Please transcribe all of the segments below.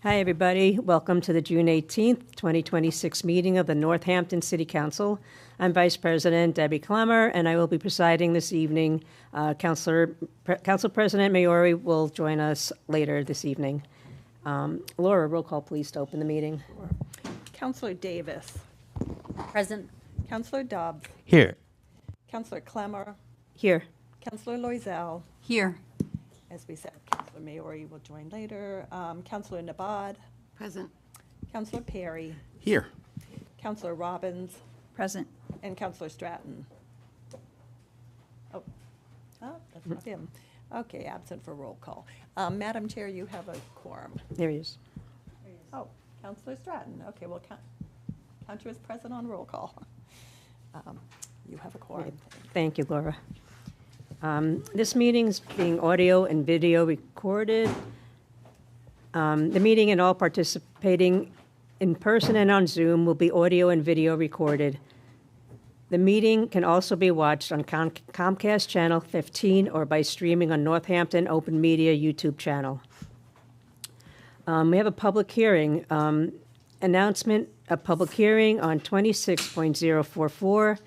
Hi, everybody. Welcome to the June 18th, 2026 meeting of the Northampton City Council. I'm Vice President Debbie Clemmer, and I will be presiding this evening. Council President Maori will join us later this evening. Laura, roll call, please, to open the meeting. Councillor Davis. Present. Councillor Dobbs. Here. Councillor Clemmer. Here. Councillor Loisel. Here. As we said, Councillor Maori will join later. Councillor Nabad. Present. Councillor Perry. Here. Councillor Robbins. Present. And Councillor Stratton. Oh, that's not him. Okay, absent for roll call. Madam Chair, you have a quorum. There he is. Oh, Councillor Stratton. Okay, we'll count you as present on roll call. You have a quorum. Thank you, Laura. This meeting is being audio and video recorded. The meeting and all participating in person and on Zoom will be audio and video recorded. The meeting can also be watched on Comcast Channel 15 or by streaming on Northampton Open Media YouTube channel. We have a public hearing. Announcement, a public hearing on 26.044,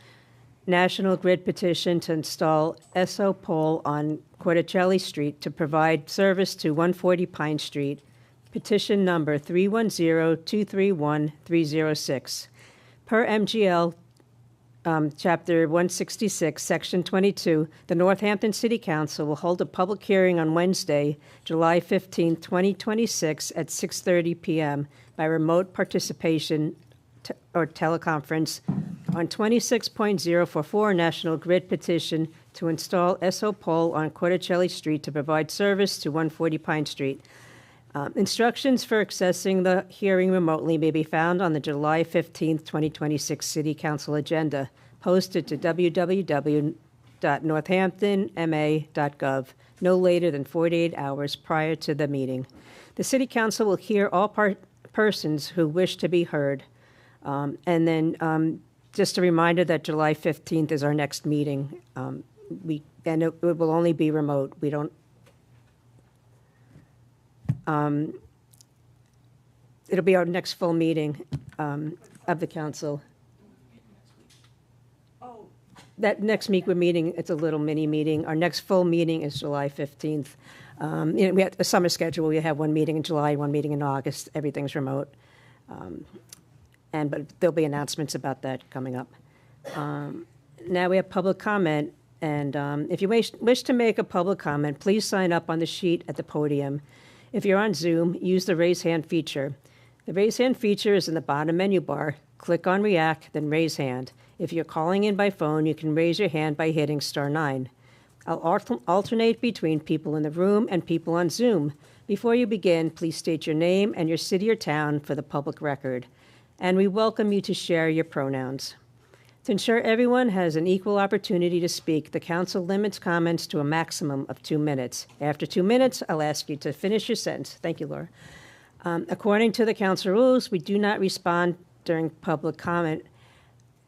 National Grid petition to install SO pole on Corticelli Street to provide service to 140 Pine Street. Petition number 310-231-306. Per MGL Chapter 166, Section 22, the Northampton City Council will hold a public hearing on Wednesday, July 15, 2026 at 6:30 p.m. by remote participation or teleconference on 26.044 National Grid petition to install SO pole on Corticelli Street to provide service to 140 Pine Street. Instructions for accessing the hearing remotely may be found on the July 15, 2026 City Council agenda, posted to www.northamptonma.gov no later than 48 hours prior to the meeting. The City Council will hear all persons who wish to be heard. And then just a reminder that July 15th is our next meeting. And it will only be remote. We don't. It'll be our next full meeting of the council. Oh. That next week we're meeting, it's a little mini meeting. Our next full meeting is July 15th. We have a summer schedule. We have one meeting in July, one meeting in August. Everything's remote. But there'll be announcements about that coming up. Now we have public comment. And if you wish to make a public comment, please sign up on the sheet at the podium. If you're on Zoom, use the raise hand feature. The raise hand feature is in the bottom menu bar. Click on React, then raise hand. If you're calling in by phone, you can raise your hand by hitting *9. I'll alternate between people in the room and people on Zoom. Before you begin, please state your name and your city or town for the public record. And we welcome you to share your pronouns. To ensure everyone has an equal opportunity to speak, the council limits comments to a maximum of 2 minutes. After 2 minutes, I'll ask you to finish your sentence. Thank you, Laura. According to the council rules, we do not respond during public comment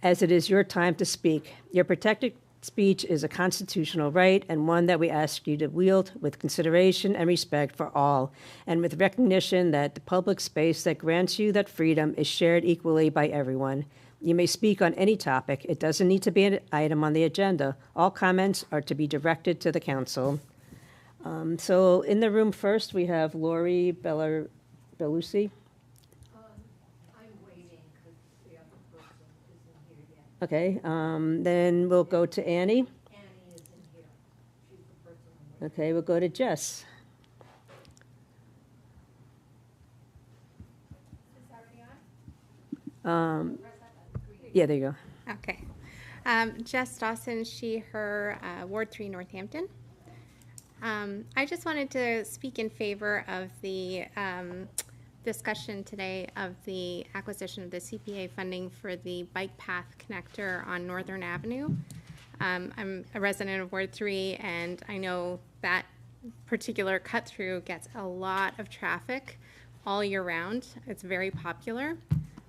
as it is your time to speak. Your protected speech is a constitutional right and one that we ask you to wield with consideration and respect for all, and with recognition that the public space that grants you that freedom is shared equally by everyone. You may speak on any topic. It doesn't need to be an item on the agenda. All comments are to be directed to the council. So in the room first, we have Lori Bellucci. I'm waiting because the other person isn't here yet. Okay, then we'll go to Annie. Annie isn't here. She's the person I'm waiting. Okay, we'll go to Jess. Is this already on? Yeah, there you go. Okay. Jess Dawson, she, her, Ward 3, Northampton. I just wanted to speak in favor of the discussion today of the acquisition of the CPA funding for the bike path connector on Northern Avenue. I'm a resident of Ward 3, and I know that particular cut-through gets a lot of traffic all year round. It's very popular.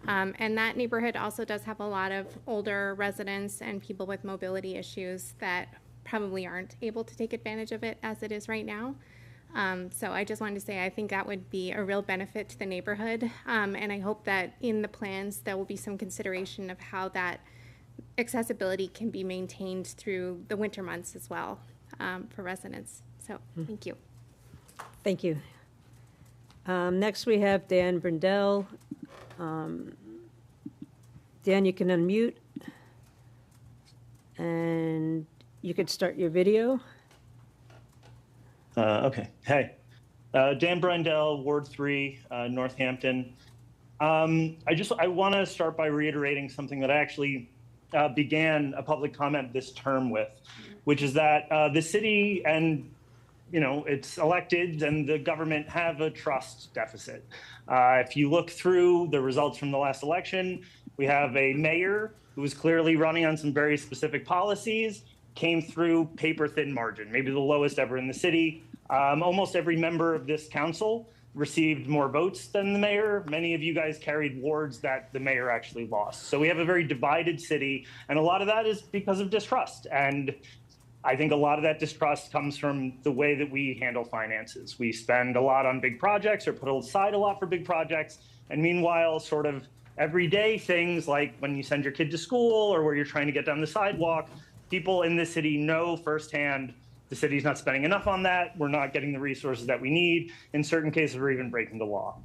And that neighborhood also does have a lot of older residents and people with mobility issues that probably aren't able to take advantage of it as it is right now. So I just wanted to say I think that would be a real benefit to the neighborhood. And I hope that in the plans, there will be some consideration of how that accessibility can be maintained through the winter months as well for residents. So thank you. Thank you. Next, we have Dan Brindell. Dan, you can unmute. And you could start your video. Okay. Hey, Dan Brindell, Ward 3, Northampton. I want to start by reiterating something that I actually began a public comment this term with, which is that the city and its elected and the government have a trust deficit. If you look through the results from the last election, we have a mayor who was clearly running on some very specific policies, came through paper-thin margin, maybe the lowest ever in the city. Almost every member of this council received more votes than the mayor. Many of you guys carried wards that the mayor actually lost. So we have a very divided city, and a lot of that is because of distrust. And I think a lot of that distrust comes from the way that we handle finances. We spend a lot on big projects or put aside a lot for big projects. And meanwhile, sort of everyday things like when you send your kid to school or where you're trying to get down the sidewalk, people in this city know firsthand the city's not spending enough on that. We're not getting the resources that we need. In certain cases, we're even breaking the law.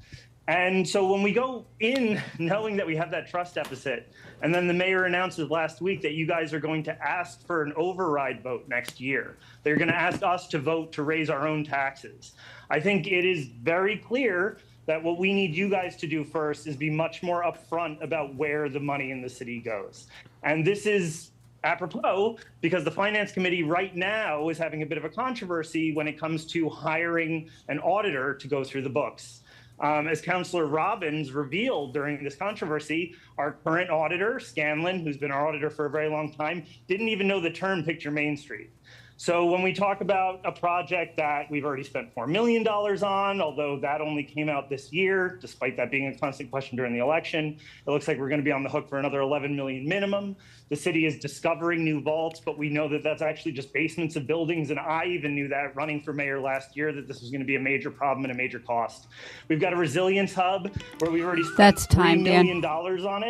And so when we go in knowing that we have that trust deficit, and then the mayor announces last week that you guys are going to ask for an override vote next year. They're going to ask us to vote to raise our own taxes. I think it is very clear that what we need you guys to do first is be much more upfront about where the money in the city goes. And this is apropos because the Finance Committee right now is having a bit of a controversy when it comes to hiring an auditor to go through the books. As Councillor Robbins revealed during this controversy, our current auditor, Scanlon, who's been our auditor for a very long time, didn't even know the term Picture Main Street. So when we talk about a project that we've already spent $4 million on, although that only came out this year, despite that being a constant question during the election, it looks like we're going to be on the hook for another 11 million minimum. The city is discovering new vaults, but we know that that's actually just basements of buildings. And I even knew that running for mayor last year, that this was going to be a major problem and a major cost. We've got a resilience hub where we've already spent $3 million on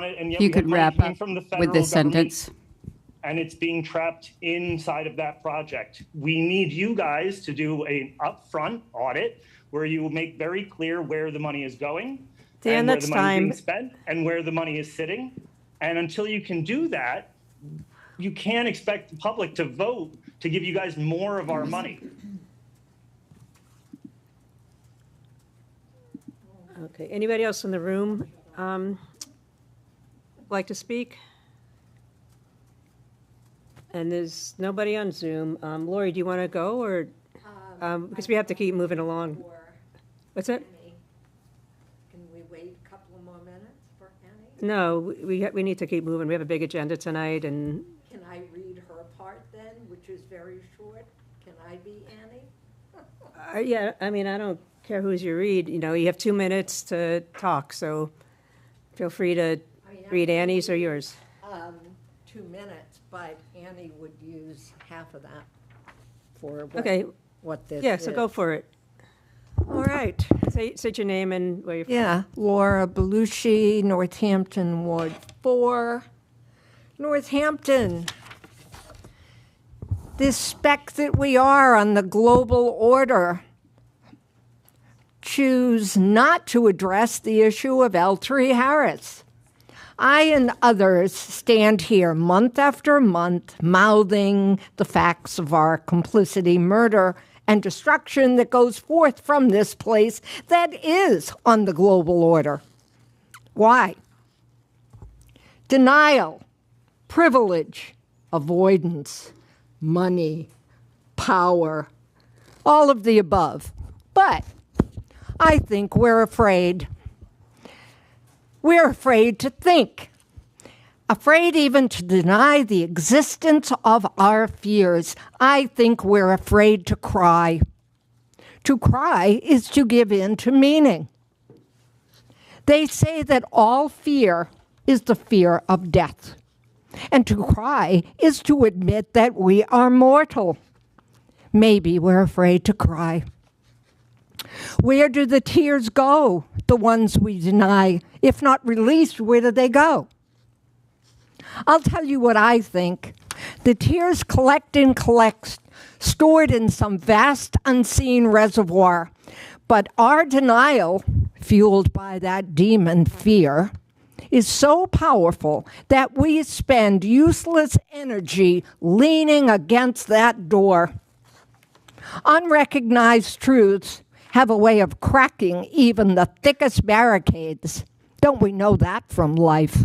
it, and yet You we could have money wrap coming up from the federal with this government, sentence. and it's being trapped inside of that project. We need you guys to do an upfront audit where you make very clear where the money is going, Dan, and where that's the money is being time. spent, and where the money is sitting. And until you can do that, you can't expect the public to vote to give you guys more of our money. Okay, anybody else in the room like to speak? And there's nobody on Zoom. Lori, do you want to go, or, because we have to keep moving along. What's that? Can we wait a couple of more minutes for Annie? No, we need to keep moving. We have a big agenda tonight, and Can I read her part then, which is very short? Can I be Annie? yeah, I mean, I don't care who's you read. You know, you have 2 minutes to talk, so feel free to read Annie's or yours. 2 minutes, but Annie would use half of that for Okay, what this is. yeah, so go for it. All right, say your name and where you're from. Yeah, Laura Belushi, Northampton, Ward 4. Northampton, this speck that we are on the global order, choose not to address the issue of L3 Harris. I and others stand here month after month mouthing the facts of our complicity, murder, and destruction that goes forth from this place that is on the global order. Why? Denial, privilege, avoidance, money, power, all of the above. But I think we're afraid. We're afraid to think, afraid even to deny the existence of our fears. I think we're afraid to cry. To cry is to give in to meaning. They say that all fear is the fear of death, and to cry is to admit that we are mortal. maybe we're afraid to cry. Where do the tears go, the ones we deny? If not released, where do they go? I'll tell you what I think. The tears collect and collect, stored in some vast unseen reservoir. But our denial, fueled by that demon fear, is so powerful that we spend useless energy leaning against that door. Unrecognized truths have a way of cracking even the thickest barricades. Don't we know that from life?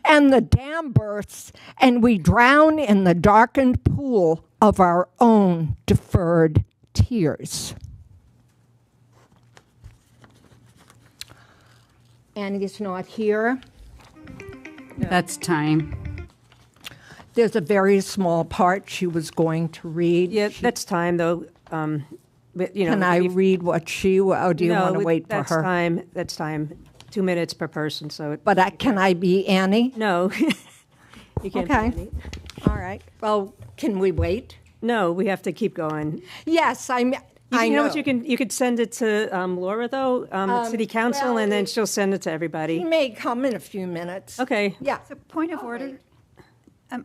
And the dam bursts, and we drown in the darkened pool of our own deferred tears. Annie's not here. That's time. There's a very small part she was going to read. Yeah, that's time, though. But, you know, Can I we've- read what she, or do you No, want to wait for that's her? time. That's time. 2 minutes per person, so it, But can I be Annie? no. You can't. do Okay. any. All right. Well, can we wait? No, we have to keep going. Yes, I You know know. what? You could send it to Laura though, City Council, well, and then she'll send it to He everybody. may come in a few minutes. Okay. Yeah. So point of order.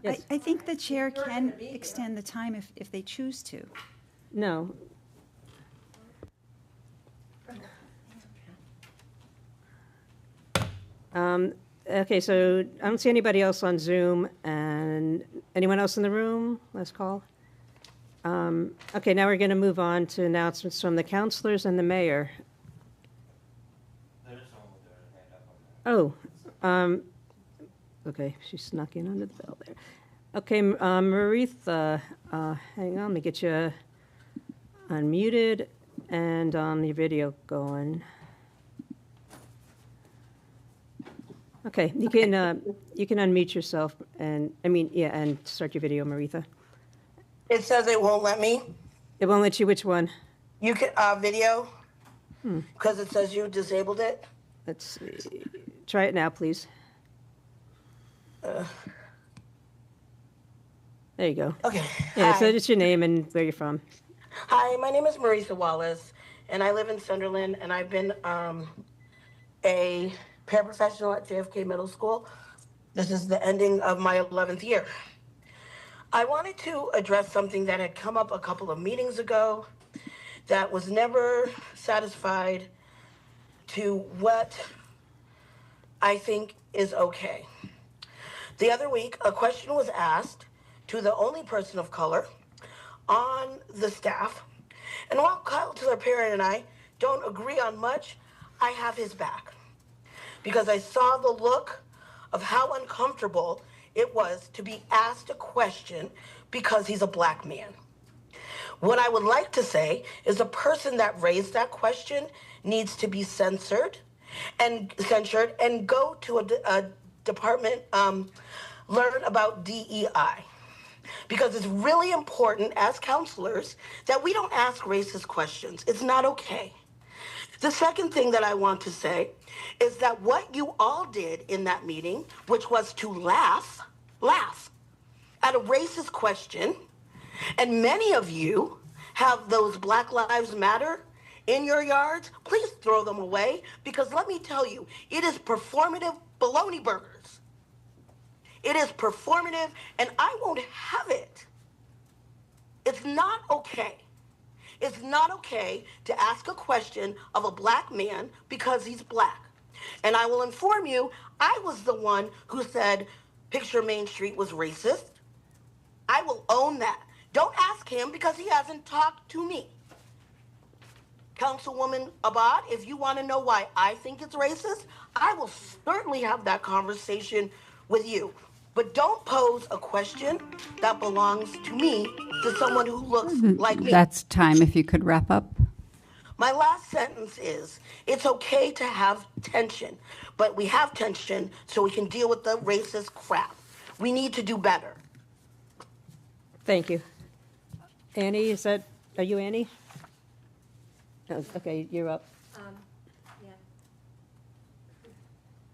Yes. I think the chair can extend the time if they choose to. No. Okay, so I don't see anybody else on Zoom, and anyone else in the room? Last call. Okay, now we're going to move on to announcements from the councilors and the mayor. Oh, okay, she snuck in under the bell there. Okay, Maritha, hang on, let me get you unmuted and your video going. Okay, you can unmute yourself and and start your video, Maritha. It says it won't let me. It won't let you. Which one? You can video because it says you disabled it. Let's see. Try it now, please. There you go. Okay. Yeah, Hi. so it's your name and where you're from. Hi, my name is Marisa Wallace, and I live in Sunderland, and I've been a paraprofessional at JFK Middle School. This is the ending of my 11th year. I wanted to address something that had come up a couple of meetings ago that was never satisfied to what I think is okay. The other week, a question was asked to the only person of color on the staff. And while Counselor Perrin and I don't agree on much, I have his back. Because I saw the look of how uncomfortable it was to be asked a question because he's a black man. What I would like to say is the person that raised that question needs to be censored and go to a department, learn about DEI. Because it's really important as counselors that we don't ask racist questions. It's not okay. The second thing that I want to say is that what you all did in that meeting, which was to laugh at a racist question, and many of you have those Black Lives Matter in your yards, please throw them away, because let me tell you, it is performative baloney burgers. It is performative, and I won't have it. It's not okay. It's not okay to ask a question of a black man because he's black. And I will inform you, I was the one who said Picture Main Street was racist. I will own that. Don't ask him because he hasn't talked to me. Councilwoman Abad, if you want to know why I think it's racist, I will certainly have that conversation with you. But don't pose a question that belongs to me, to someone who looks like me. That's time. If you could wrap up. My last sentence is, it's okay to have tension, but we have tension so we can deal with the racist crap. We need to do better. Thank you. Annie, are you Annie? Oh, okay, you're up. Yeah.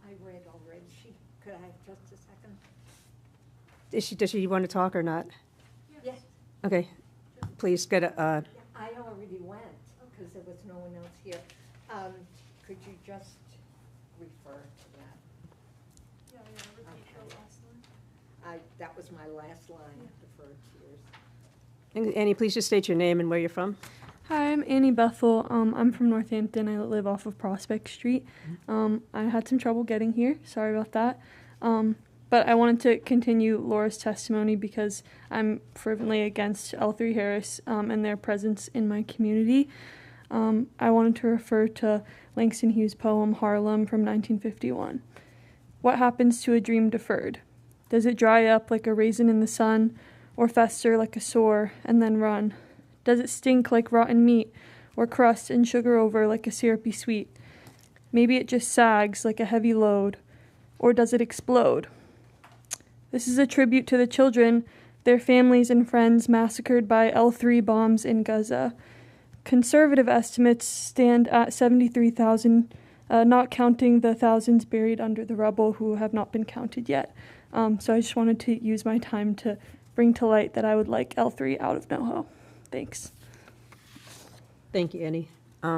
I read already. Could I have just a second? Does she want to talk or not? Yes. Okay, please get a, I already went, because there was no one else here. Could you just refer to that? That was my last line, deferred tears. Annie, please just state your name and where you're from. Hi, I'm Annie Bethel. I'm from Northampton. I live off of Prospect Street. I had some trouble getting here. Sorry about that. But I wanted to continue Laura's testimony because I'm fervently against L3 Harris and their presence in my community. I wanted to refer to Langston Hughes' poem Harlem from 1951. What happens to a dream deferred? Does it dry up like a raisin in the sun, or fester like a sore and then run? Does it stink like rotten meat, or crust and sugar over like a syrupy sweet? Maybe it just sags like a heavy load, or does it explode? This is a tribute to the children, their families and friends massacred by L3 bombs in Gaza. Conservative estimates stand at 73,000, not counting the thousands buried under the rubble who have not been counted yet. So I just wanted to use my time to bring to light that I would like L3 out of NoHo. Thanks. Thank you, Annie.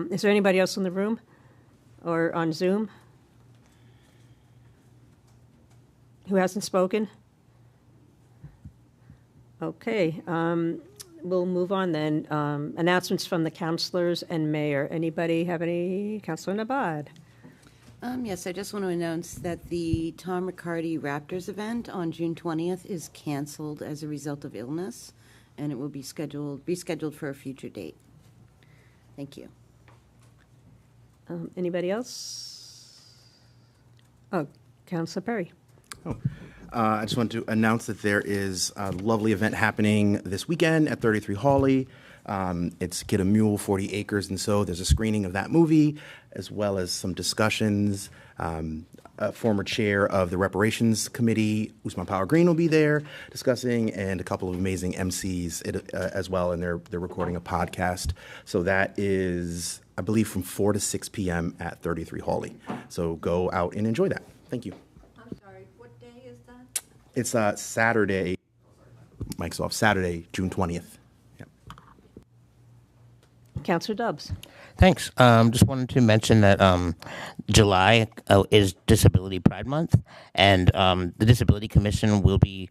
Is there anybody else in the room or on Zoom who hasn't spoken? Okay, we'll move on then. Announcements from the counselors and mayor. Anybody have any? Counselor Nabad. Yes, I just want to announce that the Tom Riccardi Raptors event on June 20th is canceled as a result of illness, and it will be rescheduled for a future date. Thank you. Anybody else? Oh, Counselor Perry. I just want to announce that there is a lovely event happening this weekend at 33 Hawley. It's Kid a Mule, 40 Acres, and so there's a screening of that movie, as well as some discussions. A former chair of the Reparations Committee, Usman Power Green, will be there discussing, and a couple of amazing MCs as well, and they're recording a podcast. So that is, I believe, from 4 to 6 p.m. at 33 Hawley. So go out and enjoy that. Thank you. I'm sorry, what day is that? It's Saturday, mic's off, Saturday, June 20th. Yep. Counselor Dubs. Thanks. Just wanted to mention that July is Disability Pride Month, and the Disability Commission will be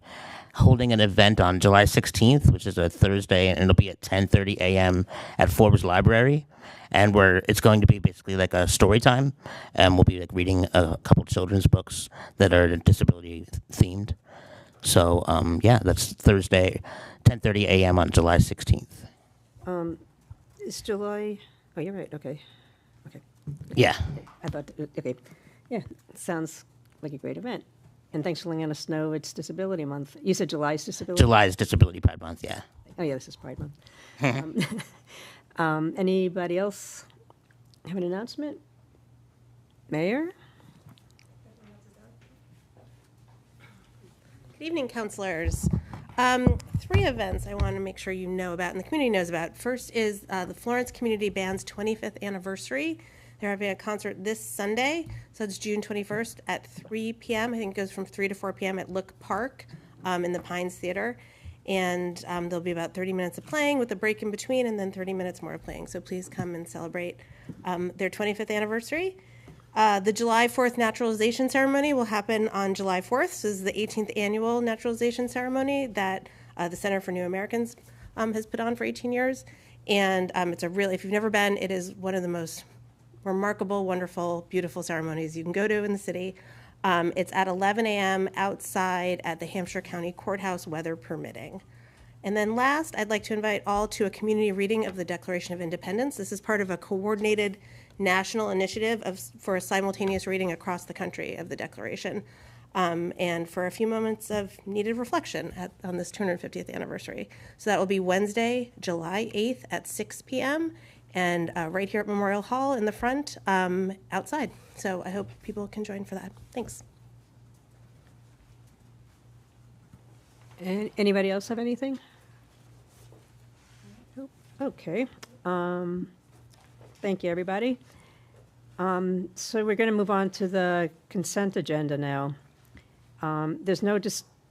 holding an event on July 16th, which is a Thursday, and it'll be at 10:30 a.m. at Forbes Library, and it's going to be basically like a story time, and we'll be like reading a couple children's books that are disability themed. So yeah, that's Thursday, 10:30 a.m. on July 16th. Is July? Oh, you're right. Okay. Yeah. I thought. Okay. Yeah, sounds like a great event. And thanks for letting us know it's Disability Month. You said July's Disability. July's Disability Pride Month. Yeah. Oh yeah, this is Pride Month. Anybody else have an announcement? Mayor? Good evening, counselors. 3 events I want to make sure you know about and the community knows about. First is the Florence Community Band's 25th anniversary. They're having a concert this Sunday, so it's June 21st at 3 p.m. I think it goes from 3 to 4 p.m. at Look Park in the Pines Theater. And there'll be about 30 minutes of playing with a break in between, and then 30 minutes more of playing. So please come and celebrate their 25th anniversary. The July 4th naturalization ceremony will happen on July 4th. So this is the 18th annual naturalization ceremony that the Center for New Americans has put on for 18 years. And it's if you've never been, it is one of the most remarkable, wonderful, beautiful ceremonies you can go to in the city. It's at 11 a.m. outside at the Hampshire County Courthouse, weather permitting. And then last, I'd like to invite all to a community reading of the Declaration of Independence. This is part of a coordinated national initiative for a simultaneous reading across the country of the Declaration, and for a few moments of needed reflection on this 250th anniversary. So that will be Wednesday, July 8th at 6 p.m., and right here at Memorial Hall in the front, outside. So I hope people can join for that. Thanks. Anybody else have anything? Nope. Okay. Thank you, everybody. So we're going to move on to the consent agenda now. There's no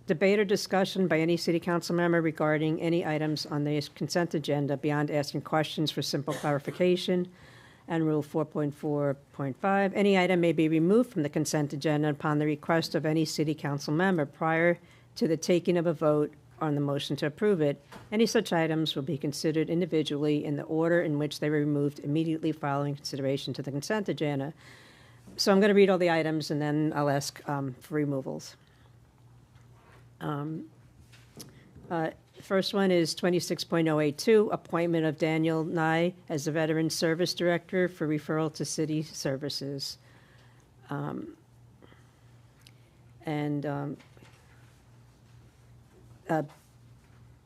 debate or discussion by any city council member regarding any items on the consent agenda beyond asking questions for simple clarification. And Rule 4.4.5, any item may be removed from the consent agenda upon the request of any city council member prior to the taking of a vote on the motion to approve it. Any such items will be considered individually in the order in which they were removed immediately following consideration to the consent agenda. So I'm going to read all the items, and then I'll ask for removals. First one is 26.082, appointment of Daniel Nye as the Veteran Service Director for referral to city services. The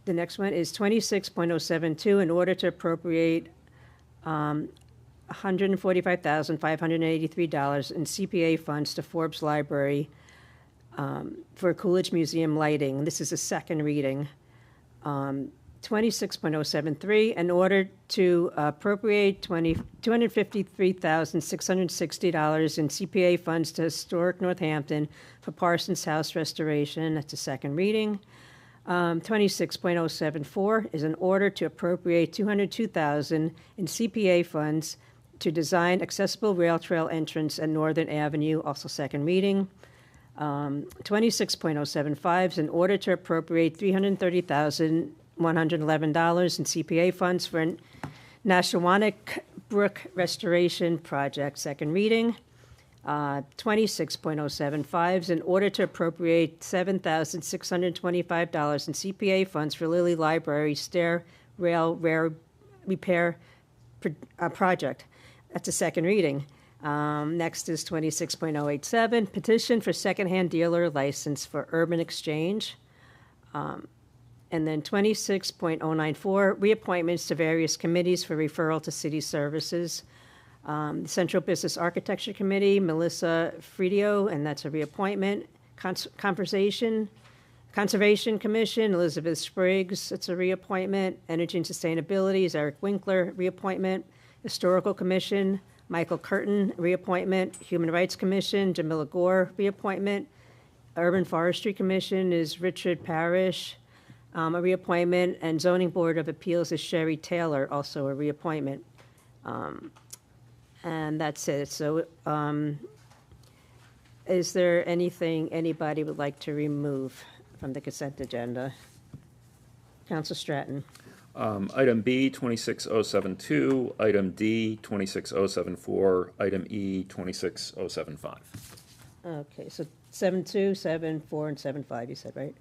next one is 26.072, in order to appropriate $145,583 in CPA funds to Forbes Library for Coolidge Museum lighting. This is a second reading. 26.073, in order to appropriate $253,660 in CPA funds to Historic Northampton for Parsons House restoration. That's a second reading. 26.074 is an order to appropriate $202,000 in CPA funds to design accessible rail trail entrance at Northern Avenue, also second reading. 26.075 is in order to appropriate $330,111 in CPA funds for a Nashawanic Brook Restoration Project, second reading. 26.075 is in order to appropriate $7,625 in CPA funds for Lilly Library Stair Rail Repair Project. That's a second reading. Next is 26.087, petition for secondhand dealer license for Urban Exchange. And then 26.094, reappointments to various committees for referral to city services. The Central Business Architecture Committee, Melissa Fridio, and that's a reappointment. Conservation Commission, Elizabeth Spriggs, it's a reappointment. Energy and Sustainability is Eric Winkler, reappointment. Historical Commission, Michael Curtin, reappointment. Human Rights Commission, Jamila Gore, reappointment. Urban Forestry Commission is Richard Parrish, a reappointment. And Zoning Board of Appeals is Sherry Taylor, also a reappointment. And that's it. So is there anything anybody would like to remove from the consent agenda? Council Stratton. Item B, 26072, item D, 26074, item E, 26075. Okay, so 72, 74, and 75, you said, right?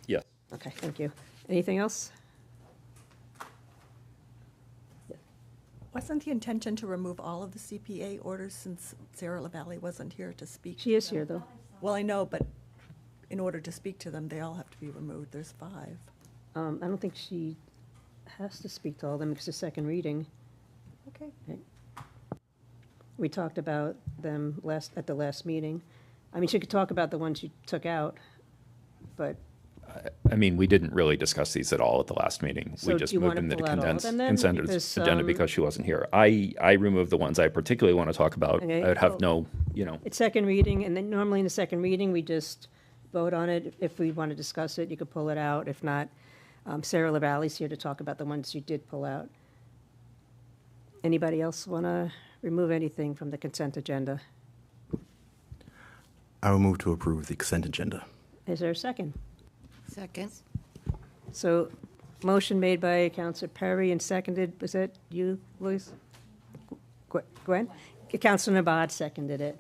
Yes. Okay, thank you. Anything else? Wasn't the intention to remove all of the CPA orders since Sarah LaValle wasn't here to speak? She is here, though. Well, I know, but in order to speak to them, they all have to be removed. There's 5. I don't think she has to speak to all of them because it's a second reading. Okay. Right. We talked about them at the last meeting. I mean, she could talk about the ones you took out, but. I mean, we didn't really discuss these at all at the last meeting. So We just do you moved wanna them to the pull out all of them then? consent Because, agenda because she wasn't here. I removed the ones I particularly want to talk about. Okay, I would have well, no. It's second reading, and then normally in the second reading, we just vote on it. If we want to discuss it, you could pull it out. If not, Sarah LaValle's here to talk about the ones you did pull out. Anybody else want to remove anything from the consent agenda? I will move to approve the consent agenda. Is there a second? Second. So, motion made by Councilor Perry and seconded, was that you, Louise? Gwen? Councilor Nabad seconded it.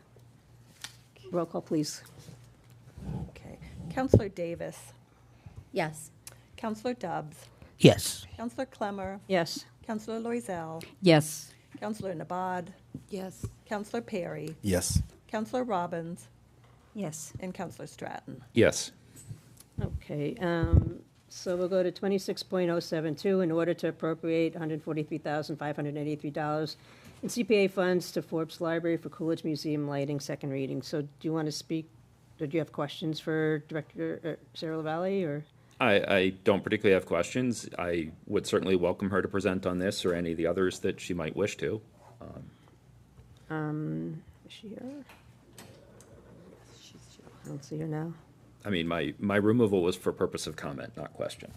Roll call, please. Okay. Councillor Davis. Yes. Councillor Dubbs. Yes. Councillor Clemmer. Yes. Councillor Loisel. Yes. Councillor Nabad. Yes. Councillor Perry. Yes. Councillor Robbins. Yes. And Councillor Stratton. Yes. Okay, so we'll go to 26.072, in order to appropriate $143,583 in CPA funds to Forbes Library for Coolidge Museum lighting, second reading. So do you want to speak, do you have questions for Director Sarah LaValle, or? I don't particularly have questions. I would certainly welcome her to present on this or any of the others that she might wish to. Is she here? I don't see her now. I mean, my removal was for purpose of comment, not question.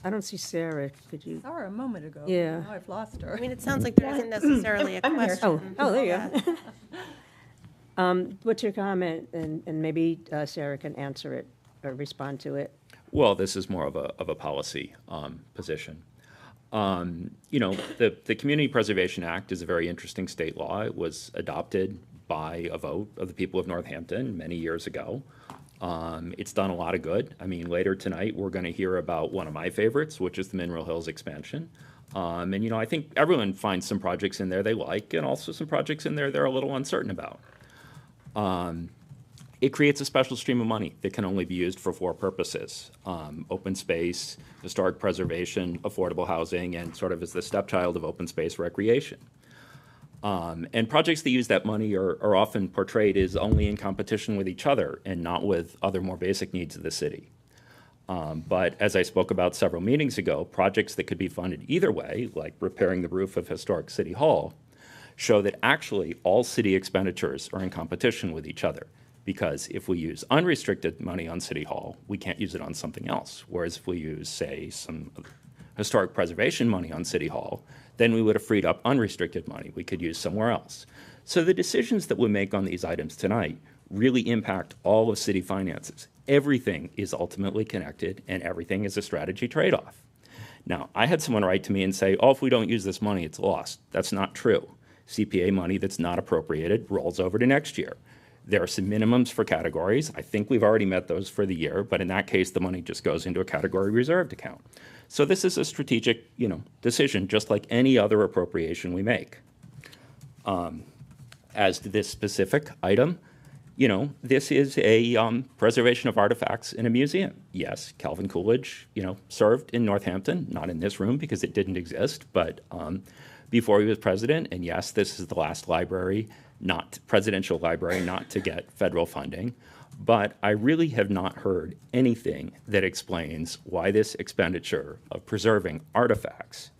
I don't see Sarah. Could you? Saw her a moment ago. Yeah. Now I've lost her. I mean, it sounds like there isn't necessarily a I'm here. question. Oh, there you Yeah. go. What's your comment? And maybe Sarah can answer it or respond to it. Well, this is more of a policy position. You know, the Community Preservation Act is a very interesting state law. It was adopted by a vote of the people of Northampton many years ago. It's done a lot of good. I mean, later tonight, we're going to hear about one of my favorites, which is the Mineral Hills expansion. And, you know, I think everyone finds some projects in there they like, and also some projects in there they're a little uncertain about. It creates a special stream of money that can only be used for four purposes: open space, historic preservation, affordable housing, and sort of as the stepchild of open space recreation. And projects that use that money are often portrayed as only in competition with each other and not with other more basic needs of the city. But as I spoke about several meetings ago, projects that could be funded either way, like repairing the roof of historic City Hall, show that actually all city expenditures are in competition with each other. Because if we use unrestricted money on City Hall, we can't use it on something else. Whereas if we use, say, some historic preservation money on City Hall, then we would have freed up unrestricted money we could use somewhere else. So the decisions that we make on these items tonight really impact all of city finances. Everything is ultimately connected, and everything is a strategy trade-off. Now, I had someone write to me and say, oh, if we don't use this money, it's lost. That's not true. CPA money that's not appropriated rolls over to next year. There are some minimums for categories. I think we've already met those for the year, but in that case, the money just goes into a category reserved account. So this is a strategic, decision, just like any other appropriation we make. As to this specific item, this is a preservation of artifacts in a museum. Yes, Calvin Coolidge, served in Northampton, not in this room because it didn't exist, but before he was president. And yes, this is the last library, not presidential library, not to get federal funding. But I really have not heard anything that explains why this expenditure of preserving artifacts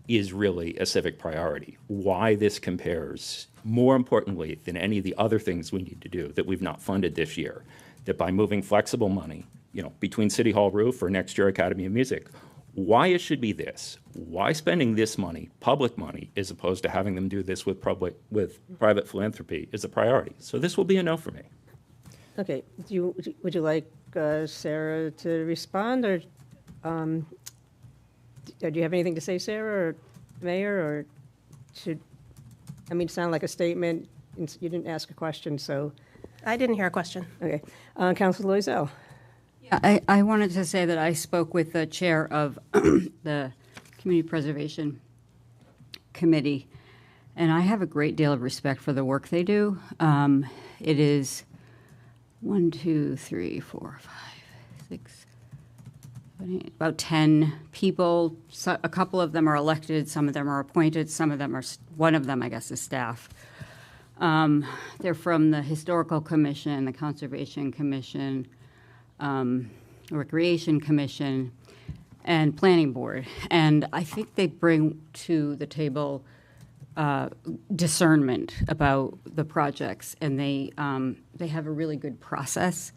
is really a civic priority, why this compares, more importantly than any of the other things we need to do that we've not funded this year, that by moving flexible money, between City Hall roof or next year Academy of Music, why it should be this, why spending this money, public money, as opposed to having them do this with private philanthropy is a priority. So this will be a no for me. Okay, would you like Sarah to respond, or do you have anything to say, Sarah or Mayor, or sound like a statement? You didn't ask a question, so. I didn't hear a question. Okay, Councilor Loisel. Yeah, I wanted to say that I spoke with the chair of the Community Preservation Committee, and I have a great deal of respect for the work they do. It is 1, 2, 3, 4, 5, 6, 7, 8, about 10 people. So a couple of them are elected, some of them are appointed, one of them, I guess, is staff. They're from the Historical Commission, the Conservation Commission, Recreation Commission, and Planning Board. And I think they bring to the table discernment about the projects, and they have a really good process.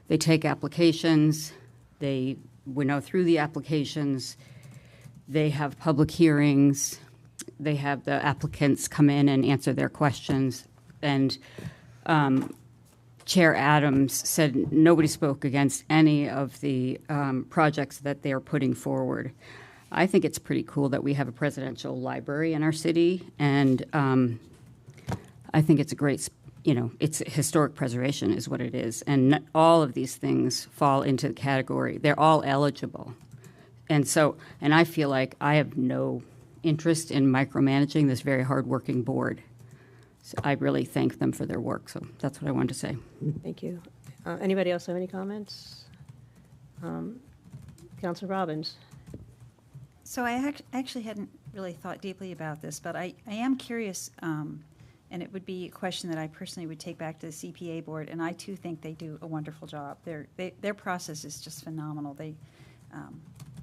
They take applications, they winnow through the applications, they have public hearings, they have the applicants come in and answer their questions, and Chair Adams said nobody spoke against any of the projects that they are putting forward. I think it's pretty cool that we have a presidential library in our city, and I think it's a great, it's historic preservation is what it is. And all of these things fall into the category. They're all eligible. And I feel like I have no interest in micromanaging this very hardworking board. So I really thank them for their work. So that's what I wanted to say. Thank you. Anybody else have any comments? Councilor Robbins. So I actually hadn't really thought deeply about this, but I am curious, and it would be a question that I personally would take back to the CPA board, and I too think they do a wonderful job. Their process is just phenomenal.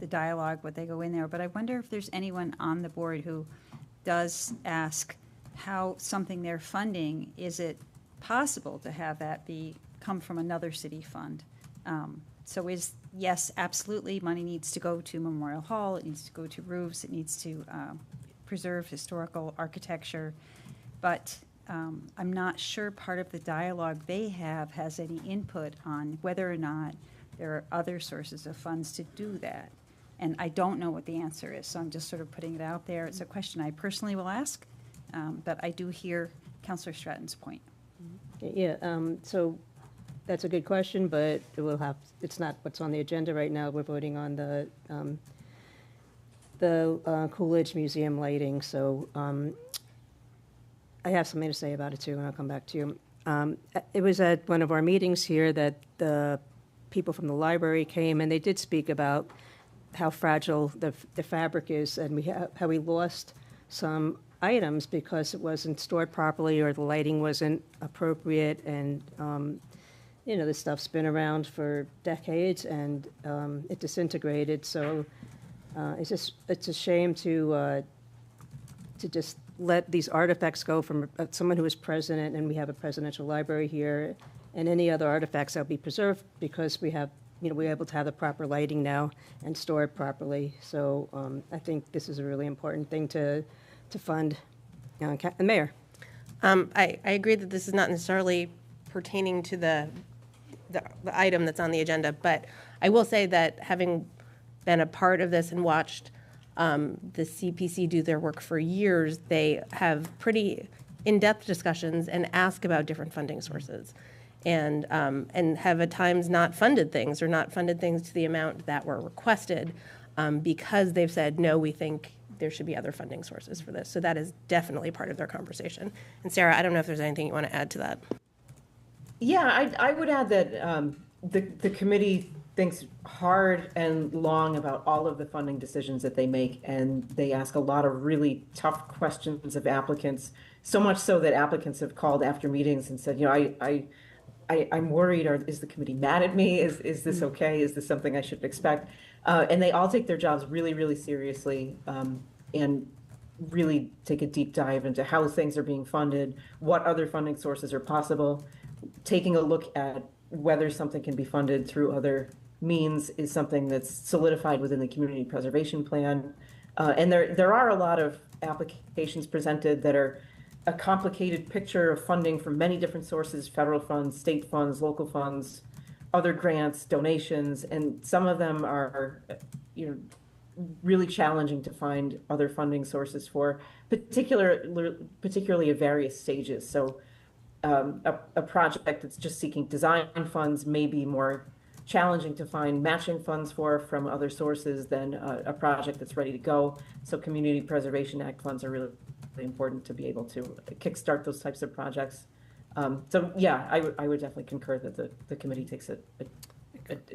The dialogue, what they go in there, but I wonder if there's anyone on the board who does ask how something they're funding, is it possible to have that come from another city fund? So yes, absolutely, money needs to go to Memorial Hall, it needs to go to roofs, it needs to preserve historical architecture, but I'm not sure part of the dialogue they have has any input on whether or not there are other sources of funds to do that. And I don't know what the answer is, so I'm just sort of putting it out there. It's a question I personally will ask, but I do hear Councillor Stratton's point. Yeah, so that's a good question, but it's not what's on the agenda right now. We're voting on the Coolidge Museum lighting, so I have something to say about it too, and I'll come back to you. It was at one of our meetings here that the people from the library came, and they did speak about how fragile the fabric is, and how we lost some items because it wasn't stored properly or the lighting wasn't appropriate, and this stuff's been around for decades, and it disintegrated. So it's a shame to just let these artifacts go from someone who is president, and we have a presidential library here, and any other artifacts that will be preserved because we're able to have the proper lighting now and store it properly. So I think this is a really important thing to fund. Mayor. I agree that this is not necessarily pertaining to the item that's on the agenda, but I will say that having been a part of this and watched the CPC do their work for years, they have pretty in-depth discussions and ask about different funding sources, and have at times not funded things or not funded things to the amount that were requested because they've said, no, we think there should be other funding sources for this. So that is definitely part of their conversation. And Sarah, I don't know if there's anything you want to add to that. Yeah, I would add that the committee thinks hard and long about all of the funding decisions that they make, and they ask a lot of really tough questions of applicants, so much so that applicants have called after meetings and said, I'm worried, or is the committee mad at me? Is this okay? Is this something I should expect? And they all take their jobs really, really seriously, and really take a deep dive into how things are being funded, what other funding sources are possible. Taking a look at whether something can be funded through other means is something that's solidified within the community preservation plan. And there are a lot of applications presented that are a complicated picture of funding from many different sources: federal funds, state funds, local funds, other grants, donations, and some of them are really challenging to find other funding sources for, particularly at various stages. So a project that's just seeking design funds may be more challenging to find matching funds from other sources than a project that's ready to go. So Community Preservation Act funds are really important to be able to kickstart those types of projects. So yeah, I would definitely concur that the committee takes a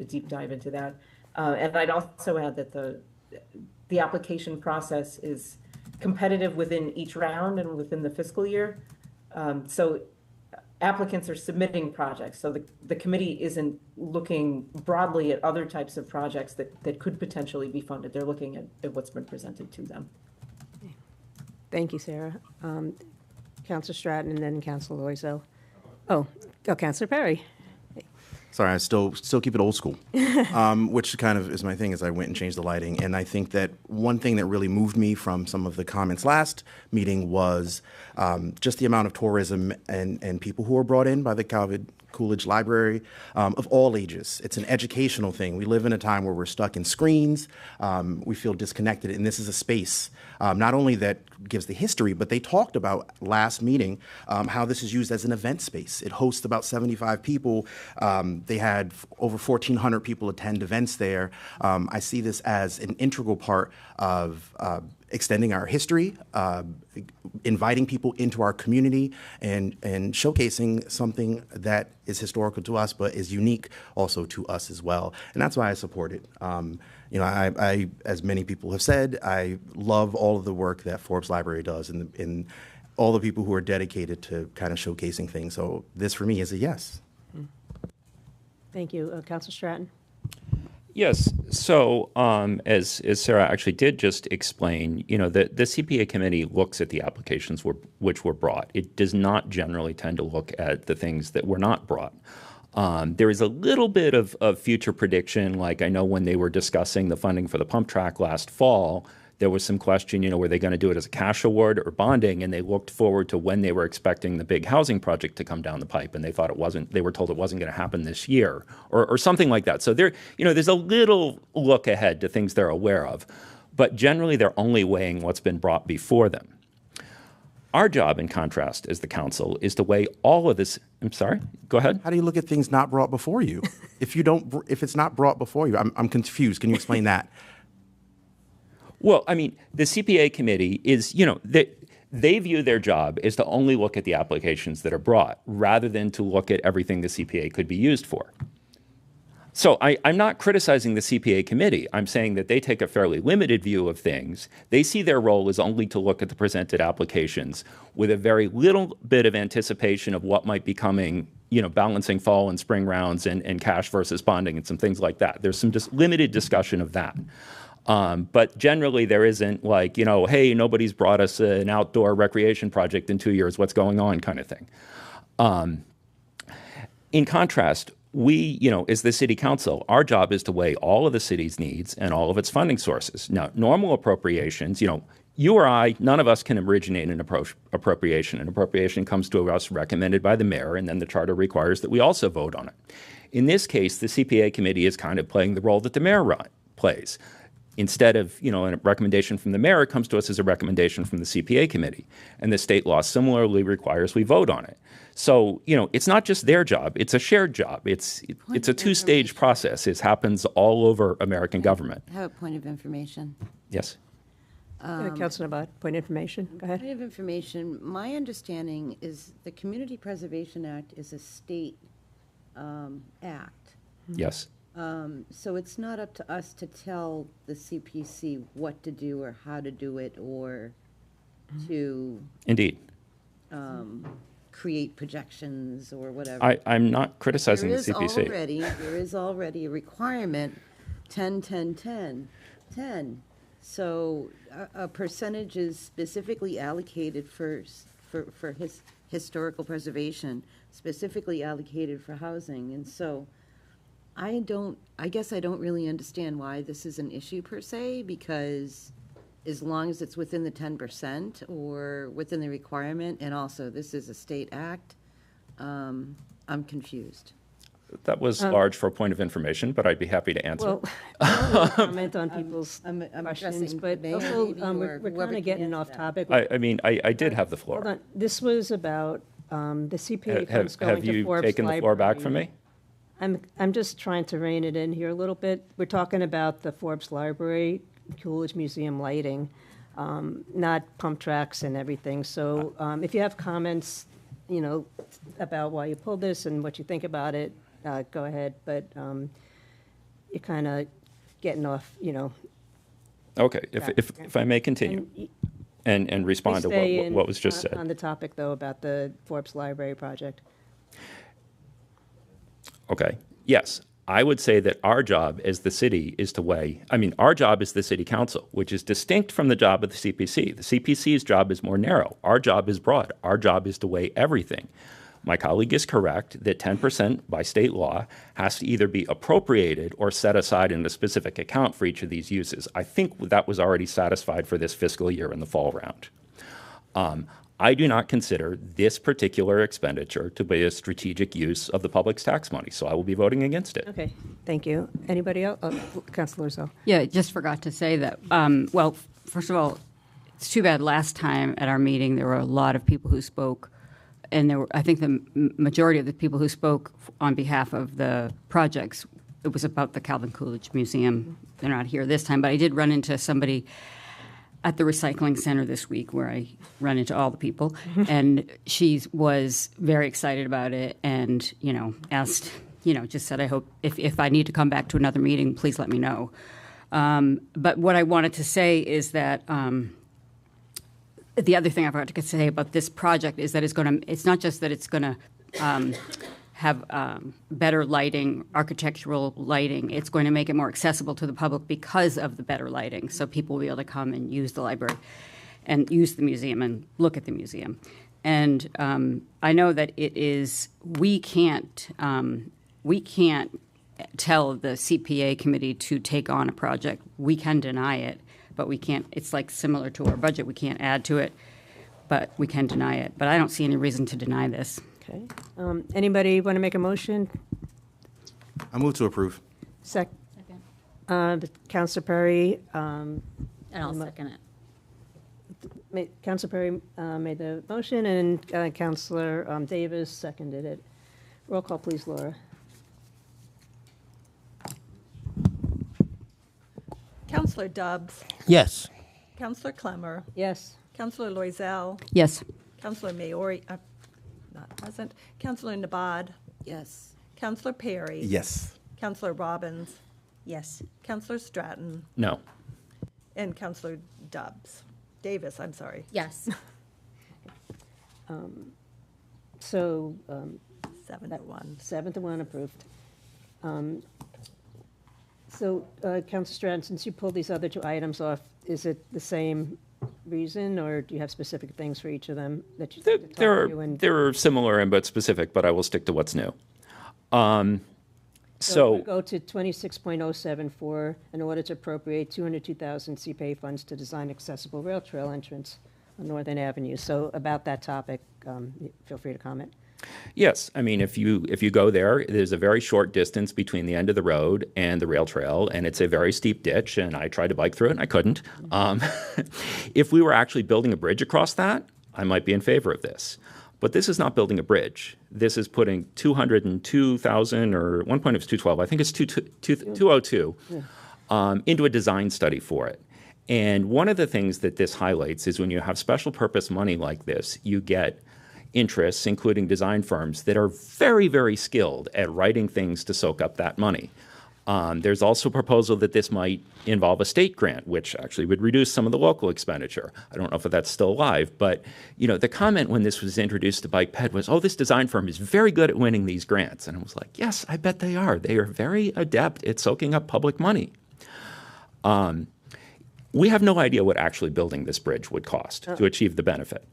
deep dive into that. And I'd also add that the application process is competitive within each round and within the fiscal year. So applicants are submitting projects. So the committee isn't looking broadly at other types of projects that could potentially be funded. They're looking at what's been presented to them. Thank you, Sarah. Councilor Stratton and then Councilor Loiseau. Oh, Councilor Perry. Sorry, I still keep it old school, which kind of is my thing. Is I went and changed the lighting, and I think that one thing that really moved me from some of the comments last meeting was just the amount of tourism and people who were brought in by the Coolidge Library of all ages. It's an educational thing. We live in a time where we're stuck in screens. We feel disconnected, and this is a space not only that gives the history, but they talked about last meeting how this is used as an event space. It hosts about 75 people. They had over 1,400 people attend events there. I see this as an integral part of extending our history, inviting people into our community, and showcasing something that is historical to us, but is unique also to us as well. And that's why I support it. I, as many people have said, I love all of the work that Forbes Library does and all the people who are dedicated to kind of showcasing things. So this for me is a yes. Thank you. Councilor Stratton. Yes. So, as Sarah actually did just explain, the CPA committee looks at the applications which were brought. It does not generally tend to look at the things that were not brought. There is a little bit of future prediction. Like I know when they were discussing the funding for the pump track last fall, there was some question, were they going to do it as a cash award or bonding? And they looked forward to when they were expecting the big housing project to come down the pipe, and they thought they were told it wasn't going to happen this year, or something like that. So there's a little look ahead to things they're aware of, but generally they're only weighing what's been brought before them. Our job, in contrast, as the council, is to weigh all of this. I'm sorry. Go ahead. How do you look at things not brought before you? If it's not brought before you, I'm confused. Can you explain that? Well, I mean, the CPA committee is, they view their job is to only look at the applications that are brought, rather than to look at everything the CPA could be used for. So I'm not criticizing the CPA committee. I'm saying that they take a fairly limited view of things. They see their role as only to look at the presented applications with a very little bit of anticipation of what might be coming, balancing fall and spring rounds and cash versus bonding and some things like that. There's some just limited discussion of that. But generally there isn't like, hey, nobody's brought us an outdoor recreation project in 2 years, what's going on kind of thing. In contrast, we, as the city council, our job is to weigh all of the city's needs and all of its funding sources. Now, normal appropriations, you or I, none of us can originate an appropriation. An appropriation comes to us recommended by the mayor, and then the charter requires that we also vote on it. In this case, the CPA committee is kind of playing the role that the mayor plays. Instead of, a recommendation from the mayor, it comes to us as a recommendation from the CPA committee. And the state law similarly requires we vote on it. So, it's not just their job, it's a shared job. It's a two-stage process. It happens all over American government. I have a point of information. Yes. Councilor Abad, point of information. Go ahead. Point of information. My understanding is the Community Preservation Act is a state act. Yes. So it's not up to us to tell the CPC what to do or how to do it or to Indeed. Create projections or whatever. I'm not criticizing the CPC. There is already a requirement, 10, 10, 10, 10. So a percentage is specifically allocated for historical preservation, specifically allocated for housing. And so I guess I don't really understand why this is an issue per se, because as long as it's within the 10% or within the requirement, and also this is a state act, I'm confused. That was large for a point of information, but I'd be happy to answer. Well, I don't comment on people's I'm questions, addressing but Mayor also maybe, we're or kind whoever of can getting answer off that. topic. I did have the floor. Hold on. This was about the CPA funds going Have to you Forbes taken the floor back Library. from me? I'm just trying to rein it in here a little bit. We're talking about the Forbes Library, Coolidge Museum lighting, not pump tracks and everything. So if you have comments, about why you pulled this and what you think about it, go ahead. But you're kind of getting off, Okay, if I may continue and respond to what was just said. On the topic, though, about the Forbes Library project. Okay. Yes. I would say that our job as the city is to weigh, our job is the city council, which is distinct from the job of the CPC. The CPC's job is more narrow. Our job is broad. Our job is to weigh everything. My colleague is correct that 10% by state law has to either be appropriated or set aside in a specific account for each of these uses. I think that was already satisfied for this fiscal year in the fall round. I do not consider this particular expenditure to be a strategic use of the public's tax money, so I will be voting against it. Okay, thank you. Anybody else? Councilor Rizzo. Yeah, just forgot to say that, well, first of all, it's too bad last time at our meeting there were a lot of people who spoke, and I think the majority of the people who spoke on behalf of the projects, it was about the Calvin Coolidge Museum. They're not here this time, but I did run into somebody at the recycling center this week where I run into all the people, and she was very excited about it and, asked, just said, I hope if I need to come back to another meeting, please let me know. But what I wanted to say is that the other thing I forgot to say about this project is that it's not just that it's going to have better lighting, architectural lighting. It's going to make it more accessible to the public because of the better lighting. So people will be able to come and use the library and use the museum and look at the museum. And I know that we can't tell the CPA committee to take on a project. We can deny it, but we can't. It's like similar to our budget. We can't add to it, but we can deny it. But I don't see any reason to deny this. Okay. Anybody want to make a motion? I move to approve. Second. Councilor Perry. And I'll second it. Councilor Perry made the motion, and Councilor Davis seconded it. Roll call, please, Laura. Councillor Dubbs. Yes. Councillor Clemmer. Yes. Councillor Loisel. Yes. Councillor Maori, not present. Councillor Nabad. Yes. Councillor Perry. Yes. Councillor Robbins. Yes. Councillor Stratton. No. And Councillor Davis, I'm sorry. Yes. So 7-1. 7-1 approved. So, Councilor Stratton, since you pulled these other two items off, is it the same reason, or do you have specific things for each of them that you think to talk to? There are similar and but specific, but I will stick to what's new. So we go to 26.074, in order to appropriate $202,000 CPA funds to design accessible rail trail entrance on Northern Avenue. So about that topic, feel free to comment. Yes, I mean, if you go there, there's a very short distance between the end of the road and the rail trail, and it's a very steep ditch, and I tried to bike through it, and I couldn't. If we were actually building a bridge across that, I might be in favor of this. But this is not building a bridge. This is putting 202,000, or at one point it was 212, I think it's 202, into a design study for it. And one of the things that this highlights is when you have special purpose money like this, you get interests, including design firms, that are very, very skilled at writing things to soak up that money. There's also a proposal that this might involve a state grant, which actually would reduce some of the local expenditure. I don't know if that's still alive, but the comment when this was introduced to Bike Ped was, oh, this design firm is very good at winning these grants. And I was like, yes, I bet they are. They are very adept at soaking up public money. We have no idea what actually building this bridge would cost to achieve the benefit.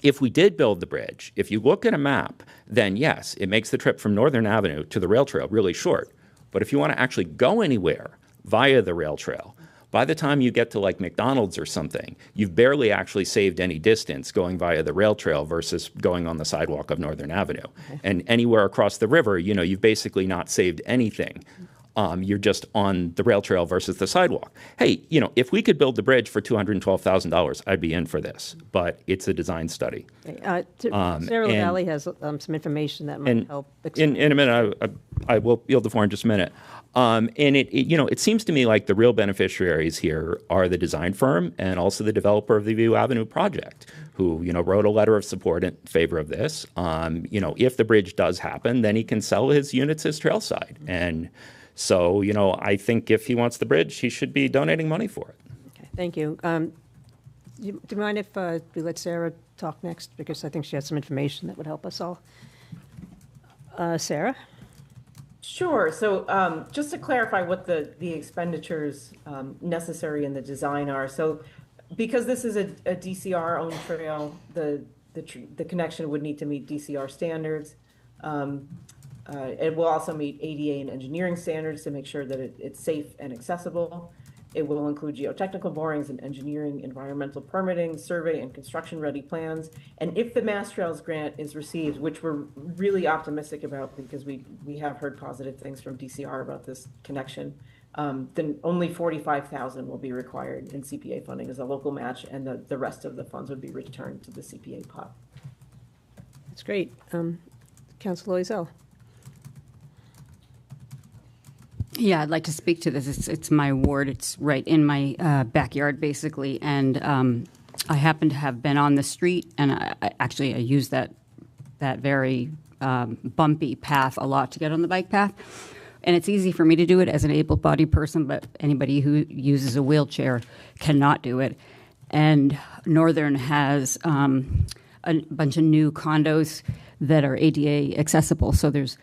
If we did build the bridge, if you look at a map, then yes, it makes the trip from Northern Avenue to the rail trail really short. But if you want to actually go anywhere via the rail trail, by the time you get to like McDonald's or something, you've barely actually saved any distance going via the rail trail versus going on the sidewalk of Northern Avenue. Okay. And anywhere across the river, you've basically not saved anything. You're just on the rail trail versus the sidewalk. Hey, if we could build the bridge for $212,000, I'd be in for this. But it's a design study. Sarah LaValle has some information that might help explain. In a minute, I will yield the floor in just a minute. And it seems to me like the real beneficiaries here are the design firm and also the developer of the View Avenue project, who wrote a letter of support in favor of this. If the bridge does happen, then he can sell his units as trailside. And so, I think if he wants the bridge, he should be donating money for it. Okay, thank you. Do you mind if we let Sarah talk next? Because I think she has some information that would help us all. Sarah? Sure. So just to clarify what the expenditures necessary in the design are. So because this is a DCR-owned trail, the connection would need to meet DCR standards. It will also meet ADA and engineering standards to make sure that it's safe and accessible. It will include geotechnical borings and engineering, environmental permitting, survey and construction-ready plans. And if the Mass Trails grant is received, which we're really optimistic about because we have heard positive things from DCR about this connection, then only $45,000 will be required in CPA funding as a local match, and the rest of the funds would be returned to the CPA pot. That's great. Councilor Loisel. Yeah, I'd like to speak to this. It's my ward. It's right in my backyard, basically. And I happen to have been on the street, and I use that very bumpy path a lot to get on the bike path. And it's easy for me to do it as an able-bodied person, but anybody who uses a wheelchair cannot do it. And Northern has a bunch of new condos that are ADA accessible. So there's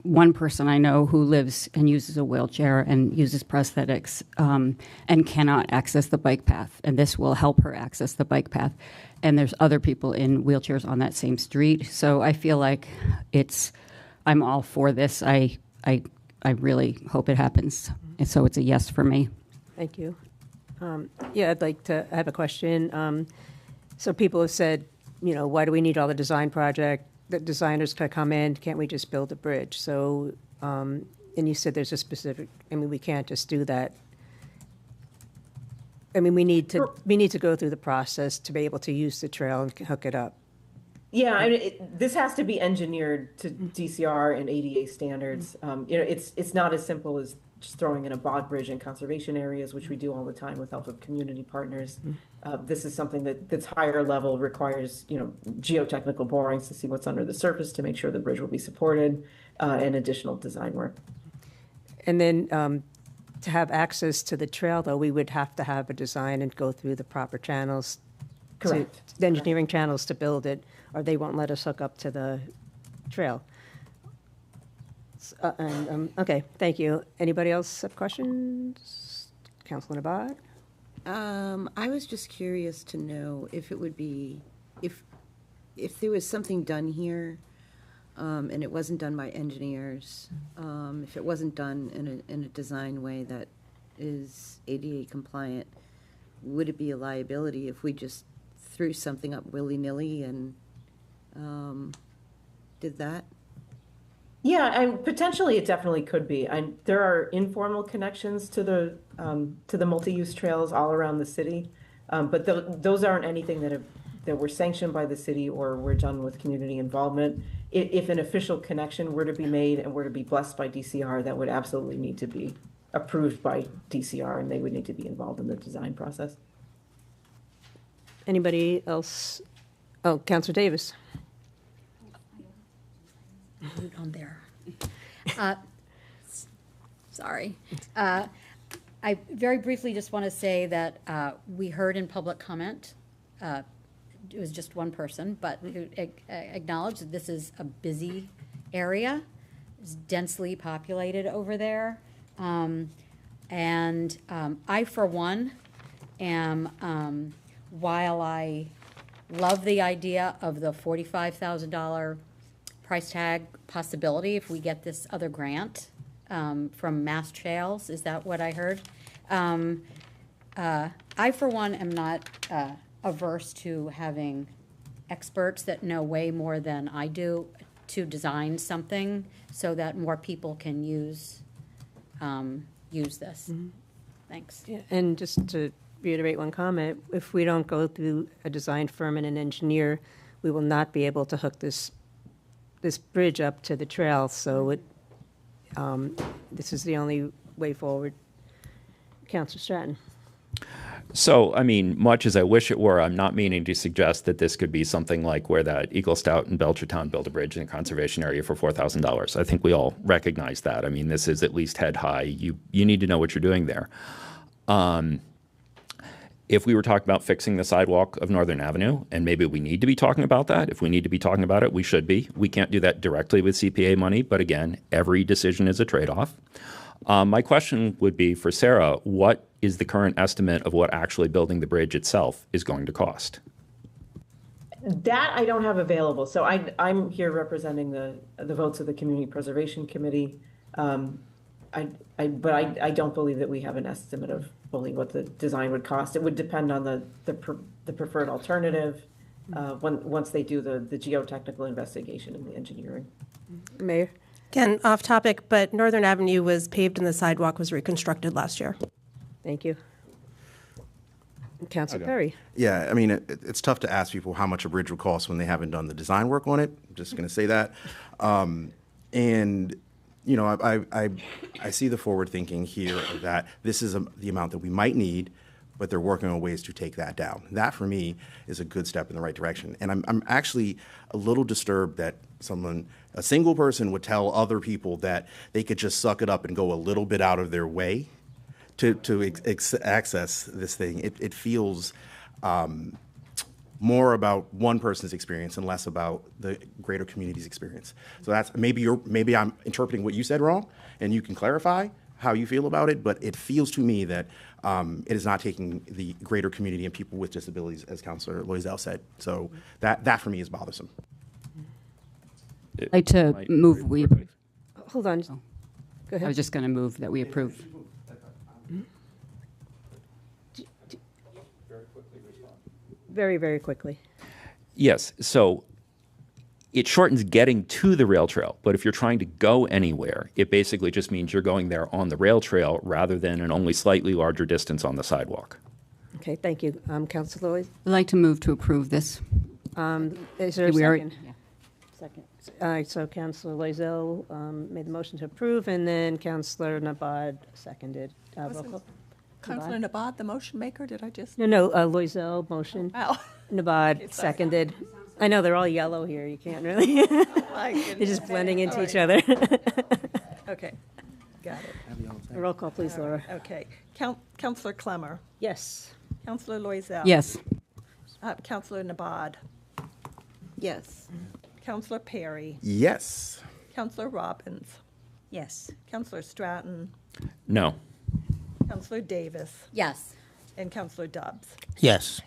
one person I know who lives and uses a wheelchair and uses prosthetics and cannot access the bike path, and this will help her access the bike path. And there's other people in wheelchairs on that same street. So I feel like I'm all for this. I really hope it happens. And so it's a yes for me. Thank you. I have a question. So people have said, why do we need all the design project? The designers could come in, can't we just build a bridge? So, and you said there's a specific, we can't just do that. We need to go through the process to be able to use the trail and hook it up. Yeah, this has to be engineered to DCR and ADA standards. It's not as simple as just throwing in a bog bridge in conservation areas, which we do all the time with help of community partners. This is something that's higher level, requires geotechnical borings to see what's under the surface to make sure the bridge will be supported, and additional design work. And then to have access to the trail, though, we would have to have a design and go through the proper channels. Correct. The engineering channels to build it, or they won't let us hook up to the trail. Okay, thank you. Anybody else have questions? Councilor Nabad? I was just curious to know if it would be, if there was something done here, and it wasn't done by engineers, if it wasn't done in a design way that is ADA compliant, would it be a liability if we just threw something up willy-nilly and did that? Yeah, and potentially it definitely could be. There are informal connections to the multi-use trails all around the city, but those aren't anything that were sanctioned by the city or were done with community involvement. If an official connection were to be made and were to be blessed by DCR, that would absolutely need to be approved by DCR, and they would need to be involved in the design process. Anybody else? Oh, Councilor Davis. On there. Sorry. I very briefly just want to say that we heard in public comment, it was just one person, but who acknowledged that this is a busy area. It's densely populated over there. And I, for one, am, while I love the idea of the $45,000 price tag possibility if we get this other grant from Mass Trails, is that what I heard? I, for one, am not averse to having experts that know way more than I do to design something so that more people can use this. Mm-hmm. Thanks. Yeah, and just to reiterate one comment, if we don't go through a design firm and an engineer, we will not be able to hook this bridge up to the trail. So this is the only way forward. Councilor Stratton. So, much as I wish it were, I'm not meaning to suggest that this could be something like where that Eagle Scout and Belchertown built a bridge in a conservation area for $4,000. I think we all recognize that. This is at least head high. You need to know what you're doing there. If we were talking about fixing the sidewalk of Northern Avenue, and maybe we need to be talking about that, if we need to be talking about it, we should be. We can't do that directly with CPA money, but again, every decision is a trade-off. My question would be for Sarah, what is the current estimate of what actually building the bridge itself is going to cost? That I don't have available. So I'm here representing the votes of the Community Preservation Committee. But I don't believe that we have an estimate of fully what the design would cost. It would depend on the preferred alternative once they do the geotechnical investigation and the engineering. Mayor? Again, off topic, but Northern Avenue was paved and the sidewalk was reconstructed last year. Thank you. Councilor Perry. Yeah, it's tough to ask people how much a bridge would cost when they haven't done the design work on it. I'm just going to say that. And I see the forward thinking here that this is the amount that we might need, but they're working on ways to take that down. That, for me, is a good step in the right direction. And I'm actually a little disturbed that a single person would tell other people that they could just suck it up and go a little bit out of their way to access this thing. It feels more about one person's experience and less about the greater community's experience. So that's maybe I'm interpreting what you said wrong, and you can clarify how you feel about it, but it feels to me that it is not taking the greater community and people with disabilities, as Councillor Loisel said. So that for me is bothersome. I'd like to move we approve. Hold on. Oh. Go ahead. I was just going to move that we approve. Very, very quickly. Yes, so it shortens getting to the rail trail, but if you're trying to go anywhere, it basically just means you're going there on the rail trail rather than an only slightly larger distance on the sidewalk. Okay, thank you. Councilor Lois? I'd like to move to approve this. Is there a We already- second? yeah. Second. All right, so Councilor Loisel made the motion to approve, and then Councilor Nabad seconded. Roll call. Councilor Nabad, the motion maker, did I just? No, Loisel motion. Wow. Nabad seconded. I know they're all yellow here. You can't really. They're just blending into each other. Okay, got it. Roll call, please, Laura. Okay. Councilor Clemmer. Yes. Councilor Loisel. Yes. Councilor Nabad. Yes. Councilor Perry. Yes. Councilor Robbins. Yes. Councilor Stratton. No. Councilor Davis. Yes. And Councilor Dobbs. Yes.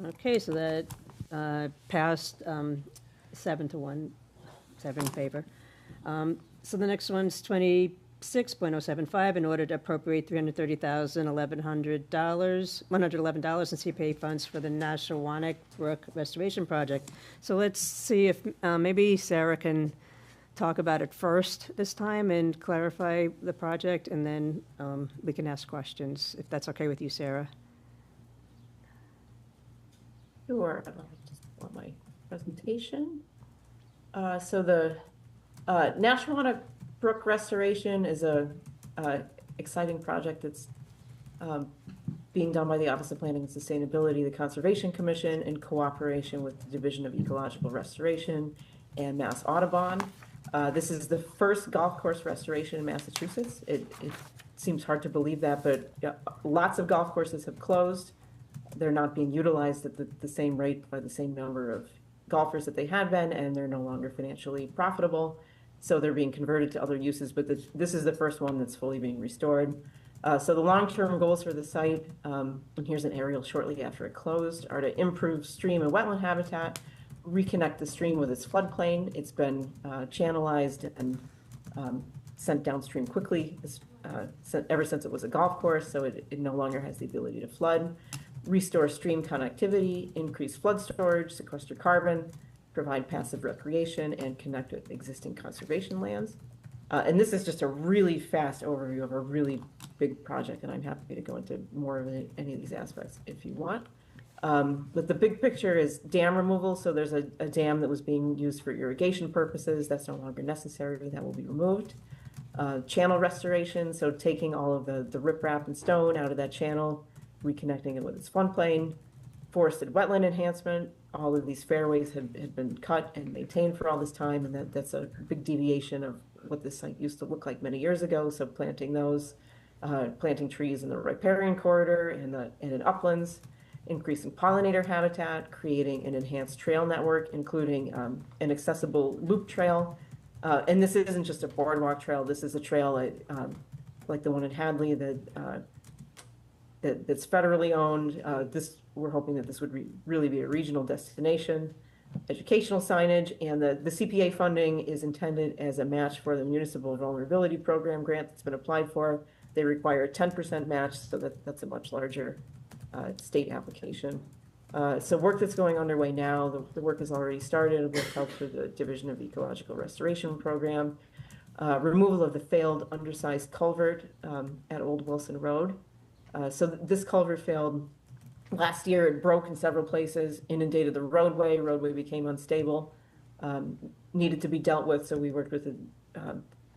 Okay, so that passed 7-1, 7 in favor. So the next one's 26.075, in order to appropriate $111 in CPA funds for the Nashawanic Brook Restoration Project. So let's see if maybe Sarah can talk about it first this time and clarify the project, and then we can ask questions, if that's okay with you, Sarah. Sure. I just want my presentation. So the Nashawanic Brook Restoration is a exciting project that's being done by the Office of Planning and Sustainability, the Conservation Commission, in cooperation with the Division of Ecological Restoration and Mass Audubon. This is the first golf course restoration in Massachusetts. It seems hard to believe that, but lots of golf courses have closed. They're not being utilized at the same rate by the same number of golfers that they had been, and they're no longer financially profitable. So they're being converted to other uses, but this is the first one that's fully being restored. So the long-term goals for the site, and here's an aerial shortly after it closed, are to improve stream and wetland habitat, reconnect the stream with its floodplain. It's been channelized and sent downstream quickly ever since it was a golf course, so it no longer has the ability to flood. Restore stream connectivity, increase flood storage, sequester carbon, provide passive recreation, and connect with existing conservation lands. And this is just a really fast overview of a really big project, and I'm happy to go into more of any of these aspects if you want. But the big picture is dam removal. So there's a dam that was being used for irrigation purposes. That's no longer necessary. That will be removed. Channel restoration. So taking all of the riprap and stone out of that channel, reconnecting it with its floodplain. Forested wetland enhancement. All of these fairways had been cut and maintained for all this time, and that's a big deviation of what this site used to look like many years ago. So planting those, planting trees in the riparian corridor and in uplands, increasing pollinator habitat, creating an enhanced trail network, including an accessible loop trail. And this isn't just a boardwalk trail. This is a trail like the one in Hadley that's federally owned. We're hoping that this would really be a regional destination. Educational signage, and the CPA funding is intended as a match for the Municipal Vulnerability Program grant that's been applied for. They require a 10% match, so that's a much larger state application. So work that's going underway now, the work has already started with help through the Division of Ecological Restoration Program. Removal of the failed undersized culvert at Old Wilson Road. So this culvert failed last year. It broke in several places, inundated the roadway. Roadway became unstable, needed to be dealt with. So we worked with the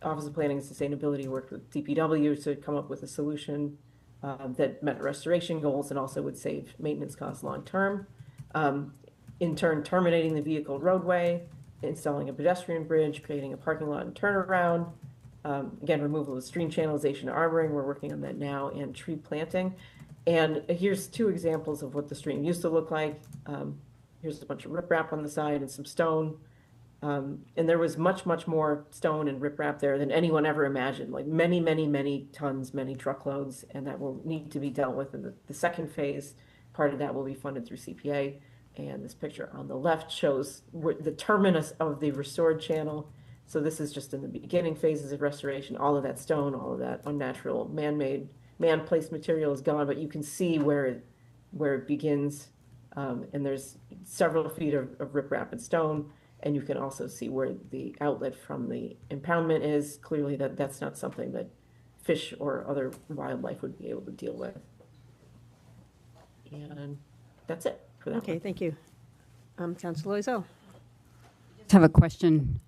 Office of Planning and Sustainability, worked with DPW to come up with a solution that met restoration goals and also would save maintenance costs long term. In turn, terminating the vehicle roadway, installing a pedestrian bridge, creating a parking lot and turnaround. Again, removal of stream channelization and arboring. We're working on that now, and tree planting. And here's two examples of what the stream used to look like. Here's a bunch of riprap on the side and some stone. And there was much, much more stone and riprap there than anyone ever imagined, like many, many, many tons, many truckloads, and that will need to be dealt with in the second phase. Part of that will be funded through CPA. And this picture on the left shows the terminus of the restored channel. So this is just in the beginning phases of restoration. All of that stone, all of that unnatural, man-made, man-placed material is gone, but you can see where it begins. And there's several feet of riprap and stone. And you can also see where the outlet from the impoundment is. Clearly that's not something that fish or other wildlife would be able to deal with. And that's it for that Okay, one. thank you. Councilor Loiseau. Just have a question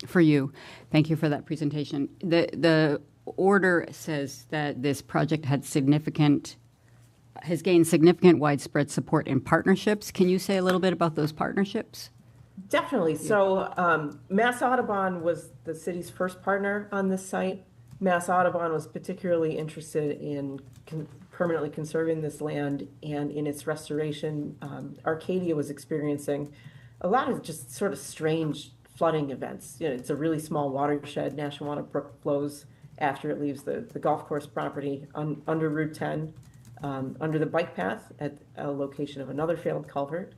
for you. Thank you for that presentation. The order says that this project has gained significant widespread support in partnerships. Can you say a little bit about those partnerships? Definitely. So Mass Audubon was the city's first partner on this site. Mass Audubon was particularly interested in permanently conserving this land and in its restoration. Arcadia was experiencing a lot of just sort of strange flooding events. You know, it's a really small watershed. Nashawana Brook flows after it leaves the golf course property under Route 10, under the bike path at a location of another failed culvert.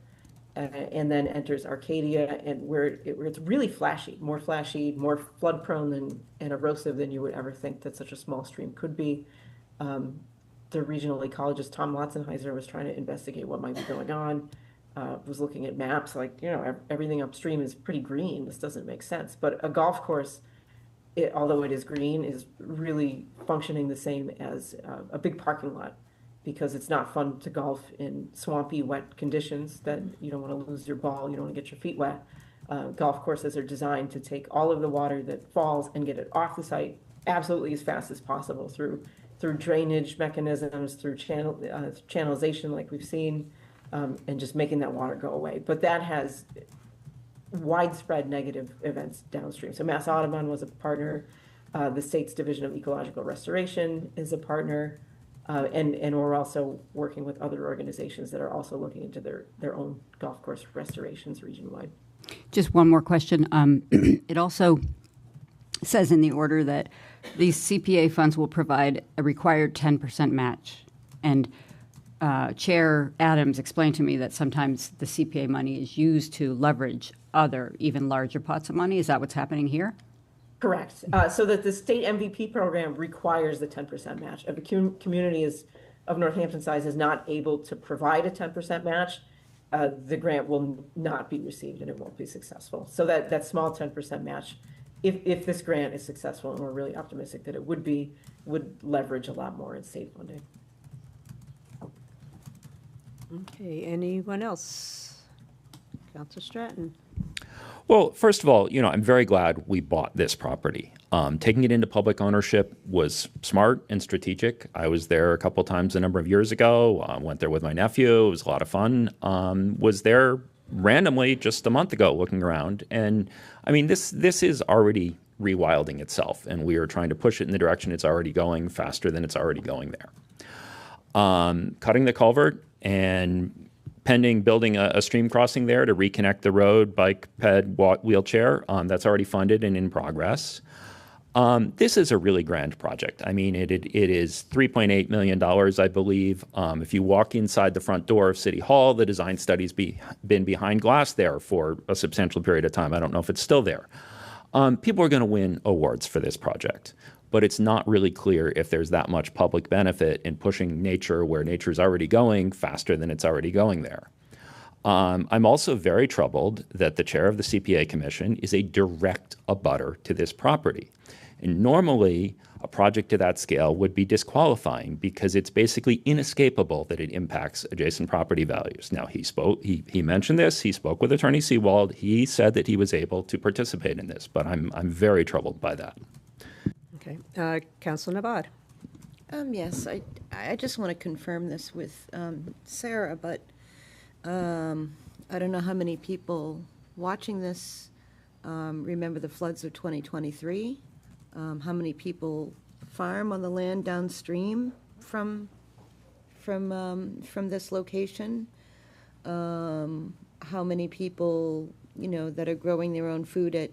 And then enters Arcadia, and where it's really flashy, more flood prone and erosive than you would ever think that such a small stream could be. The regional ecologist Tom Watson-Heiser was trying to investigate what might be going on, was looking at maps, like, you know, everything upstream is pretty green. This doesn't make sense. But a golf course, although it is green, is really functioning the same as a big parking lot, because it's not fun to golf in swampy, wet conditions that you don't want to lose your ball, you don't want to get your feet wet. Golf courses are designed to take all of the water that falls and get it off the site absolutely as fast as possible through drainage mechanisms, through channelization like we've seen, and just making that water go away. But that has widespread negative events downstream. So Mass Audubon was a partner. The state's Division of Ecological Restoration is a partner. And we're also working with other organizations that are also looking into their own golf course restorations region-wide. Just one more question. It also says in the order that these CPA funds will provide a required 10% match. And Chair Adams explained to me that sometimes the CPA money is used to leverage other, even larger pots of money. Is that what's happening here? Correct. So that the state MVP program requires the 10% match. If a community of Northampton size is not able to provide a 10% match, the grant will not be received and it won't be successful. So that small 10% match, if this grant is successful, and we're really optimistic that it would leverage a lot more in state funding. Okay, anyone else? Councilor Stratton. Well, first of all, you know, I'm very glad we bought this property. Taking it into public ownership was smart and strategic. I was there a couple times a number of years ago. Went there with my nephew. It was a lot of fun. Was there randomly just a month ago looking around. And I mean, this is already rewilding itself, and we are trying to push it in the direction it's already going faster than it's already going there. Cutting the culvert and pending building a stream crossing there to reconnect the road, bike, ped, wheelchair. That's already funded and in progress. This is a really grand project. I mean, it is $3.8 million, I believe. If you walk inside the front door of City Hall, the design study's been behind glass there for a substantial period of time. I don't know if it's still there. People are going to win awards for this project, but it's not really clear if there's that much public benefit in pushing nature where nature's already going faster than it's already going there. I'm also very troubled that the chair of the CPA Commission is a direct abutter to this property. And normally, a project to that scale would be disqualifying because it's basically inescapable that it impacts adjacent property values. Now, he mentioned this, he spoke with Attorney Seawald, he said that he was able to participate in this, but I'm very troubled by that. Okay, Councilor Navad. Yes, I just want to confirm this with Sarah, but I don't know how many people watching this remember the floods of 2023. How many people farm on the land downstream from from this location. How many people, that are growing their own food at,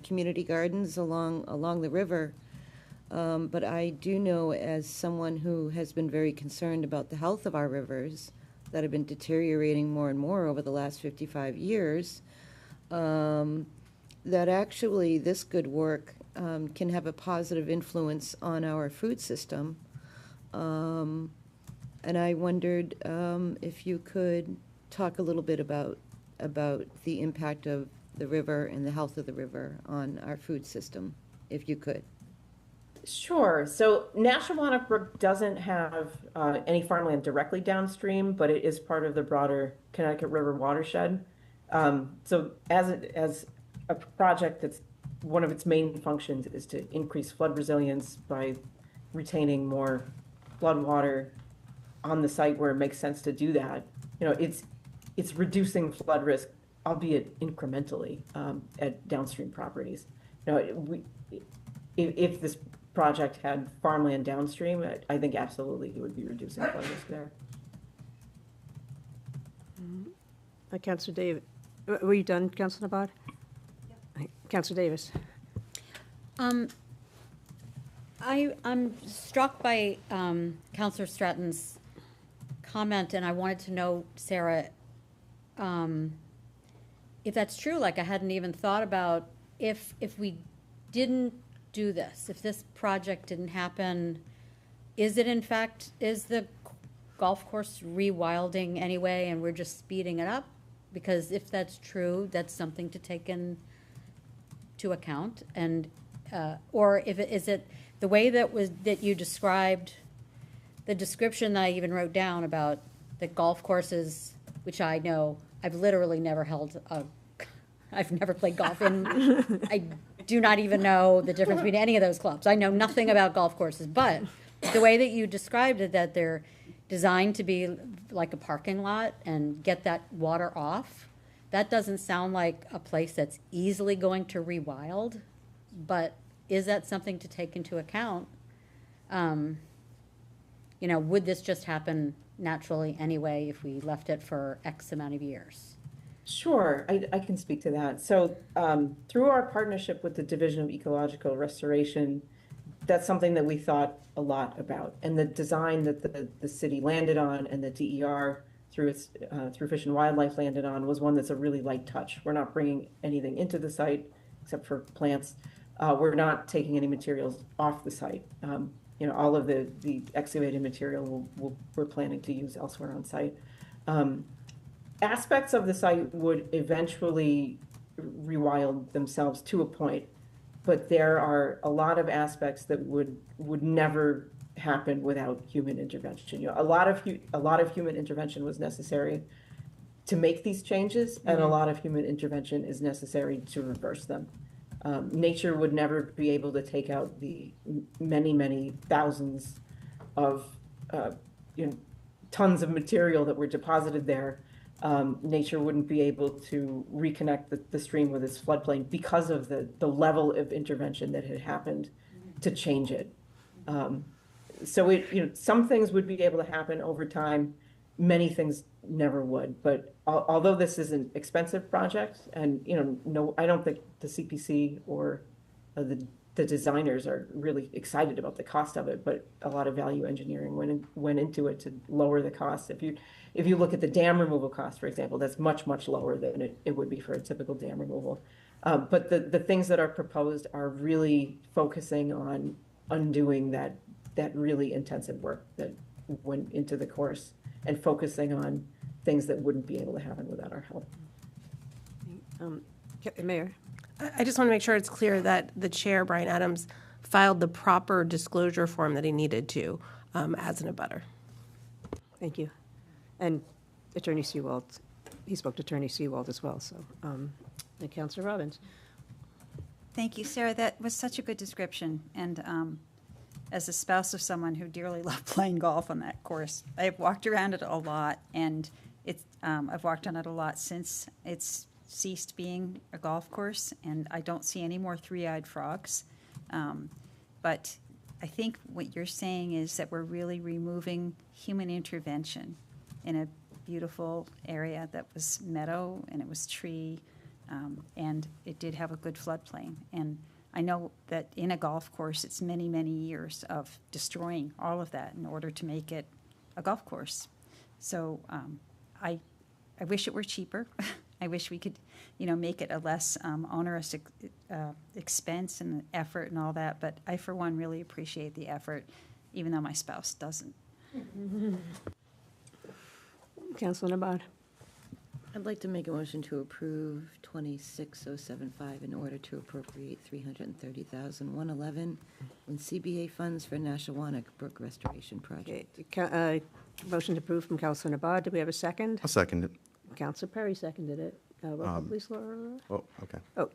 community gardens along the river. But I do know, as someone who has been very concerned about the health of our rivers that have been deteriorating more and more over the last 55 years, that actually this good work can have a positive influence on our food system. And I wondered if you could talk a little bit about the impact of the river and the health of the river on our food system, if you could. Sure. So National Monarch Brook doesn't have any farmland directly downstream, but it is part of the broader Connecticut River watershed. So as a project that's one of its main functions is to increase flood resilience by retaining more flood water on the site where it makes sense to do that. It's reducing flood risk, albeit incrementally, at downstream properties. If this project had farmland downstream, I think absolutely it would be reducing flood risk there. Councilor Davis, were you done, Councilor Nabad? Yep. Councilor Davis. I'm struck by Councilor Stratton's comment, and I wanted to know, Sarah, if that's true. Like, I hadn't even thought about if we didn't do this, if this project didn't happen, is the golf course rewilding anyway, and we're just speeding it up? Because if that's true, that's something to take into account. And or if is it the way that you described, the description that I even wrote down about the golf courses, which I know I've literally never I've never played golf, and I do not even know the difference between any of those clubs. I know nothing about golf courses, but the way that you described it, that they're designed to be like a parking lot and get that water off, that doesn't sound like a place that's easily going to rewild. But is that something to take into account? Would this just happen naturally anyway if we left it for X amount of years? Sure, I can speak to that. So through our partnership with the Division of Ecological Restoration, that's something that we thought a lot about. And the design that the city landed on and the DER through Fish and Wildlife landed on was one that's a really light touch. We're not bringing anything into the site except for plants. We're not taking any materials off the site. All of the excavated material we're planning to use elsewhere on site. Aspects of the site would eventually rewild themselves to a point, but there are a lot of aspects that would never happen without human intervention. A lot of human intervention was necessary to make these changes, and a lot of human intervention is necessary to reverse them. Nature would never be able to take out the many thousands of tons of material that were deposited there. Nature wouldn't be able to reconnect the stream with its floodplain because of the level of intervention that had happened to change it. So some things would be able to happen over time. Many things never would. But although this is an expensive project, and I don't think the CPC or the designers are really excited about the cost of it. But a lot of value engineering went into it to lower the cost. If you look at the dam removal cost, for example, that's much lower than it would be for a typical dam removal. But the things that are proposed are really focusing on undoing that really intensive work that went into the course and focusing on things that wouldn't be able to happen without our help. Mayor? I just want to make sure it's clear that the chair, Brian Adams, filed the proper disclosure form that he needed to as an abutter. Thank you. And Attorney Seawald, he spoke to Attorney Seawald as well, so. And Councilor Robbins. Thank you, Sarah. That was such a good description. And as a spouse of someone who dearly loved playing golf on that course, I've walked around it a lot, and I've walked on it a lot since it's ceased being a golf course, and I don't see any more three-eyed frogs. But I think what you're saying is that we're really removing human intervention in a beautiful area that was meadow and it was tree, and it did have a good floodplain. And I know that in a golf course, it's many, many years of destroying all of that in order to make it a golf course. So I wish it were cheaper. I wish we could, make it a less onerous expense and effort and all that. But I, for one, really appreciate the effort, even though my spouse doesn't. Councilor Nabad. I'd like to make a motion to approve 26075 in order to appropriate $330,111 in CBA funds for Nashawanek Brook Restoration Project. Motion approved from Councilor Nabad. Do we have a second? I'll second it. Councilor Perry seconded it. Roll call, please, Laura. Oh, okay. Oh,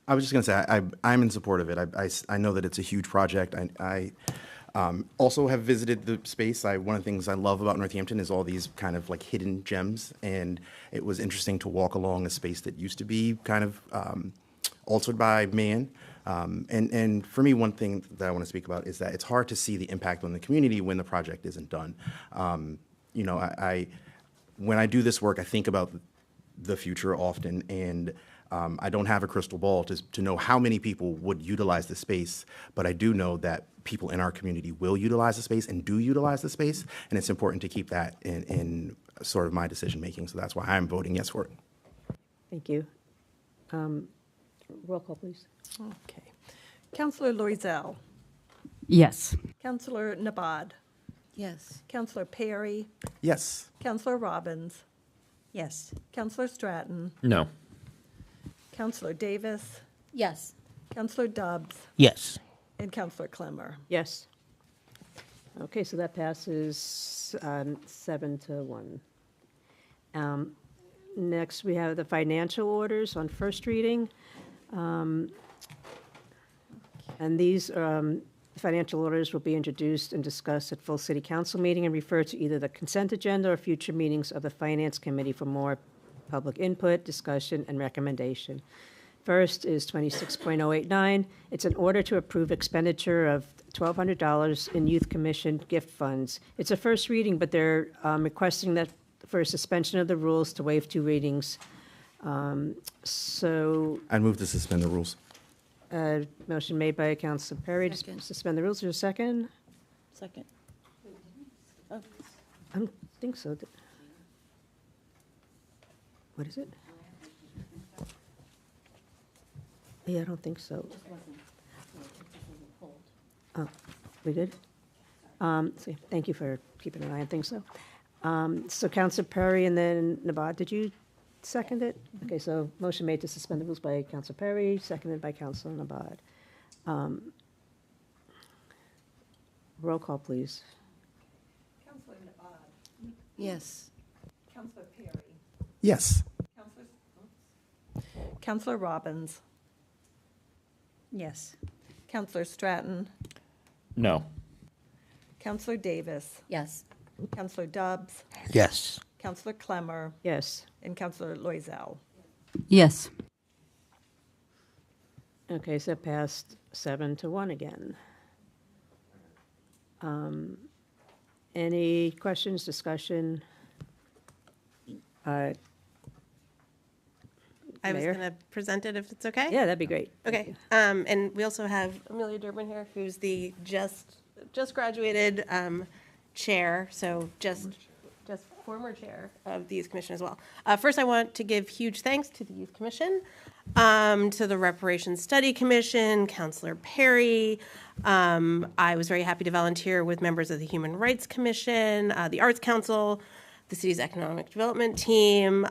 I was just going to say, I'm in support of it. I know that it's a huge project. I also have visited the space. One of the things I love about Northampton is all these kind of like hidden gems, and it was interesting to walk along a space that used to be kind of altered by man. And for me, one thing that I want to speak about is that it's hard to see the impact on the community when the project isn't done. When I do this work, I think about the future often, and I don't have a crystal ball to know how many people would utilize the space, but I do know that people in our community will utilize the space and do utilize the space, and it's important to keep that in sort of my decision-making, so that's why I'm voting yes for it. thank you. Roll call, please. Okay. Councillor Loisel. Yes. Councillor Nabad. Yes. Councillor Perry. Yes. Councillor Robbins. Yes. Councillor Stratton. No. Councillor Davis. Yes. Councillor Dobbs. Yes. And Councillor Clemmer. Yes. Okay, so that passes 7-1. Next, we have the financial orders on first reading. And these financial orders will be introduced and discussed at full city council meeting and refer to either the consent agenda or future meetings of the finance committee for more public input, discussion, and recommendation. First is 26.089. It's an order to approve expenditure of $1,200 in Youth Commission gift funds. It's a first reading, but they're requesting that for a suspension of the rules to waive 2 readings. So I'd move to suspend the rules. motion made by Councilor Perry to Second. suspend the rules. Is there a second? Second. I think so. What is it? Yeah, I don't think so. Oh, we did? See, thank you for keeping an eye on things, so. So Councilor Perry and then Nabad, did you second it? Okay, so motion made to suspend the rules by Councilor Perry, seconded by Councilor Nabad. Roll call, please. Councillor Nabad. Yes. Councillor Perry. Yes. Councillor Robbins. Yes. Councillor Stratton. No. Councillor Davis. Yes. Councillor Dobbs. Yes. Councillor Clemmer. Yes. And Councillor Loisel. Yes. Okay, so it passed 7-1 again. Any questions, discussion? I was Mayor? going to present it if it's okay. Yeah, that'd be great. Okay, and we also have Amelia Durbin here, who's the just graduated chair, so just former chair of the Youth Commission as well. First, I want to give huge thanks to the Youth Commission, to the Reparations Study Commission, Councilor Perry. I was very happy to volunteer with members of the Human Rights Commission, the Arts Council, the city's economic development team,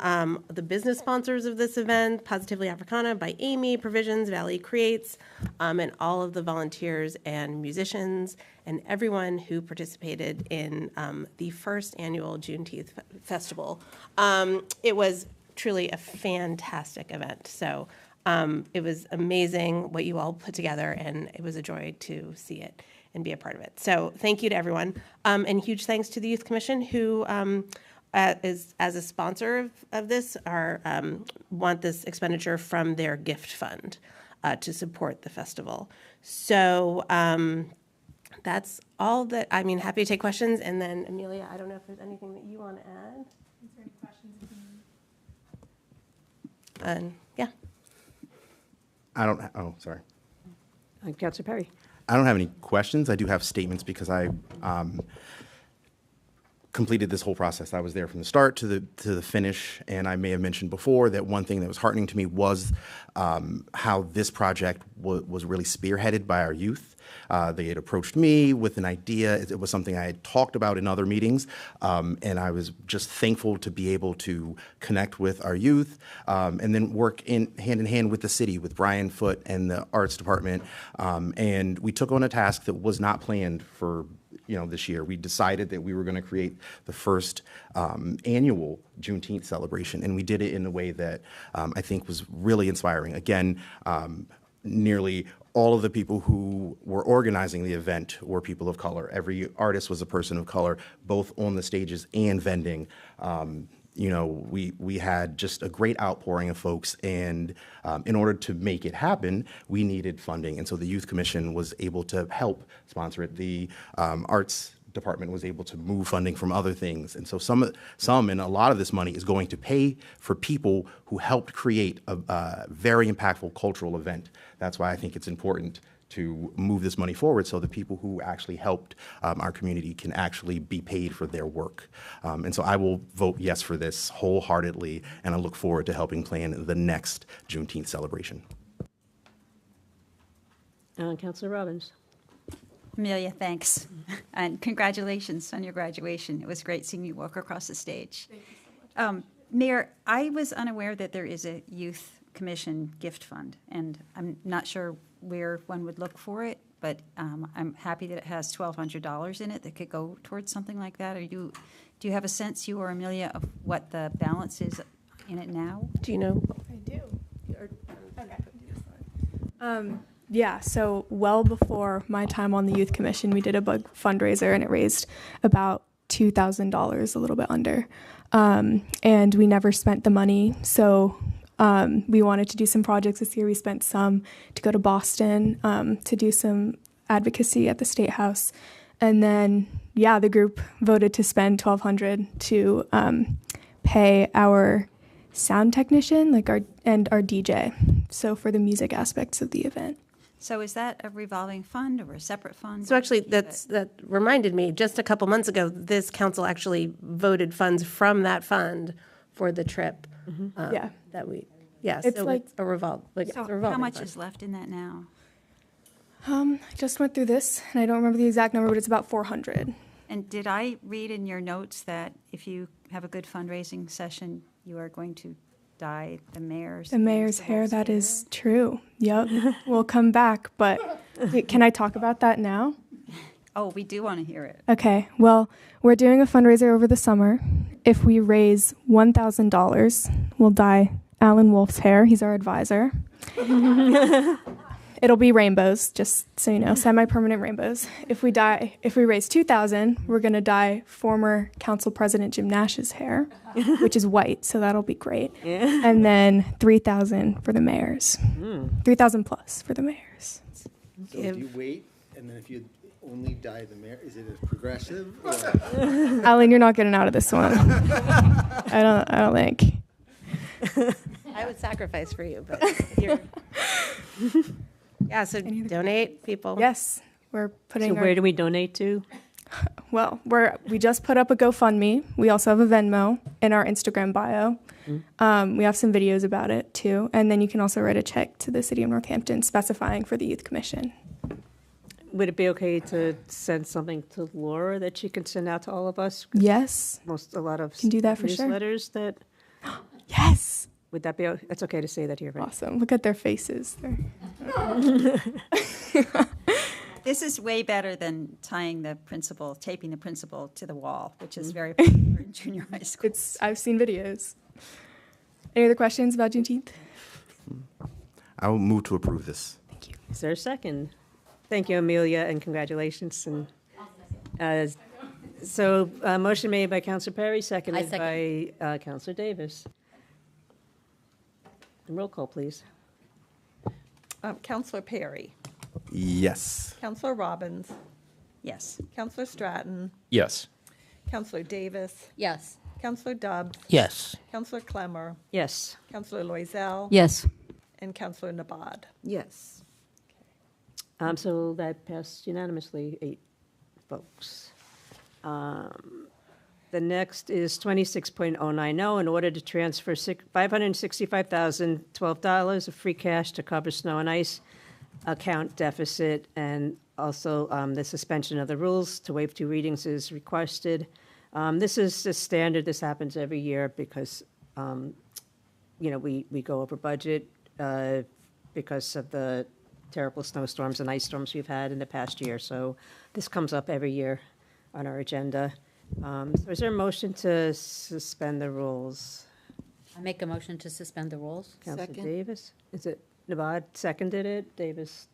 the business sponsors of this event, Positively Africana by Amy, Provisions, Valley Creates, and all of the volunteers and musicians and everyone who participated in the first annual Juneteenth Festival. It was truly a fantastic event. So it was amazing what you all put together, and it was a joy to see it and be a part of it. So thank you to everyone. And huge thanks to the Youth Commission, who as a sponsor of this, want this expenditure from their gift fund. to support the festival. So that's all that, I mean, happy to take questions. And then Amelia, I don't know if there's anything that you want to add. Is there any questions? And yeah. Oh, sorry. Councilor Perry. I don't have any questions. I do have statements because I completed this whole process. I was there from the start to the finish, and I may have mentioned before that one thing that was heartening to me was how this project was really spearheaded by our youth. They had approached me with an idea. It was something I had talked about in other meetings, and I was just thankful to be able to connect with our youth and then work hand in hand with the city, with Brian Foote and the arts department. And we took on a task that was not planned for this year. We decided that we were going to create the first annual Juneteenth celebration, and we did it in a way that I think was really inspiring. Again, nearly all of the people who were organizing the event were people of color. Every artist was a person of color, both on the stages and vending. We had just a great outpouring of folks, and in order to make it happen, we needed funding. And so the Youth Commission was able to help sponsor it. The Arts Department was able to move funding from other things. And so some and a lot of this money is going to pay for people who helped create a very impactful cultural event. That's why I think it's important to move this money forward so the people who actually helped our community can actually be paid for their work. And so I will vote yes for this wholeheartedly, and I look forward to helping plan the next Juneteenth celebration. Councilor Robbins. Amelia, thanks. And congratulations on your graduation. It was great seeing you walk across the stage. Thank you so much. Mayor, I was unaware that there is a Youth Commission gift fund, and I'm not sure where one would look for it, but I'm happy that it has $1,200 in it that could go towards something like that. Do you have a sense, you or Amelia, of what the balance is in it now? Do you know? I do. Yeah, so well before my time on the Youth Commission, we did a big fundraiser, and it raised about $2,000, a little bit under. And we never spent the money, so we wanted to do some projects this year. We spent some to go to Boston to do some advocacy at the State House. And then, the group voted to spend $1,200 to pay our sound technician, and our DJ, so for the music aspects of the event. So is that a revolving fund or a separate fund? So actually, that reminded me, just a couple months ago, this council actually voted funds from that fund for the trip. That we, it's so like it's a revolving how much fund. is left in that now? I just went through this, and I don't remember the exact number, but it's about 400. And did I read in your notes that if you have a good fundraising session, you are going to dye the mayor's hair? That is true. Yep. We'll come back, but can I talk about that now? Oh, we do want to hear it. Okay. Well, we're doing a fundraiser over the summer. If we raise $1,000, we'll dye Alan Wolf's hair. He's our advisor. It'll be rainbows, just so you know, semi-permanent rainbows. If we raise $2,000, we're going to dye former Council President Jim Nash's hair, which is white, so that'll be great. Yeah. And then $3,000 for the mayor's. $3,000 plus for the mayor's. So do you wait, and then if you only dye the mayor, is it as progressive? Or? Alan, you're not getting out of this one. I don't think. I would sacrifice for you, but you're... Yeah, so donate, people. Yes, we're putting. So where do we donate to? Well, we just put up a GoFundMe. We also have a Venmo in our Instagram bio. We have some videos about it too, and then you can also write a check to the City of Northampton specifying for the Youth Commission. Would it be okay to send something to Laura that she can send out to all of us? Yes, a lot of can do that for newsletters sure. That. Yes. Would that be? It's okay to say that here, right? Awesome. Look at their faces. This is way better than taping the principal to the wall, which is very popular in junior high school. I've seen videos. Any other questions about Juneteenth? I will move to approve this. Thank you. Is there a second? Thank you, Amelia, and congratulations. And so, motion made by Councilor Perry, seconded by Councilor Davis. And roll call, please. Counselor Perry, Yes. Counselor Robbins, Yes. Counselor Stratton, Yes. Counselor Davis, Yes. Counselor Dobbs, Yes. Counselor Clemmer, Yes. Counselor Loisel, Yes. and Counselor Nabad. Yes. So that passed unanimously, 8 votes. The next is 26.090, in order to transfer $565,012 of free cash to cover snow and ice account deficit, and also the suspension of the rules to waive 2 readings is requested. This is just standard. This happens every year because, we go over budget because of the terrible snowstorms and ice storms we've had in the past year. So this comes up every year on our agenda. So is there a motion to suspend the rules? I make a motion to suspend the rules. Councilor Second. Davis? Is it Nabad seconded it? Davis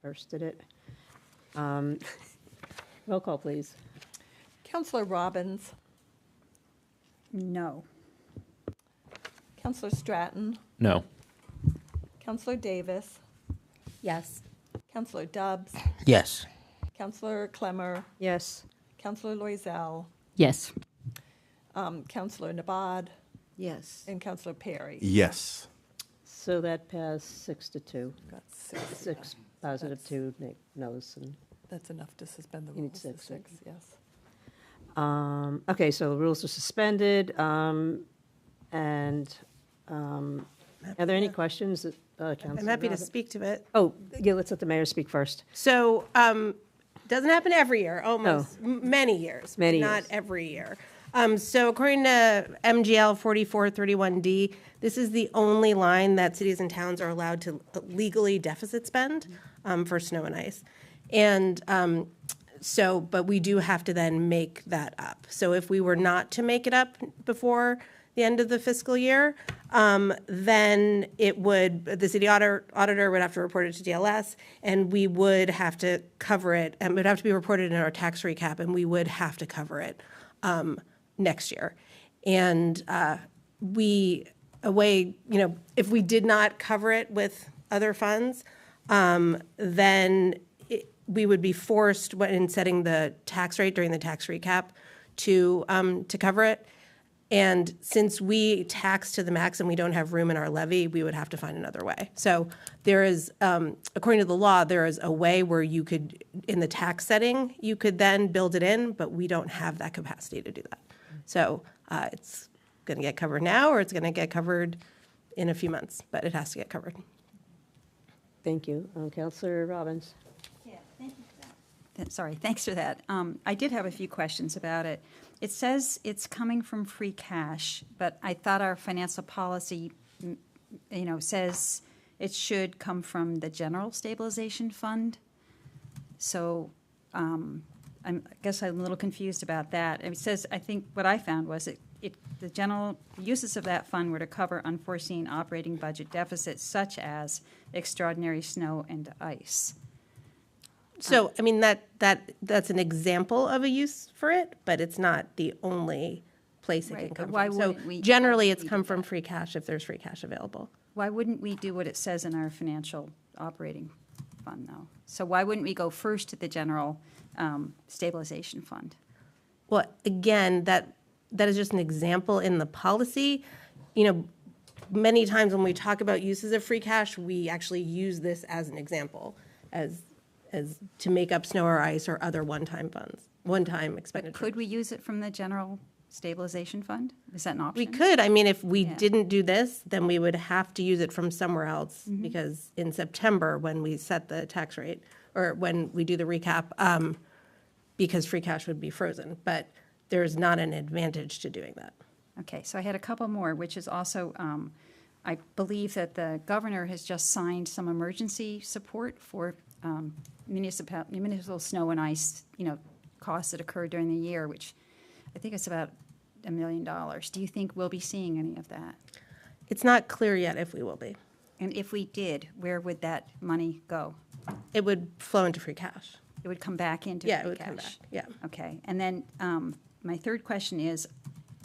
firsted it? Roll call, please. Counselor Robbins, No. Counselor Stratton, No. Counselor Davis, Yes. Counselor Dobbs, Yes. Counselor Clemmer, Yes. Counselor Loisel, Yes. Counselor Nabad, Yes. and Counselor Perry. Yes. So that passed 6-2. Got 6. 6 positive, 2 no's, and That's enough to suspend the You need rules. 6, right? Yes. Okay, so the rules are suspended, are there any questions, Councilor? I'm happy to Robert? speak to it. Oh, yeah, let's let the mayor speak first. So, doesn't happen every year, almost, many years. but Many not years. every year. So according to MGL 4431D, this is the only line that cities and towns are allowed to legally deficit spend for snow and ice. And but we do have to then make that up. So if we were not to make it up before the end of the fiscal year, then the city auditor would have to report it to DLS, and we would have to cover it, and it would have to be reported in our tax recap, and we would have to cover it next year. And if we did not cover it with other funds, then we would be forced, in setting the tax rate during the tax recap, to cover it. And since we tax to the max and we don't have room in our levy, we would have to find another way. So there is, according to the law, there is a way where you could, in the tax setting, you could then build it in, but we don't have that capacity to do that. So it's going to get covered now, or it's going to get covered in a few months, but it has to get covered. Thank you. Councilor Robbins? Yeah, thank you for that. Sorry, thanks for that. I did have a few questions about it. It says it's coming from free cash, but I thought our financial policy, says it should come from the general stabilization fund. So I guess I'm a little confused about that. It says, I think what I found was the general uses of that fund were to cover unforeseen operating budget deficits such as extraordinary snow and ice. So, I mean, that's an example of a use for it, but it's not the only place it Right, can but come why from. So wouldn't we- generally, why it's wouldn't we come do from that? free cash if there's free cash available. Why wouldn't we do what it says in our financial operating fund, though? So why wouldn't we go first to the general stabilization fund? Well, again, that is just an example in the policy. Many times when we talk about uses of free cash, we actually use this as an example, as to make up snow or ice or other one-time expenditures. Could we use it from the general stabilization fund? Is that an option? We could. I mean, if we Yeah. didn't do this, then we would have to use it from somewhere else, Mm-hmm. because in September, when we set the tax rate, or when we do the recap, because free cash would be frozen. But there's not an advantage to doing that. Okay, so I had a couple more, which is also, I believe that the governor has just signed some emergency support for municipal snow and ice, costs that occurred during the year, which I think it's about $1 million. Do you think we'll be seeing any of that? It's not clear yet if we will be. And if we did, where would that money go? It would flow into free cash. It would come back into Yeah, it free would come cash? back, yeah. Okay, and then my third question is,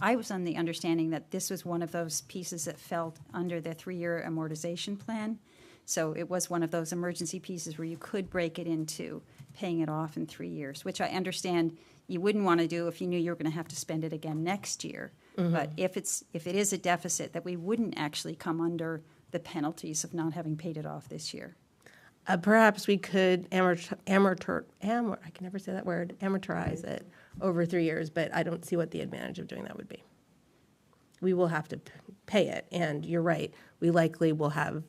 I was on the understanding that this was one of those pieces that fell under the 3-year amortization plan. So it was one of those emergency pieces where you could break it into paying it off in 3 years, which I understand you wouldn't want to do if you knew you were going to have to spend it again next year. But if it is a deficit, that we wouldn't actually come under the penalties of not having paid it off this year. Perhaps we could I can never say that word, amortize it over 3 years, but I don't see what the advantage of doing that would be. We will have to pay it, and you're right, we likely will have,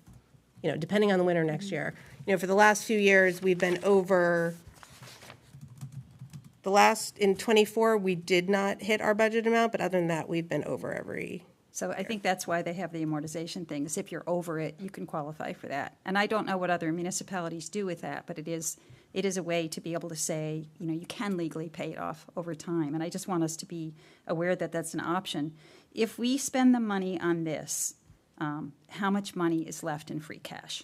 depending on the winter next year. For the last few years, we've been over, in '24, we did not hit our budget amount, but other than that, we've been over every. So I think that's why they have the amortization thing, is if you're over it, you can qualify for that. And I don't know what other municipalities do with that, but it is a way to be able to say, you can legally pay it off over time. And I just want us to be aware that that's an option. If we spend the money on this, how much money is left in free cash?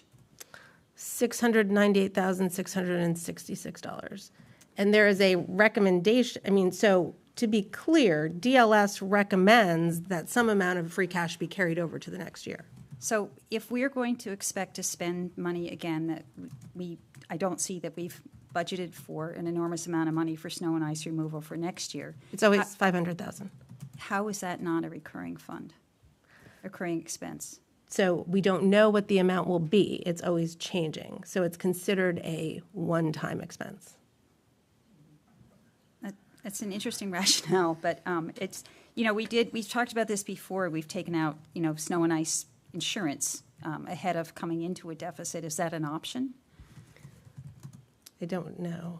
$698,666. And there is a recommendation, so to be clear, DLS recommends that some amount of free cash be carried over to the next year. So if we're going to expect to spend money again, that I don't see that we've budgeted for an enormous amount of money for snow and ice removal for next year. It's always $500,000. How is that not a recurring fund, recurring expense? So we don't know what the amount will be. It's always changing. So it's considered a one-time expense. That's an interesting rationale, but we've talked about this before. We've taken out, snow and ice insurance ahead of coming into a deficit. Is that an option? I don't know.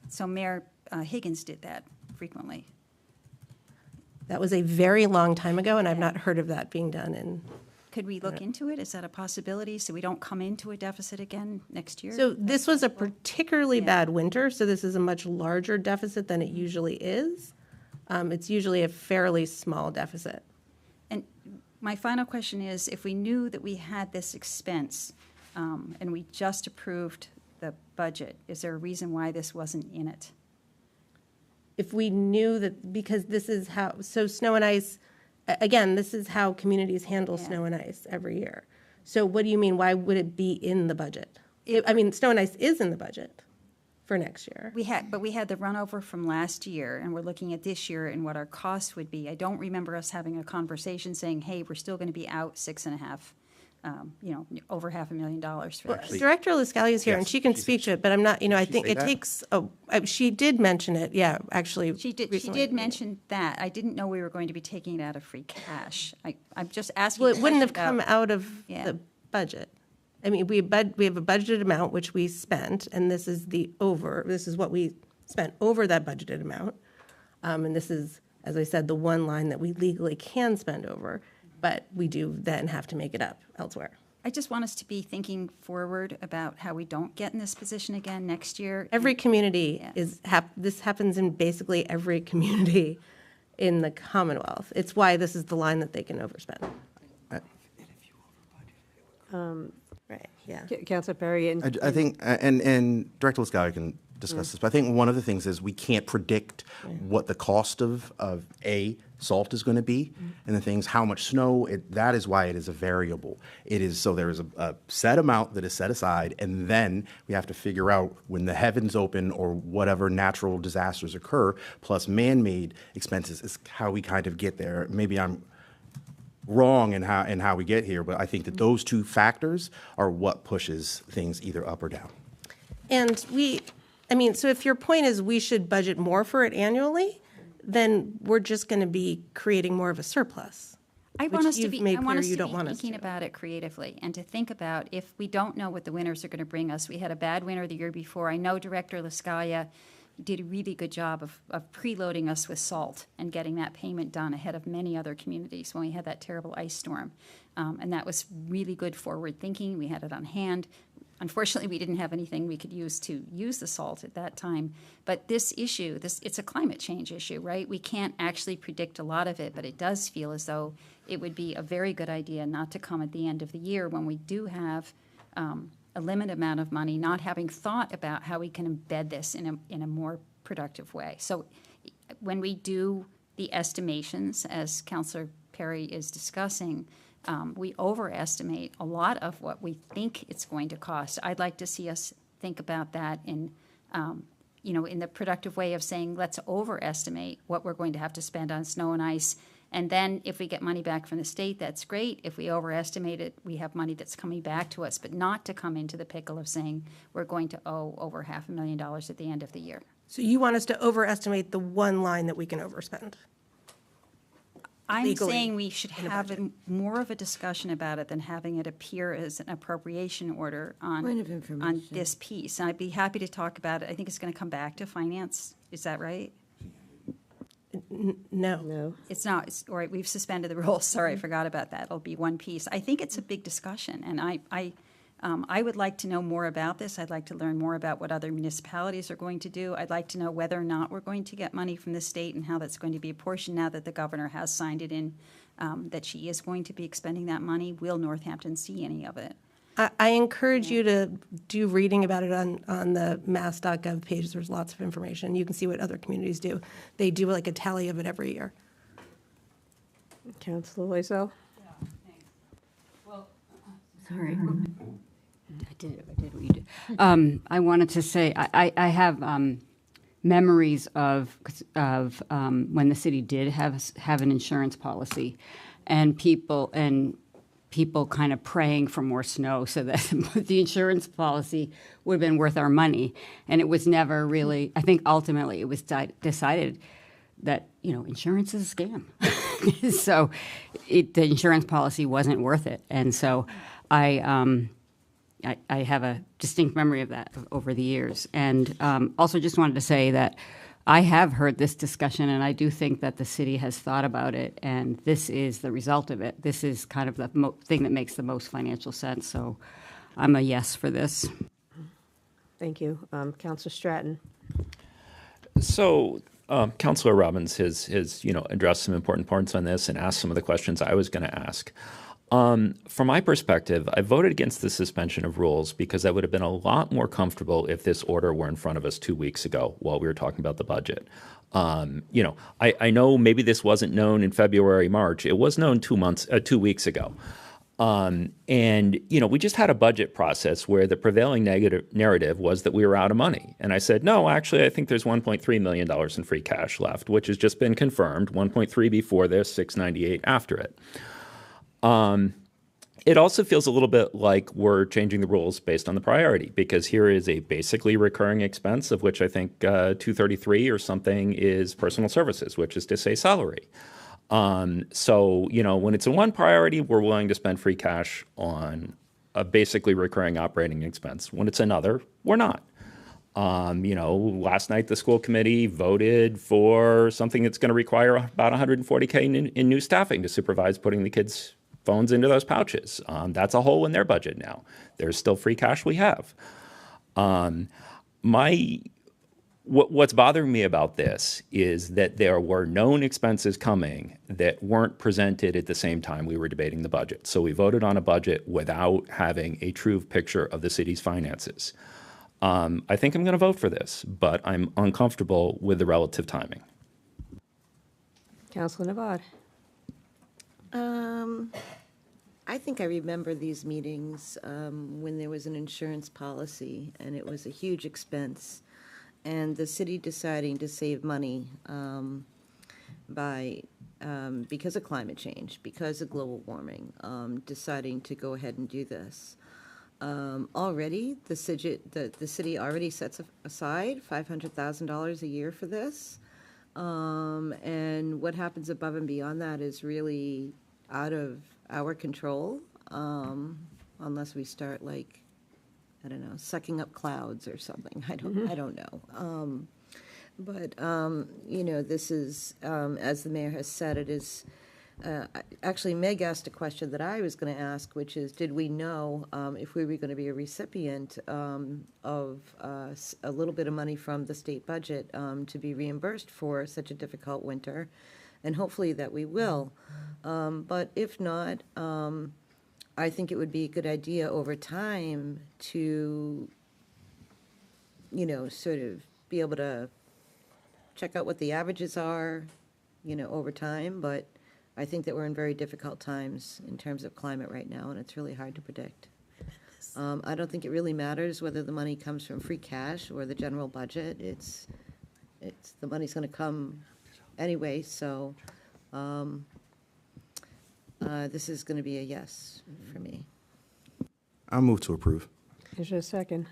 So Mayor Higgins did that frequently. That was a very long time ago, and I've not heard of that being done in. Could we look into it? Is that a possibility, so we don't come into a deficit again next year? So this was a particularly bad winter, so this is a much larger deficit than it usually is. It's usually a fairly small deficit. And my final question is, if we knew that we had this expense and we just approved the budget, is there a reason why this wasn't in it? If we knew that, because this is how, so snow and ice, again, this is how communities handle snow and ice every year. So what do you mean, why would it be in the budget? Snow and ice is in the budget for next year. We had the runover from last year, and we're looking at this year and what our costs would be. I don't remember us having a conversation saying, hey, we're still going to be out over $500,000 for this. Director Lascalia is here, Yes, and she can speak to it, but I'm not, I think it that? takes, she did mention it, actually. She recently. did mention that. I didn't know we were going to be taking it out of free cash. I'm just asking. Well, it wouldn't have question come out of the budget. We have a budgeted amount, which we spent, and this is what we spent over that budgeted amount. And this is, as I said, the one line that we legally can spend over, but we do then have to make it up elsewhere. I just want us to be thinking forward about how we don't get in this position again next year. Every community this happens in basically every community in the Commonwealth. It's why this is the line that they can overspend. Right, yeah. Councilor Perry, I think, and Director Lascalia can discuss this, but I think one of the things is we can't predict what the cost of salt is going to be, and the things, how much snow, that is why it is a variable. It is, so there is a set amount that is set aside, and then we have to figure out when the heavens open or whatever natural disasters occur, plus man-made expenses, is how we kind of get there. Maybe I'm wrong in how we get here, but I think that those two factors are what pushes things either up or down. And so if your point is we should budget more for it annually, then we're just going to be creating more of a surplus. I want us to be thinking about it creatively and to think about if we don't know what the winters are going to bring us. We had a bad winter the year before. I know Director Lascalia did a really good job of preloading us with salt and getting that payment done ahead of many other communities when we had that terrible ice storm. And that was really good forward thinking. We had it on hand. Unfortunately, we didn't have anything we could use to use the salt at that time. But this issue, it's a climate change issue, right? We can't actually predict a lot of it, but it does feel as though it would be a very good idea not to come at the end of the year when we do have a limited amount of money, not having thought about how we can embed this in a more productive way. So when we do the estimations, as Councillor Perry is discussing, we overestimate a lot of what we think it's going to cost. I'd like to see us think about that in, in the productive way of saying, let's overestimate what we're going to have to spend on snow and ice. And then if we get money back from the state, that's great. If we overestimate it, we have money that's coming back to us, but not to come into the pickle of saying we're going to owe over $500,000 at the end of the year. So you want us to overestimate the one line that we can overspend? I'm Legally saying we should have more of a discussion about it than having it appear as an appropriation order Point of on information. this piece. And I'd be happy to talk about it. I think it's going to come back to finance. Is that right? No. No. It's not. It's, all right, we've suspended the rules. Sorry, I forgot about that. It'll be one piece. I think it's a big discussion, and I would like to know more about this. I'd like to learn more about what other municipalities are going to do. I'd like to know whether or not we're going to get money from the state and how that's going to be apportioned now that the governor has signed it in, that she is going to be expending that money. Will Northampton see any of it? I encourage you to do reading about it on the mass.gov page. There's lots of information. You can see what other communities do. They do like a tally of it every year. Councilor Loiseau? Sorry. I did what you did. I wanted to say I have memories of when the city did have an insurance policy, and people kind of praying for more snow so that the insurance policy would have been worth our money, and it was never really. I think ultimately it was decided that insurance is a scam, so the insurance policy wasn't worth it, and so I have a distinct memory of that over the years. And also just wanted to say that I have heard this discussion, and I do think that the city has thought about it, and this is the result of it. This is kind of the thing that makes the most financial sense. So I'm a yes for this. Thank you. Councilor Stratton? So Councilor Robbins has addressed some important points on this and asked some of the questions I was going to ask. From my perspective, I voted against the suspension of rules because I would have been a lot more comfortable if this order were in front of us 2 weeks ago while we were talking about the budget. I know maybe this wasn't known in February, March. It was known 2 weeks ago. We just had a budget process where the prevailing narrative was that we were out of money. And I said, no, actually, I think there's $1.3 million in free cash left, which has just been confirmed, 1.3 before this, 698 after it. It also feels a little bit like we're changing the rules based on the priority, because here is a basically recurring expense, of which I think 233 or something is personal services, which is to say salary. When it's in one priority, we're willing to spend free cash on a basically recurring operating expense. When it's another, we're not. Last night the school committee voted for something that's going to require about $140K in new staffing to supervise putting the kids' phones into those pouches. That's a hole in their budget now. There's still free cash we have. What's bothering me about this is that there were known expenses coming that weren't presented at the same time we were debating the budget. So we voted on a budget without having a true picture of the city's finances. I think I'm going to vote for this, but I'm uncomfortable with the relative timing. Councilor Navarre? I think I remember these meetings when there was an insurance policy and it was a huge expense, and the city deciding to save money because of climate change, because of global warming, deciding to go ahead and do this. Already, the city already sets aside $500,000 a year for this, and what happens above and beyond that is really out of our control, unless we start sucking up clouds or something. I don't know. This is, as the mayor has said, it is. Actually, Meg asked a question that I was going to ask, which is, did we know if we were going to be a recipient of a little bit of money from the state budget to be reimbursed for such a difficult winter? And hopefully that we will. But if not, I think it would be a good idea over time to, sort of be able to check out what the averages are, over time. But I think that we're in very difficult times in terms of climate right now, and it's really hard to predict. I don't think it really matters whether the money comes from free cash or the general budget. It's the money's going to come anyway, so this is going to be a yes for me. I'll move to approve. Is there a second?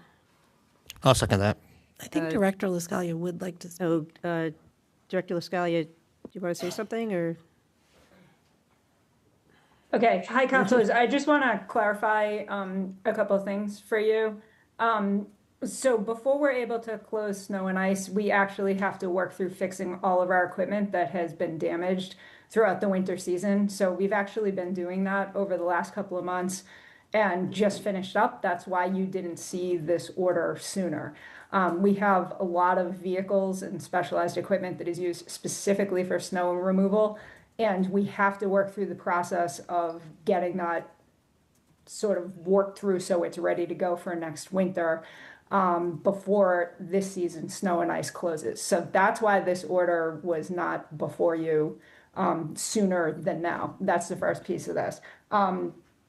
I'll second that. I think Director LaScalia would like to. So, Director LaScalia, do you want to say something, or? Okay, hi, councilors. I just want to clarify a couple of things for you. So before we're able to close snow and ice, we actually have to work through fixing all of our equipment that has been damaged throughout the winter season. So we've actually been doing that over the last couple of months and just finished up. That's why you didn't see this order sooner. We have a lot of vehicles and specialized equipment that is used specifically for snow removal. And we have to work through the process of getting that sort of worked through so it's ready to go for next winter before this season's snow and ice closes. So that's why this order was not before you sooner than now. That's the first piece of this.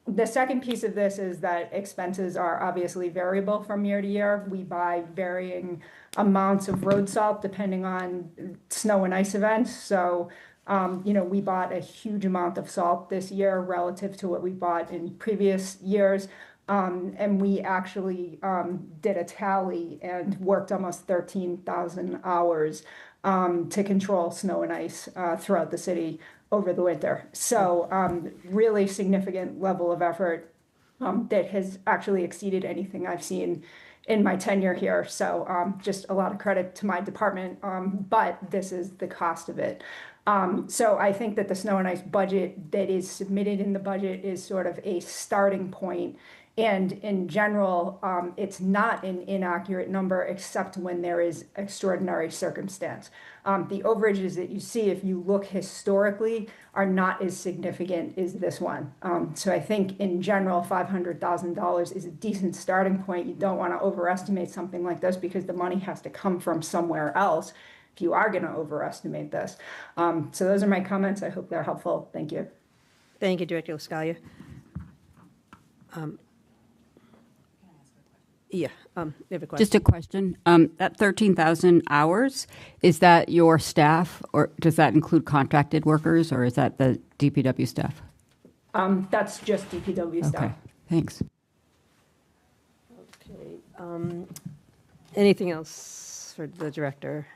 The second piece of this is that expenses are obviously variable from year to year. We buy varying amounts of road salt depending on snow and ice events. So we bought a huge amount of salt this year relative to what we bought in previous years. And we actually did a tally and worked almost 13,000 hours to control snow and ice throughout the city over the winter. So really significant level of effort that has actually exceeded anything I've seen in my tenure here. So just a lot of credit to my department, but this is the cost of it. So I think that the snow and ice budget that is submitted in the budget is sort of a starting point. And in general, it's not an inaccurate number except when there is extraordinary circumstance. The overages that you see, if you look historically, are not as significant as this one. So I think in general, $500,000 is a decent starting point. You don't want to overestimate something like this because the money has to come from somewhere else if you are going to overestimate this. So those are my comments. I hope they're helpful. Thank you. Thank you, Director LaScalia. Yeah, you have a question. Just a question. That 13,000 hours, is that your staff, or does that include contracted workers, or is that the DPW staff? That's just DPW staff. Okay, thanks. Okay. Anything else for the director?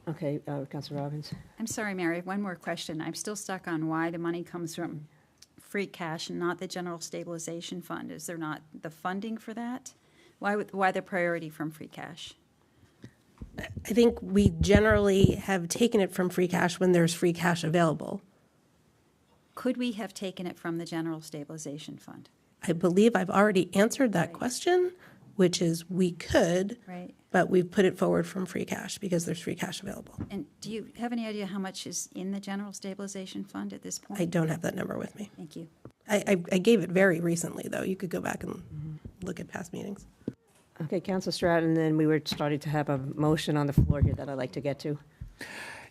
Okay, Councilor Robbins. I'm sorry, Mary, one more question. I'm still stuck on why the money comes from free cash and not the general stabilization fund. Is there not the funding for that? Why the priority from free cash? I think we generally have taken it from free cash when there's free cash available. Could we have taken it from the general stabilization fund? I believe I've already answered that question, which is we could, Right. but we've put it forward from free cash because there's free cash available. And do you have any idea how much is in the general stabilization fund at this point? I don't have that number with me. Thank you. I gave it very recently, though. You could go back and look at past meetings. Okay, Councilor Stratton, then we were starting to have a motion on the floor here that I'd like to get to.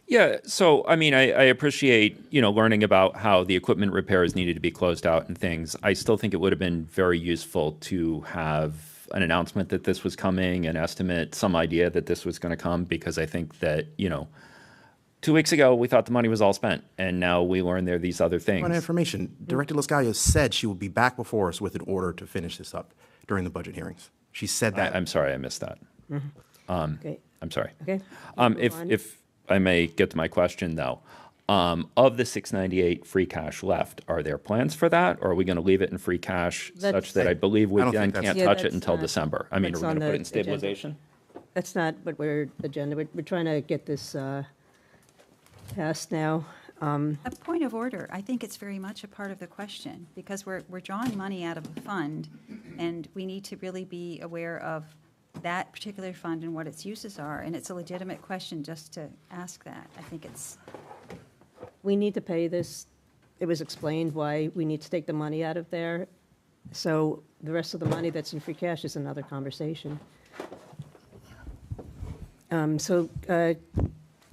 Yeah, so I mean, I appreciate, learning about how the equipment repairs needed to be closed out and things. I still think it would have been very useful to have an announcement that this was coming, an estimate, some idea that this was going to come, because I think that, 2 weeks ago we thought the money was all spent, and now we learn there are these other things. Point of information, Director LaScalia said she will be back before us with an order to finish this up during the budget hearings. She said that. I'm sorry, I missed that. Okay. I'm sorry. Okay. If I may get to my question, though, of the 698 free cash left, are there plans for that, or are we going to leave it in free cash such that I believe we I don't then think that's- can't Yeah, touch it that's until not- December? I mean, are that's we going on to put it the in agenda. stabilization? That's not what we're agenda. We're trying to get this passed now. A point of order. I think it's very much a part of the question because we're drawing money out of a fund, and we need to really be aware of that particular fund and what its uses are. And it's a legitimate question just to ask that. I think it's. We need to pay this. It was explained why we need to take the money out of there. So the rest of the money that's in free cash is another conversation. Councilor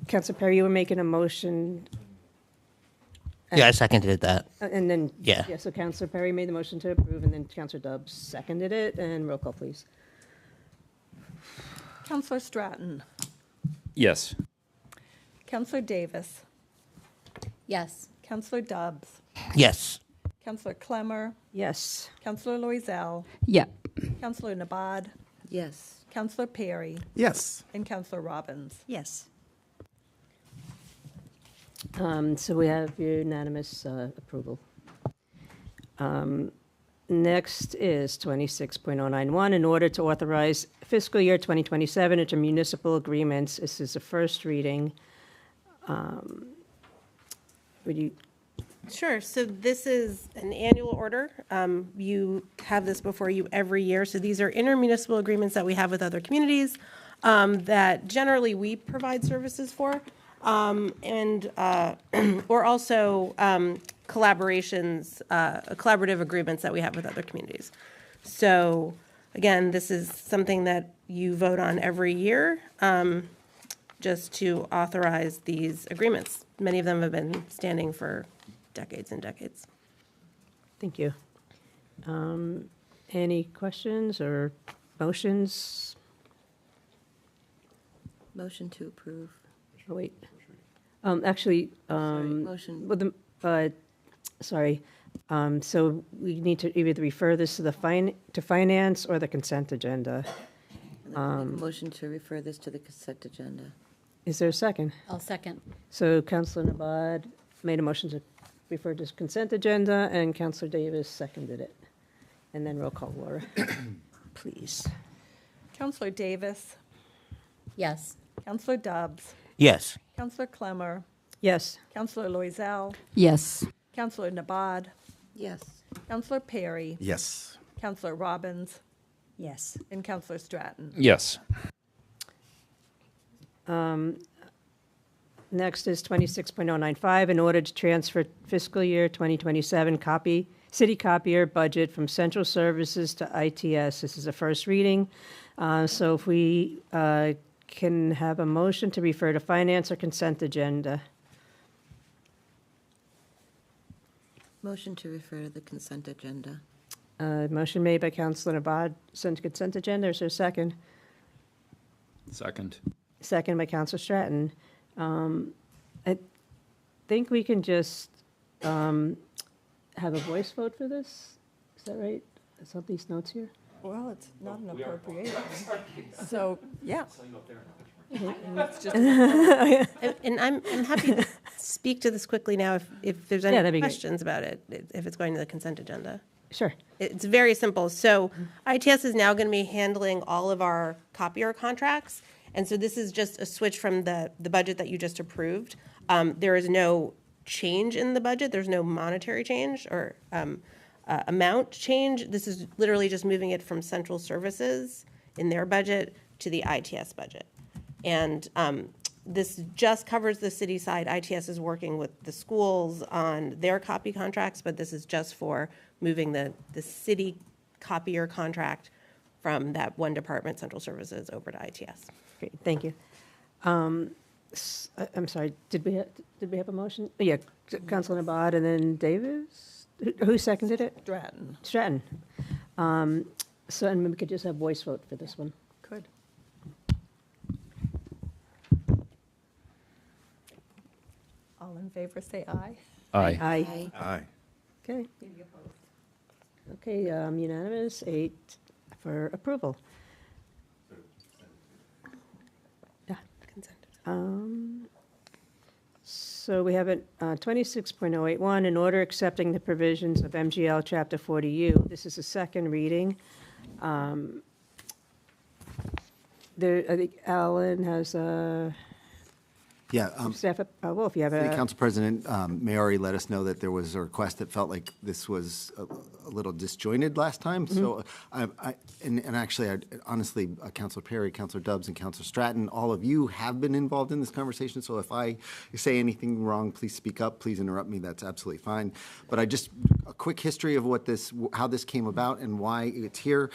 Perry, you were making a motion Yeah, I seconded that. And then, Yeah. so Counselor Perry made the motion to approve, and then Counselor Dubs seconded it, and roll call, please. Counselor Stratton. Yes. Counselor Davis. Yes. Counselor Dubs. Yes. Counselor Clemmer. Yes. Counselor Loisel. Yeah. Counselor Nabad. Yes. Counselor Perry. Yes. And Counselor Robbins. Yes. So we have unanimous approval. Next is 26.091, in order to authorize fiscal year 2027 intermunicipal agreements. This is a first reading. Would you? Sure. So this is an annual order. You have this before you every year. So these are intermunicipal agreements that we have with other communities that generally we provide services for, and or also collaborations, collaborative agreements that we have with other communities. So again, this is something that you vote on every year, just to authorize these agreements. Many of them have been standing for decades and decades. Thank you. Any questions or motions? Motion to approve. Oh, wait. Actually, motion. with the, sorry. So we need to either refer this to the finance or the consent agenda. Make a motion to refer this to the consent agenda. Is there a second? I'll second. So Councilor Nabad made a motion to refer to consent agenda, and Councilor Davis seconded it. And then roll call, Laura, please. Counselor Davis. Yes. Counselor Dubs. Yes. Counselor Clemmer. Yes. Counselor Loisel. Yes. Counselor Nabad. Yes. Counselor Perry. Yes. Counselor Robbins. Yes. And Counselor Stratton. Yes. Next is 26.095, in order to transfer fiscal year 2027 city copier budget from central services to ITS. This is a first reading. So if we can have a motion to refer to finance or consent agenda. Motion to refer to the consent agenda. Motion made by Councilor Nabad, send to consent agenda. Is there a second? Second. Second by Councilor Stratton. I think we can just have a voice vote for this. Is that right? Is that these notes here? Well, it's not an appropriation. So, yeah. And I'm happy to speak to this quickly now if there's any that'd be great. questions about it, if it's going to the consent agenda. Sure. It's very simple. So ITS is now going to be handling all of our copier contracts. And so this is just a switch from the budget that you just approved. There is no change in the budget. There's no monetary change or amount change. This is literally just moving it from central services in their budget to the ITS budget. And this just covers the city side. ITS is working with the schools on their copy contracts, but this is just for moving the city copier contract from that one department, central services, over to ITS. Great, thank you. I'm sorry, did we have a motion? Yeah, Councilor Nabad and then Davis? Who seconded it? Stratton. Stratton. So, and we could just have voice vote for this one. Could. All in favor, say aye. Aye. Aye. Aye. Okay. Okay, unanimous, 8 for approval. Yeah. So we have it, 26.081, in order accepting the provisions of MGL Chapter 40U. This is a second reading. There, I think Alan has a Yeah. staff, well, if you have City a, Council President Maori let us know that there was a request that felt like this was a little disjointed last time. So, and actually, honestly, Councilor Perry, Councilor Dubs, and Councilor Stratton, all of you have been involved in this conversation. So if I say anything wrong, please speak up. Please interrupt me. That's absolutely fine. But a quick history of how this came about and why it's here.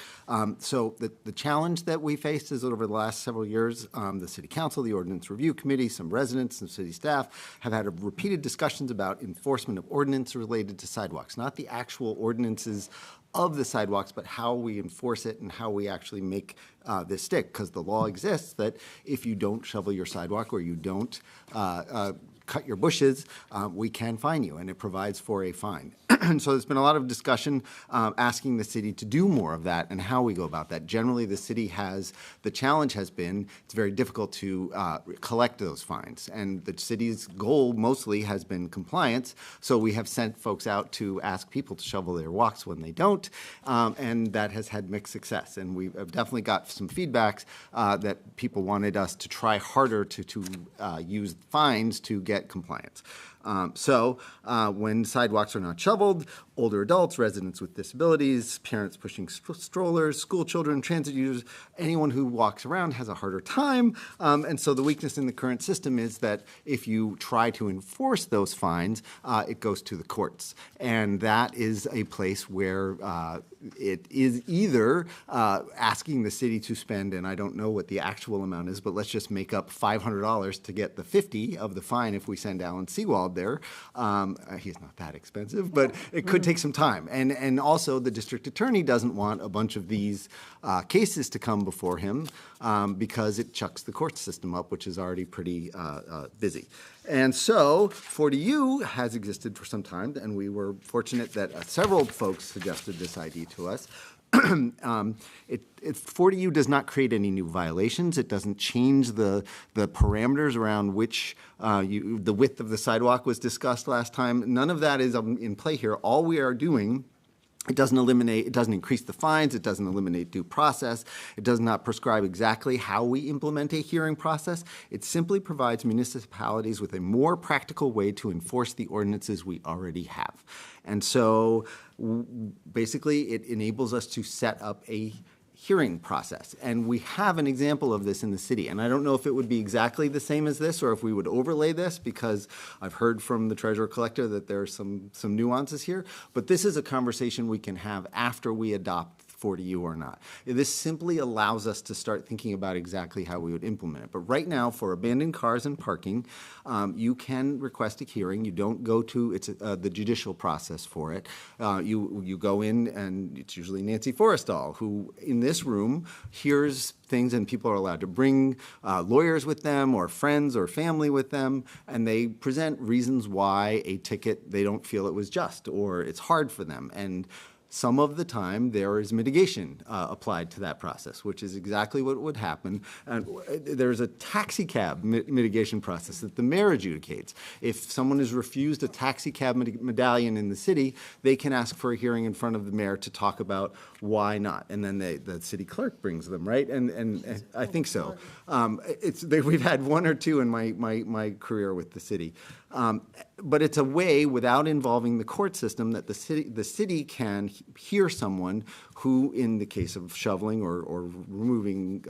So the challenge that we faced is over the last several years, the City Council, the Ordinance Review Committee, some residents, residents and city staff have had repeated discussions about enforcement of ordinance related to sidewalks, not the actual ordinances of the sidewalks, but how we enforce it and how we actually make this stick. Because the law exists that if you don't shovel your sidewalk or you don't cut your bushes, we can fine you, and it provides for a fine. And so there's been a lot of discussion asking the city to do more of that and how we go about that. Generally, the city has, the challenge has been, it's very difficult to collect those fines. And the city's goal mostly has been compliance. So we have sent folks out to ask people to shovel their walks when they don't. And that has had mixed success. And we have definitely got some feedbacks that people wanted us to try harder to use fines to get compliance. When sidewalks are not shoveled, older adults, residents with disabilities, parents pushing strollers, school children, transit users, anyone who walks around has a harder time. And so the weakness in the current system is that if you try to enforce those fines, it goes to the courts. And that is a place where it is either asking the city to spend, and I don't know what the actual amount is, but let's just make up $500 to get the 50 of the fine if we send Alan Seawald there. He's not that expensive, but it could take some time. And also the district attorney doesn't want a bunch of these cases to come before him because it chucks the court system up, which is already pretty busy. And so 40U has existed for some time, and we were fortunate that several folks suggested this idea to us. 40U does not create any new violations. It doesn't change the parameters around which the width of the sidewalk was discussed last time. None of that is in play here. All we are doing, it doesn't increase the fines, it doesn't eliminate due process, it does not prescribe exactly how we implement a hearing process. It simply provides municipalities with a more practical way to enforce the ordinances we already have. And so basically it enables us to set up a hearing process. And we have an example of this in the city. And I don't know if it would be exactly the same as this or if we would overlay this, because I've heard from the treasurer collector that there are some nuances here. But this is a conversation we can have after we adopt 40U or not. This simply allows us to start thinking about exactly how we would implement it. But right now, for abandoned cars and parking, you can request a hearing. You don't go to the judicial process for it. You go in, and it's usually Nancy Forrestal, who in this room hears things, and people are allowed to bring lawyers with them or friends or family with them, and they present reasons why a ticket, they don't feel it was just or it's hard for them. And some of the time, there is mitigation applied to that process, which is exactly what would happen. And there's a taxi cab mitigation process that the mayor adjudicates. If someone is refused a taxi cab medallion in the city, they can ask for a hearing in front of the mayor to talk about why not. And then the city clerk brings them, right? And I think so. We've had one or two in my career with the city. But it's a way, without involving the court system, that the city can hear someone who, in the case of shoveling or removing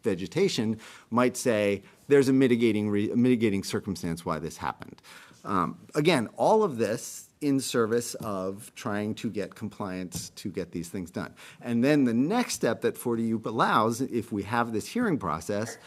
vegetation, might say, there's a mitigating circumstance why this happened. Again, all of this in service of trying to get compliance to get these things done. And then the next step that 40U allows, if we have this hearing process,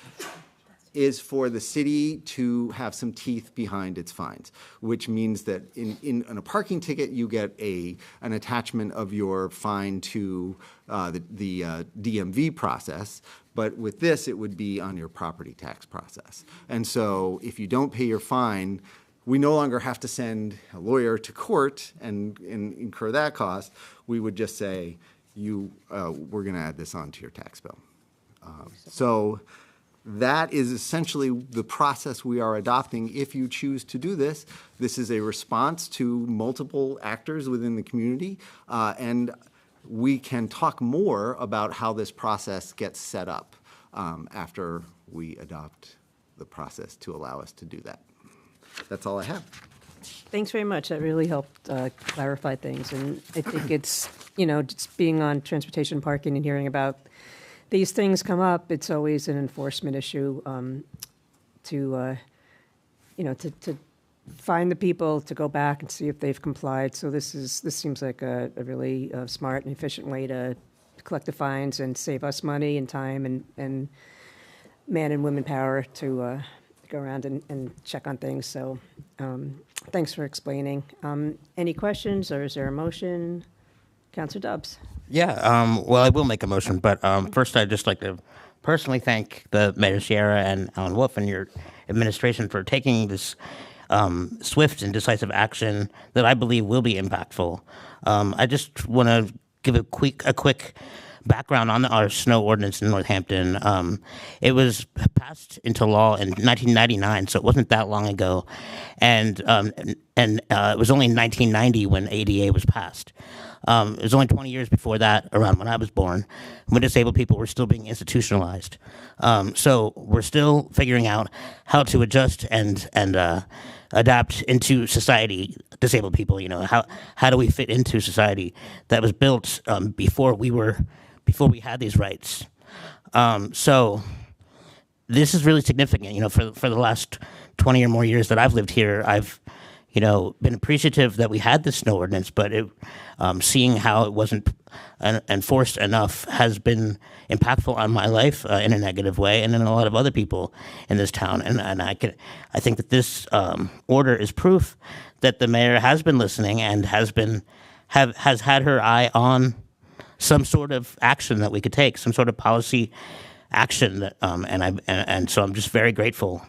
is for the city to have some teeth behind its fines, which means that in a parking ticket, you get an attachment of your fine to the DMV process. But with this, it would be on your property tax process. And so if you don't pay your fine, we no longer have to send a lawyer to court and incur that cost. We would just say, we're going to add this onto your tax bill. So that is essentially the process we are adopting if you choose to do this. This is a response to multiple actors within the community, and we can talk more about how this process gets set up after we adopt the process to allow us to do that. That's all I have. Thanks very much. That really helped clarify things. And I think it's, just being on transportation parking and hearing about these things come up, it's always an enforcement issue to find the people, to go back and see if they've complied. So this seems like a really smart and efficient way to collect the fines and save us money and time and man and women power to go around and check on things. So thanks for explaining. Any questions, or is there a motion? Councilor Dobbs. Yeah, well, I will make a motion, but first I'd just like to personally thank the Mayor Sierra and Alan Wolf and your administration for taking this swift and decisive action that I believe will be impactful. I just want to give a quick background on our snow ordinance in Northampton. It was passed into law in 1999, so it wasn't that long ago, and it was only in 1990 when ADA was passed. It was only 20 years before that, around when I was born, when disabled people were still being institutionalized. So we're still figuring out how to adjust and adapt into society. Disabled people, how do we fit into society that was built before we had these rights? So this is really significant. For the last 20 or more years that I've lived here, I've been appreciative that we had this snow ordinance, but seeing how it wasn't enforced enough has been impactful on my life in a negative way, and in a lot of other people in this town. And I think that this order is proof that the mayor has been listening and has had her eye on some sort of action that we could take, some sort of policy action. And so I'm just very grateful.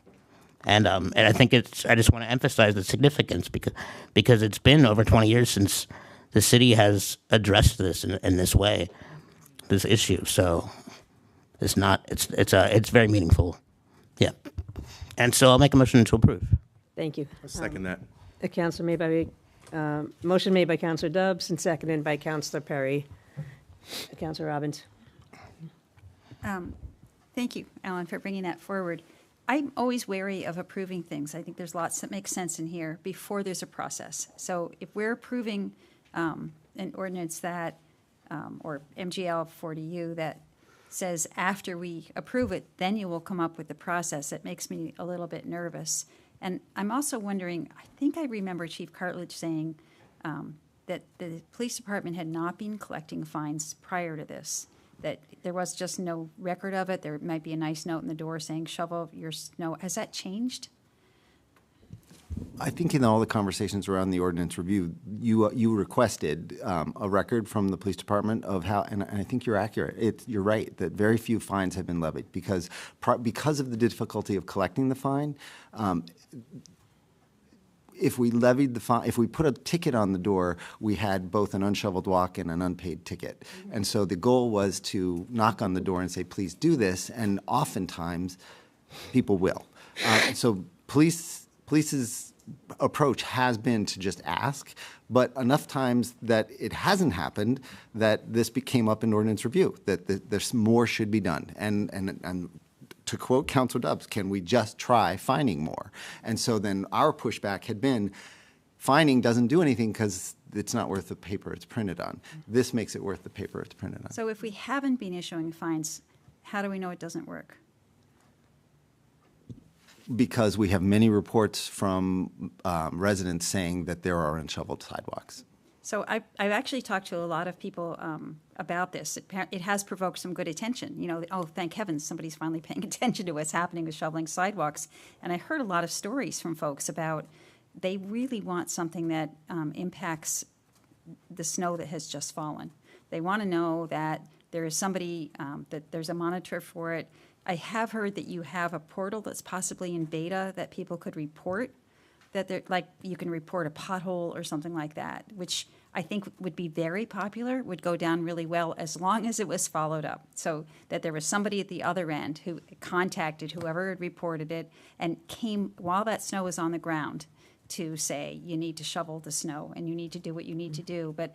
And I think I just want to emphasize the significance because it's been over 20 years since the city has addressed this in this way, this issue. So it's very meaningful. Yeah. And so I'll make a motion to approve. Thank you. I'll second that. Motion made by Councilor Dobbs and seconded by Councilor Perry. Councilor Robbins. Thank you, Alan, for bringing that forward. I'm always wary of approving things. I think there's lots that make sense in here before there's a process. So if we're approving an ordinance that, or MGL 40U that says after we approve it, then you will come up with the process, it makes me a little bit nervous. And I'm also wondering, I think I remember Chief Cartledge saying that the police department had not been collecting fines prior to this, that there was just no record of it. There might be a nice note in the door saying shovel your snow. Has that changed? I think in all the conversations around the ordinance review, you requested a record from the police department of how, and I think you're accurate. You're right that very few fines have been levied because of the difficulty of collecting the fine. If we levied the fine, if we put a ticket on the door, we had both an unshoveled walk and an unpaid ticket. And so the goal was to knock on the door and say, please do this, and oftentimes people will. So police's approach has been to just ask, but enough times that it hasn't happened that this came up in ordinance review, that there's more should be done. And to quote Councilor Dobbs, can we just try fining more? And so then our pushback had been, fining doesn't do anything because it's not worth the paper it's printed on. This makes it worth the paper it's printed on. So if we haven't been issuing fines, how do we know it doesn't work? Because we have many reports from residents saying that there are unshoveled sidewalks. So I've actually talked to a lot of people about this. It has provoked some good attention. Oh, thank heavens, somebody's finally paying attention to what's happening with shoveling sidewalks. And I heard a lot of stories from folks about they really want something that impacts the snow that has just fallen. They want to know that there is somebody, that there's a monitor for it. I have heard that you have a portal that's possibly in beta that people could report, that you can report a pothole or something like that, which I think would be very popular, would go down really well as long as it was followed up. So that there was somebody at the other end who contacted whoever had reported it and came while that snow was on the ground to say, you need to shovel the snow and you need to do what you need to do. But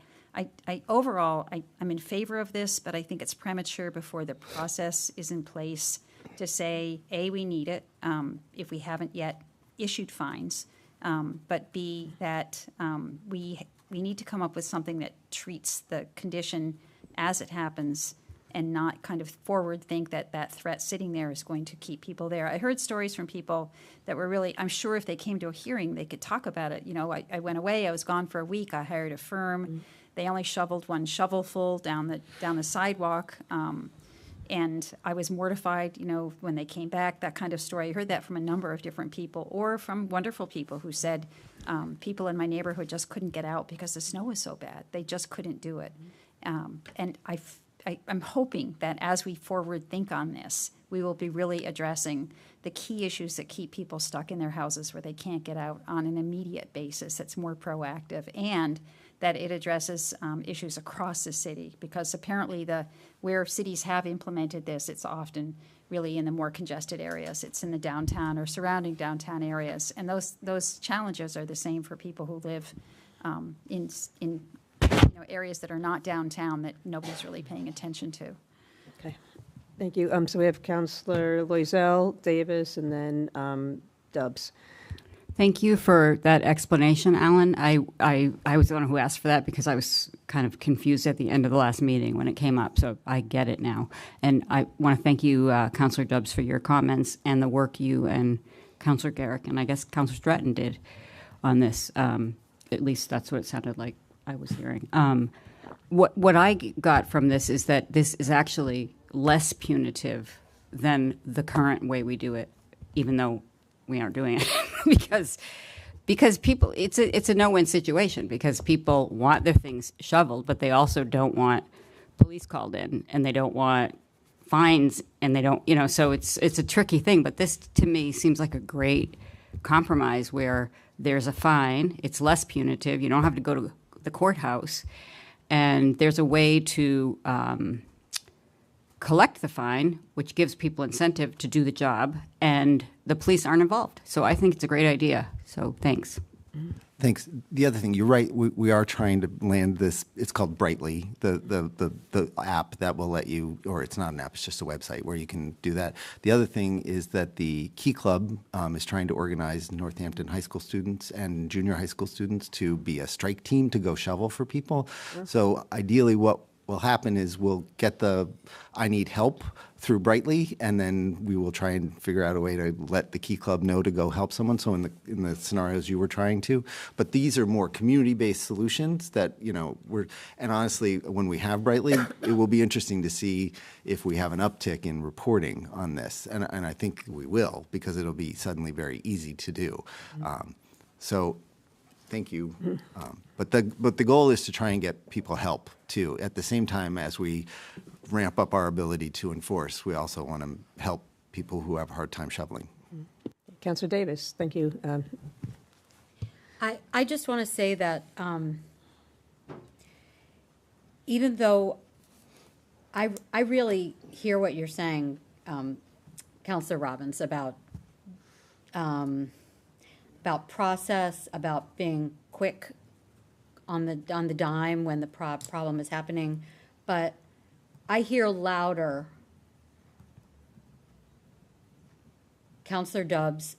overall, I'm in favor of this, but I think it's premature before the process is in place to say, A, we need it if we haven't yet issued fines, but B, that we need to come up with something that treats the condition as it happens and not kind of forward think that that threat sitting there is going to keep people there. I heard stories from people that were really, I'm sure if they came to a hearing, they could talk about it. I went away, I was gone for a week, I hired a firm. They only shoveled one shovelful down the sidewalk. And I was mortified, when they came back, that kind of story. I heard that from a number of different people, or from wonderful people who said people in my neighborhood just couldn't get out because the snow was so bad. They just couldn't do it. And I'm hoping that as we forward think on this, we will be really addressing the key issues that keep people stuck in their houses where they can't get out on an immediate basis that's more proactive, and that it addresses issues across the city, because apparently where cities have implemented this, it's often really in the more congested areas. It's in the downtown or surrounding downtown areas, and those challenges are the same for people who live in areas that are not downtown that nobody's really paying attention to. Okay, thank you. So we have Councillor Loisel, Davis, and then Dubs. Thank you for that explanation, Alan. I was the one who asked for that because I was kind of confused at the end of the last meeting when it came up, so I get it now. And I want to thank you, Councillor Dubs, for your comments and the work you and Councillor Garrick and I guess Councillor Stratton did on this. At least that's what it sounded like I was hearing. What I got from this is that this is actually less punitive than the current way we do it, even though we aren't doing it because people, it's a no-win situation, because people want their things shoveled, but they also don't want police called in, and they don't want fines, and they don't, so it's a tricky thing. But this, to me, seems like a great compromise where there's a fine, it's less punitive, you don't have to go to the courthouse, and there's a way to collect the fine, which gives people incentive to do the job, and the police aren't involved. So I think it's a great idea. So thanks. Thanks. The other thing, you're right. We are trying to land this. It's called Brightly, the app that will let you, or it's not an app, it's just a website where you can do that. The other thing is that the Key Club is trying to organize Northampton high school students and junior high school students to be a strike team to go shovel for people. Yeah. So ideally, what will happen is we'll get the I need help through Brightly, and then we will try and figure out a way to let the Key Club know to go help someone. So in the scenarios you were trying to, but these are more community-based solutions that, and honestly, when we have Brightly, it will be interesting to see if we have an uptick in reporting on this. And I think we will, because it'll be suddenly very easy to do. So thank you. But the goal is to try and get people help too. At the same time as we ramp up our ability to enforce, we also want to help people who have a hard time shoveling. Councillor Davis, thank you. I just want to say that even though I really hear what you're saying, Councillor Robbins, about process, about being quick on the dime when the problem is happening, but I hear louder Councillor Dubs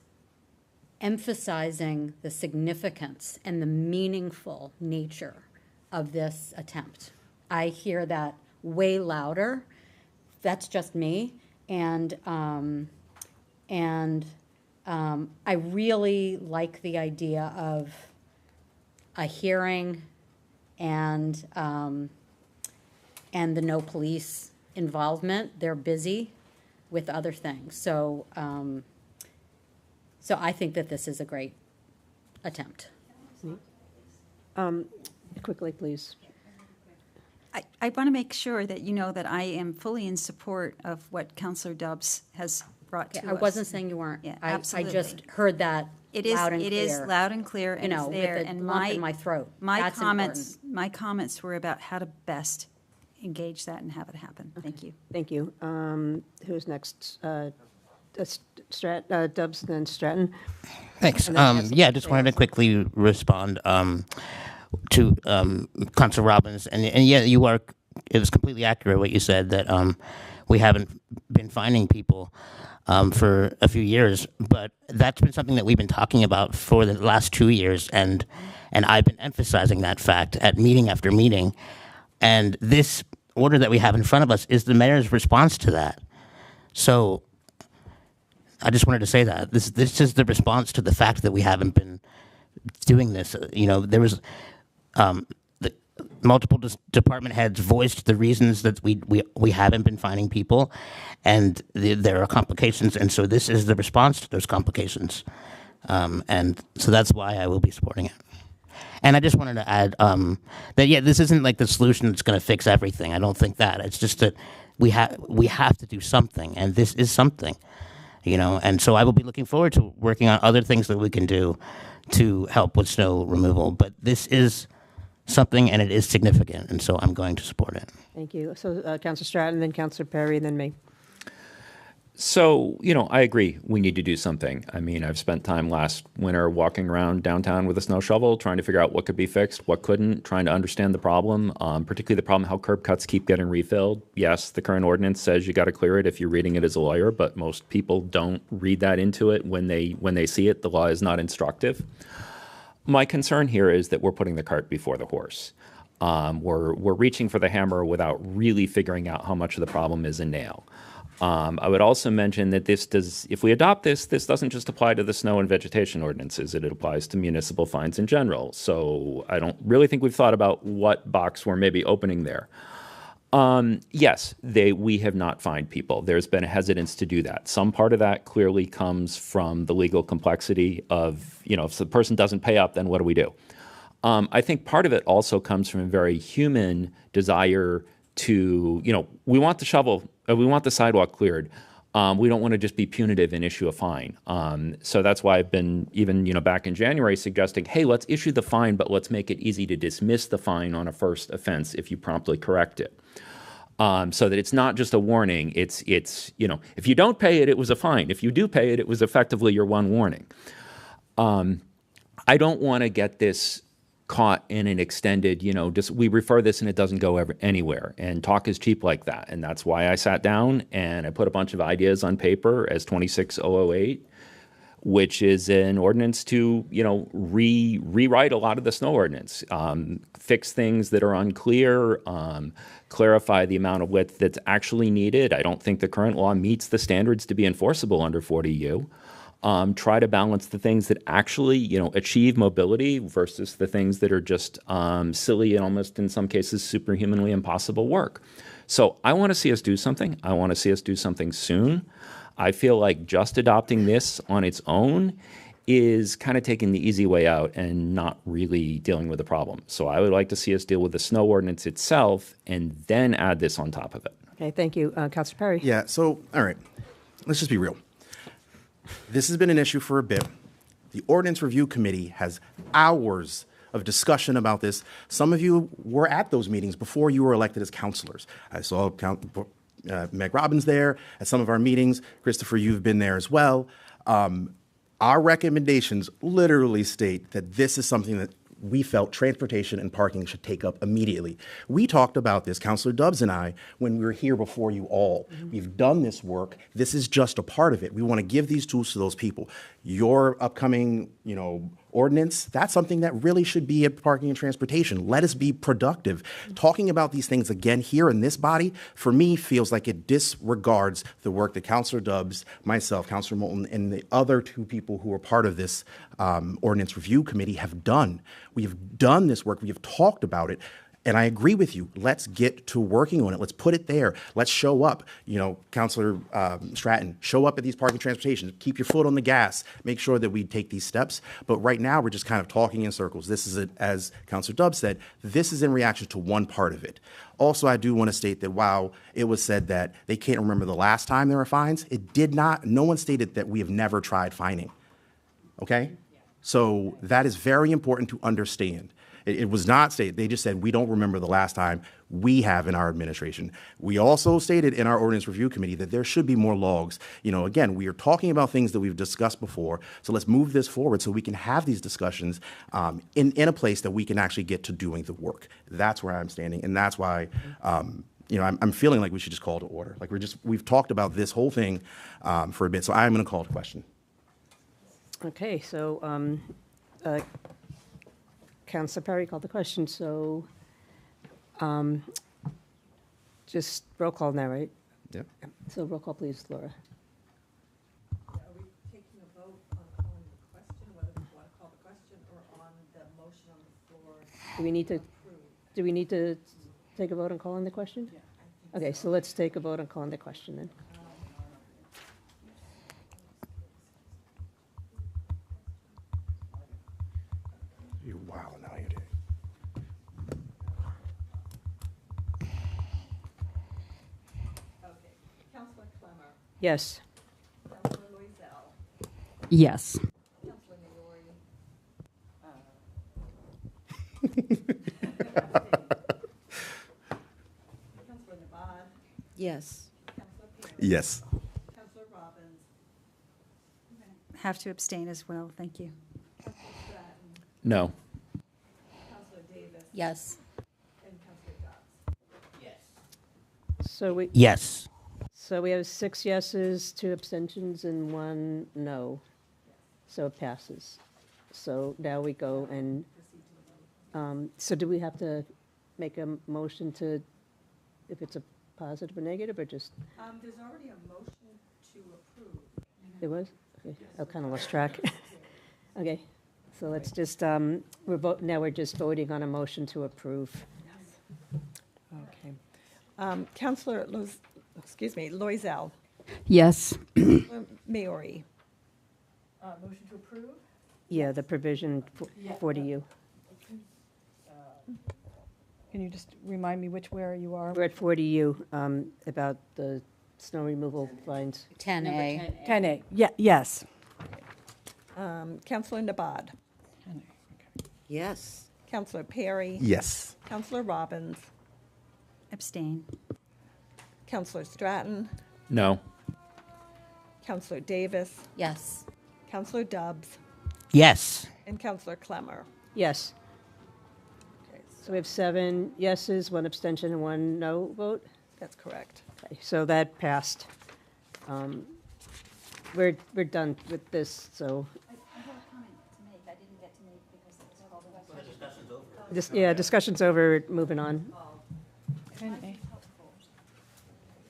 emphasizing the significance and the meaningful nature of this attempt. I hear that way louder. That's just me, and I really like the idea of a hearing and the no police involvement. They're busy with other things. So I think that this is a great attempt. Quickly, please. I want to make sure that you know that I am fully in support of what Councillor Dubs has brought to us. I wasn't saying you weren't. Yeah, I absolutely. just heard that loud and clear. It is loud and clear, and it's there. With a lump in my throat. That's comments, important. my comments were about how to best engage that and have it happen. Okay. Thank you. Thank you. Who's next? Dubs, then Stratton. Thanks. Yeah, I just wanted to quickly respond to Councilor Robbins, and yeah, it was completely accurate what you said, that we haven't been finding people for a few years, but that's been something that we've been talking about for the last 2 years, and I've been emphasizing that fact at meeting after meeting, and this order that we have in front of us is the mayor's response to that. So I just wanted to say that this is the response to the fact that we haven't been doing this. There was multiple department heads voiced the reasons that we haven't been finding people, and there are complications, and so this is the response to those complications. And so that's why I will be supporting it. And I just wanted to add that, yeah, this isn't like the solution that's going to fix everything. I don't think that. It's just that we have to do something, and this is something, you know. And so I will be looking forward to working on other things that we can do to help with snow removal. But this is something, and it is significant, and so I'm going to support it. Thank you. So Councilor Stratton, then Councilor Perry, and then me. So, you know, I agree. We need to do something. I mean, I've spent time last winter walking around downtown with a snow shovel, trying to figure out what could be fixed, what couldn't, trying to understand the problem, particularly the problem how curb cuts keep getting refilled. Yes, the current ordinance says you got to clear it if you're reading it as a lawyer, but most people don't read that into it when they see it. The law is not instructive. My concern here is that we're putting the cart before the horse. We're reaching for the hammer without really figuring out how much of the problem is a nail. I would also mention that if we adopt this doesn't just apply to the snow and vegetation ordinances. It applies to municipal fines in general. So I don't really think we've thought about what box we're maybe opening there. Yes, we have not fined people. There's been a hesitance to do that. Some part of that clearly comes from the legal complexity of, you know, if the person doesn't pay up, then what do we do? I think part of it also comes from a very human desire to, you know, we want the sidewalk cleared. We don't want to just be punitive and issue a fine. So that's why I've been even, you know, back in January suggesting, hey, let's issue the fine, but let's make it easy to dismiss the fine on a first offense if you promptly correct it. So that it's not just a warning. It's you know, if you don't pay it, it was a fine. If you do pay it, it was effectively your one warning. I don't want to get this caught in an extended, you know, just we refer this and it doesn't go anywhere. And talk is cheap like that. And that's why I sat down and I put a bunch of ideas on paper as 26008, which is an ordinance to, you know, rewrite a lot of the snow ordinance, fix things that are unclear, clarify the amount of width that's actually needed. I don't think the current law meets the standards to be enforceable under 40U. Try to balance the things that actually, you know, achieve mobility versus the things that are just silly and almost in some cases superhumanly impossible work. So I want to see us do something. I want to see us do something soon. I feel like just adopting this on its own is kind of taking the easy way out and not really dealing with the problem. So I would like to see us deal with the snow ordinance itself and then add this on top of it. Okay, thank you. Councilor Perry. Yeah, so, all right, let's just be real. This has been an issue for a bit. The Ordinance Review Committee has hours of discussion about this. Some of you were at those meetings before you were elected as councilors. I saw Meg Robbins there at some of our meetings. Christopher, you've been there as well. Our recommendations literally state that this is something that we felt transportation and parking should take up immediately. We talked about this, Councilor Dubs and I, when we were here before you all. We've done this work. This is just a part of it. We want to give these tools to those people. Your upcoming, you know, ordinance, that's something that really should be at parking and transportation. Let us be productive. Talking about these things again here in this body, for me, feels like it disregards the work that Councilor Dubs, myself, Councilor Moulton, and the other two people who are part of this Ordinance Review Committee have done. We have done this work. We have talked about it. And I agree with you. Let's get to working on it. Let's put it there. Let's show up. You know, Councilor Stratton, show up at these parking transportations. Keep your foot on the gas. Make sure that we take these steps. But right now, we're just kind of talking in circles. This is, as Councilor Dubs said, this is in reaction to one part of it. Also, I do want to state that while it was said that they can't remember the last time there were fines, it did not. No one stated that we have never tried fining. Okay? So that is very important to understand. It was not stated. They just said, we don't remember the last time we have in our administration. We also stated in our Ordinance Review Committee that there should be more logs. You know, again, we are talking about things that we've discussed before. So let's move this forward so we can have these discussions in a place that we can actually get to doing the work. That's where I'm standing. And that's why, you know, I'm feeling like we should just call to order. Like we've talked about this whole thing for a bit. So I'm going to call to question. Okay, so Councilor Perry called the question, so just roll call now, right? Yep. So roll call, please, Laura. Are we taking a vote on calling the question, whether we want to call the question or on the motion on the floor? Do we need to? do we need to take a vote on calling the question? Okay, so let's take a vote on calling the question then. Wow, now you do. Okay. Counselor Clemmer. Yes. Counselor Loisel. Yes. Counselor Maori. Counselor Nabad. Yes. Counselor Perry. Yes. Counselor Robbins. Have to abstain as well, thank you. Counselor Stratton. No. Counselor Davis. Yes. And Counselor Dobbs. Yes. Yes. So we have 6 yeses, 2 abstentions, and 1 no. So it passes. So now we go and, so do we have to make a motion to, if it's a positive or negative, or just, There's already a motion to approve. it was? Okay, I kind of lost track. Okay, so let's just, now we're just voting on a motion to approve. Okay. Counselor Loisel. Yes. Maori. Motion to approve? Yeah, the provision 40U. Can you just remind me where you are? We're at 40U, about the snow removal fines. 10A. 10A, yes. Counselor Nabad. Yes. Counselor Perry. Yes. Counselor Robbins. Abstain. Counselor Stratton. No. Counselor Davis. Yes. Counselor Dobbs. Yes. And Counselor Clemmer. Yes. Okay, So we have 7 yeses, 1 abstention, and 1 no vote? that's correct. Okay, so that passed. We're done with this, so. I have a comment to make. I didn't get to make because it was called a question. Yeah, discussion's over, moving on. 10A.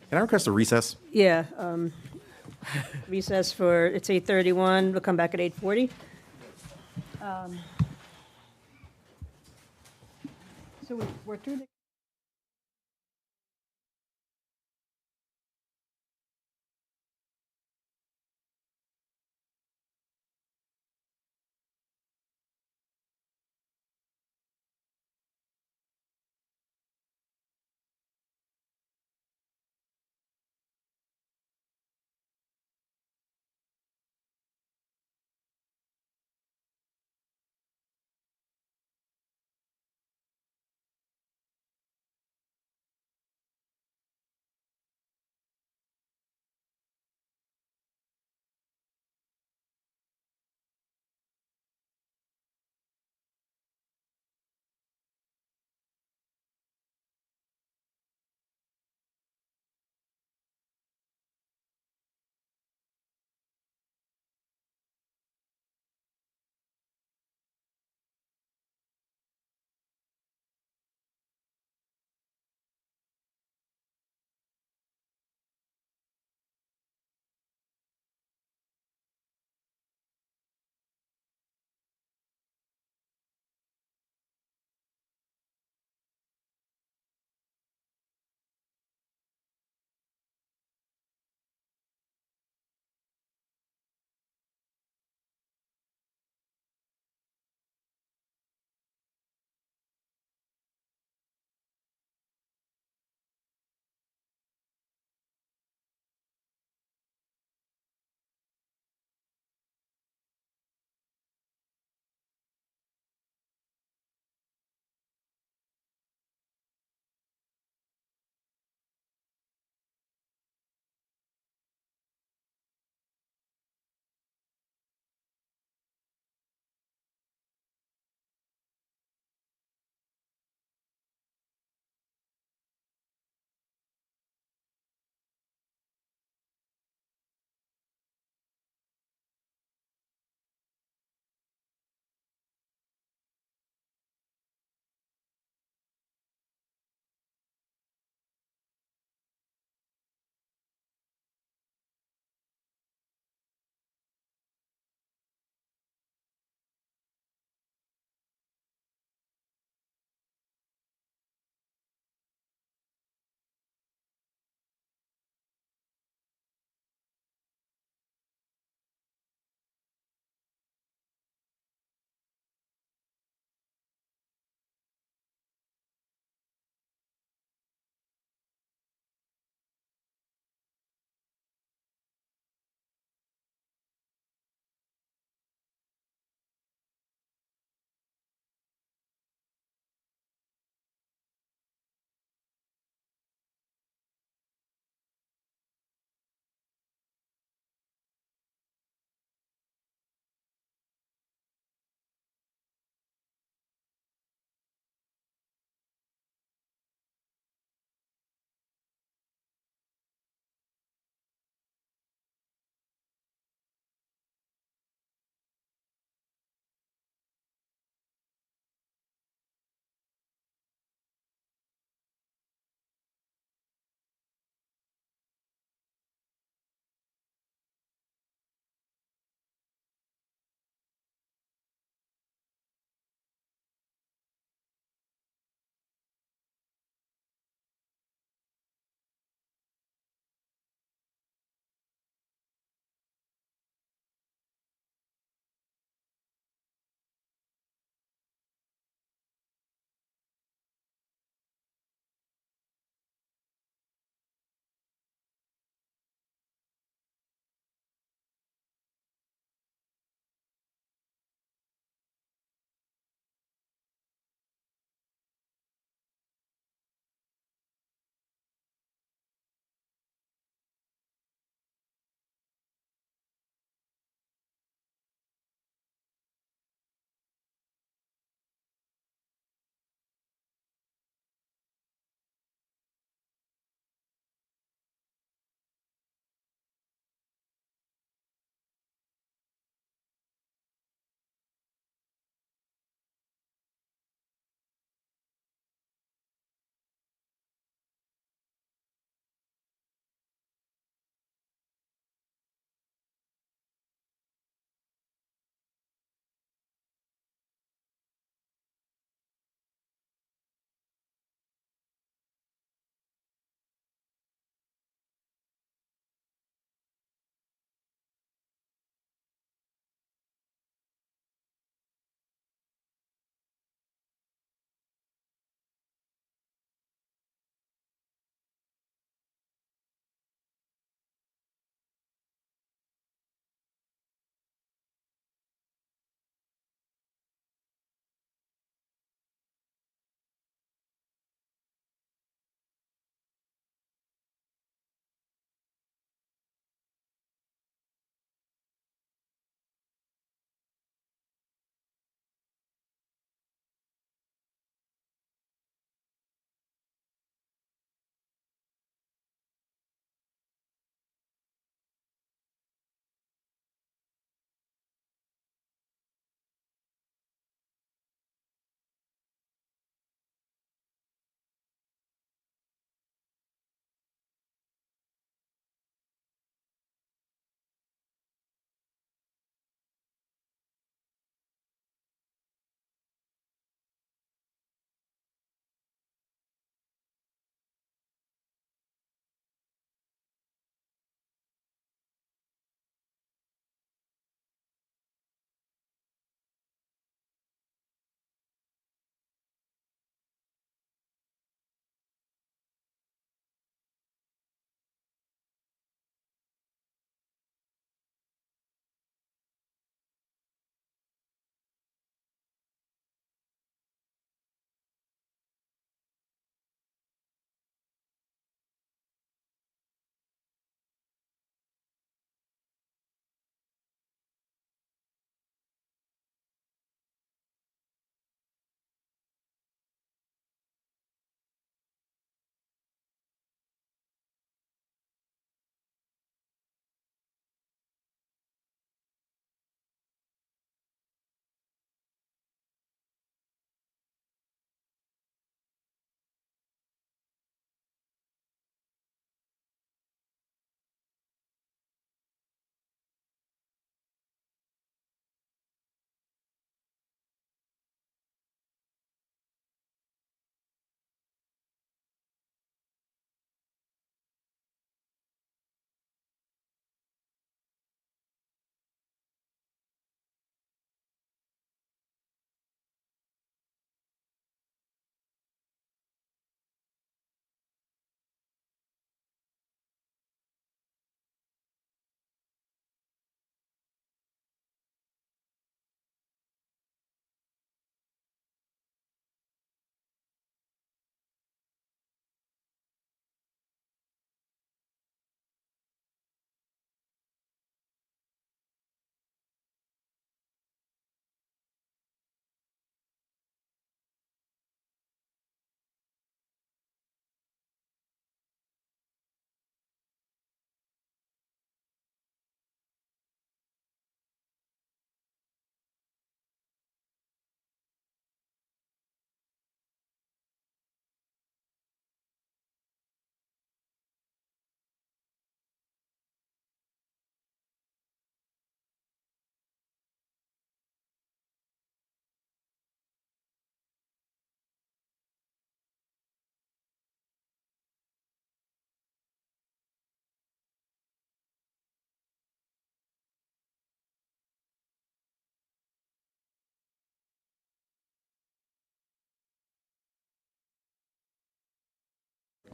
Can I request a recess? Yeah, recess for, it's 8:31, we'll come back at 8:40. So we're through the.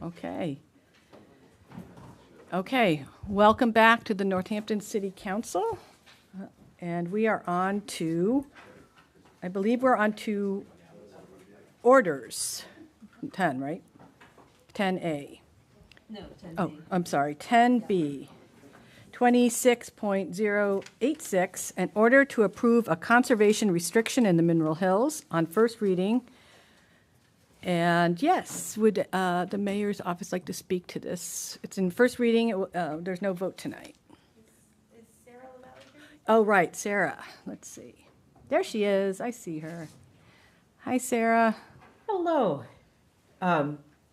Okay. Okay, welcome back to the Northampton City Council. And we are on to, I believe we're on to orders. 10, right? 10A. No, 10B. Oh, I'm sorry, 10B. 26.086, an order to approve a conservation restriction in the Mineral Hills on first reading. And yes, would the mayor's office like to speak to this? It's in first reading. There's no vote tonight. Is Sarah LaValle here? Oh, right, Sarah. Let's see. There she is. I see her. Hi, Sarah. Hello.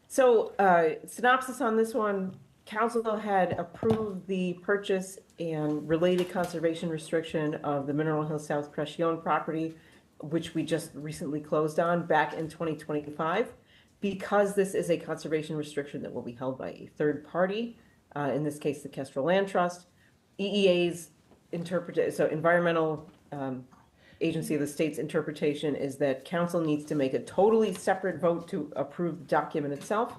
Synopsis on this one. Council had approved the purchase and related conservation restriction of the Mineral Hill South Crescione property, which we just recently closed on back in 2025. Because this is a conservation restriction that will be held by a third party, in this case, the Kestrel Land Trust, EEA's environmental agency of the state's interpretation is that council needs to make a totally separate vote to approve the document itself,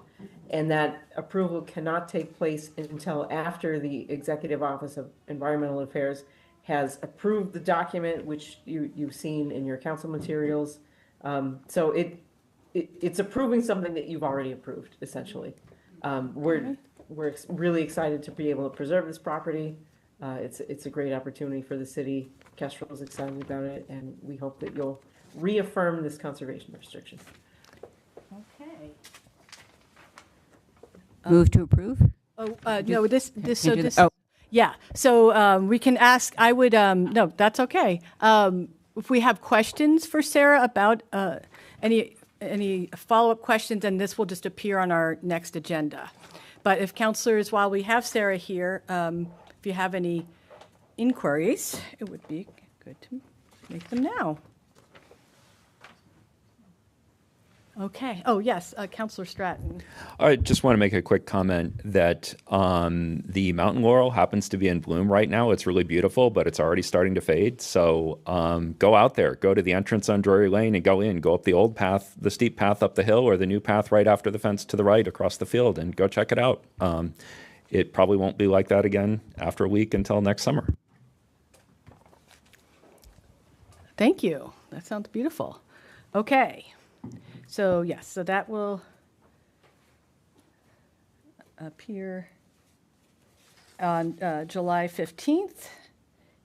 and that approval cannot take place until after the Executive Office of Environmental Affairs has approved the document, which you've seen in your council materials. So it's approving something that you've already approved, essentially. We're really excited to be able to preserve this property. It's a great opportunity for the city. Kestrel is excited about it, and we hope that you'll reaffirm this conservation restriction. Okay. Move to approve? No, this, Oh. yeah. So we can ask, I would, no, that's okay. If we have questions for Sarah about any follow-up questions, then this will just appear on our next agenda. But if counselors, while we have Sarah here, if you have any inquiries, it would be good to make them now. Okay. Oh, yes, Counselor Stratton. I just want to make a quick comment that the mountain laurel happens to be in bloom right now. It's really beautiful, but it's already starting to fade. So go out there, go to the entrance on Drury Lane and go up the old path, the steep path up the hill, or the new path right after the fence to the right across the field, and go check it out. It probably won't be like that again after a week until next summer. Thank you. That sounds beautiful. Okay. So, yes, so that will appear on July 15th.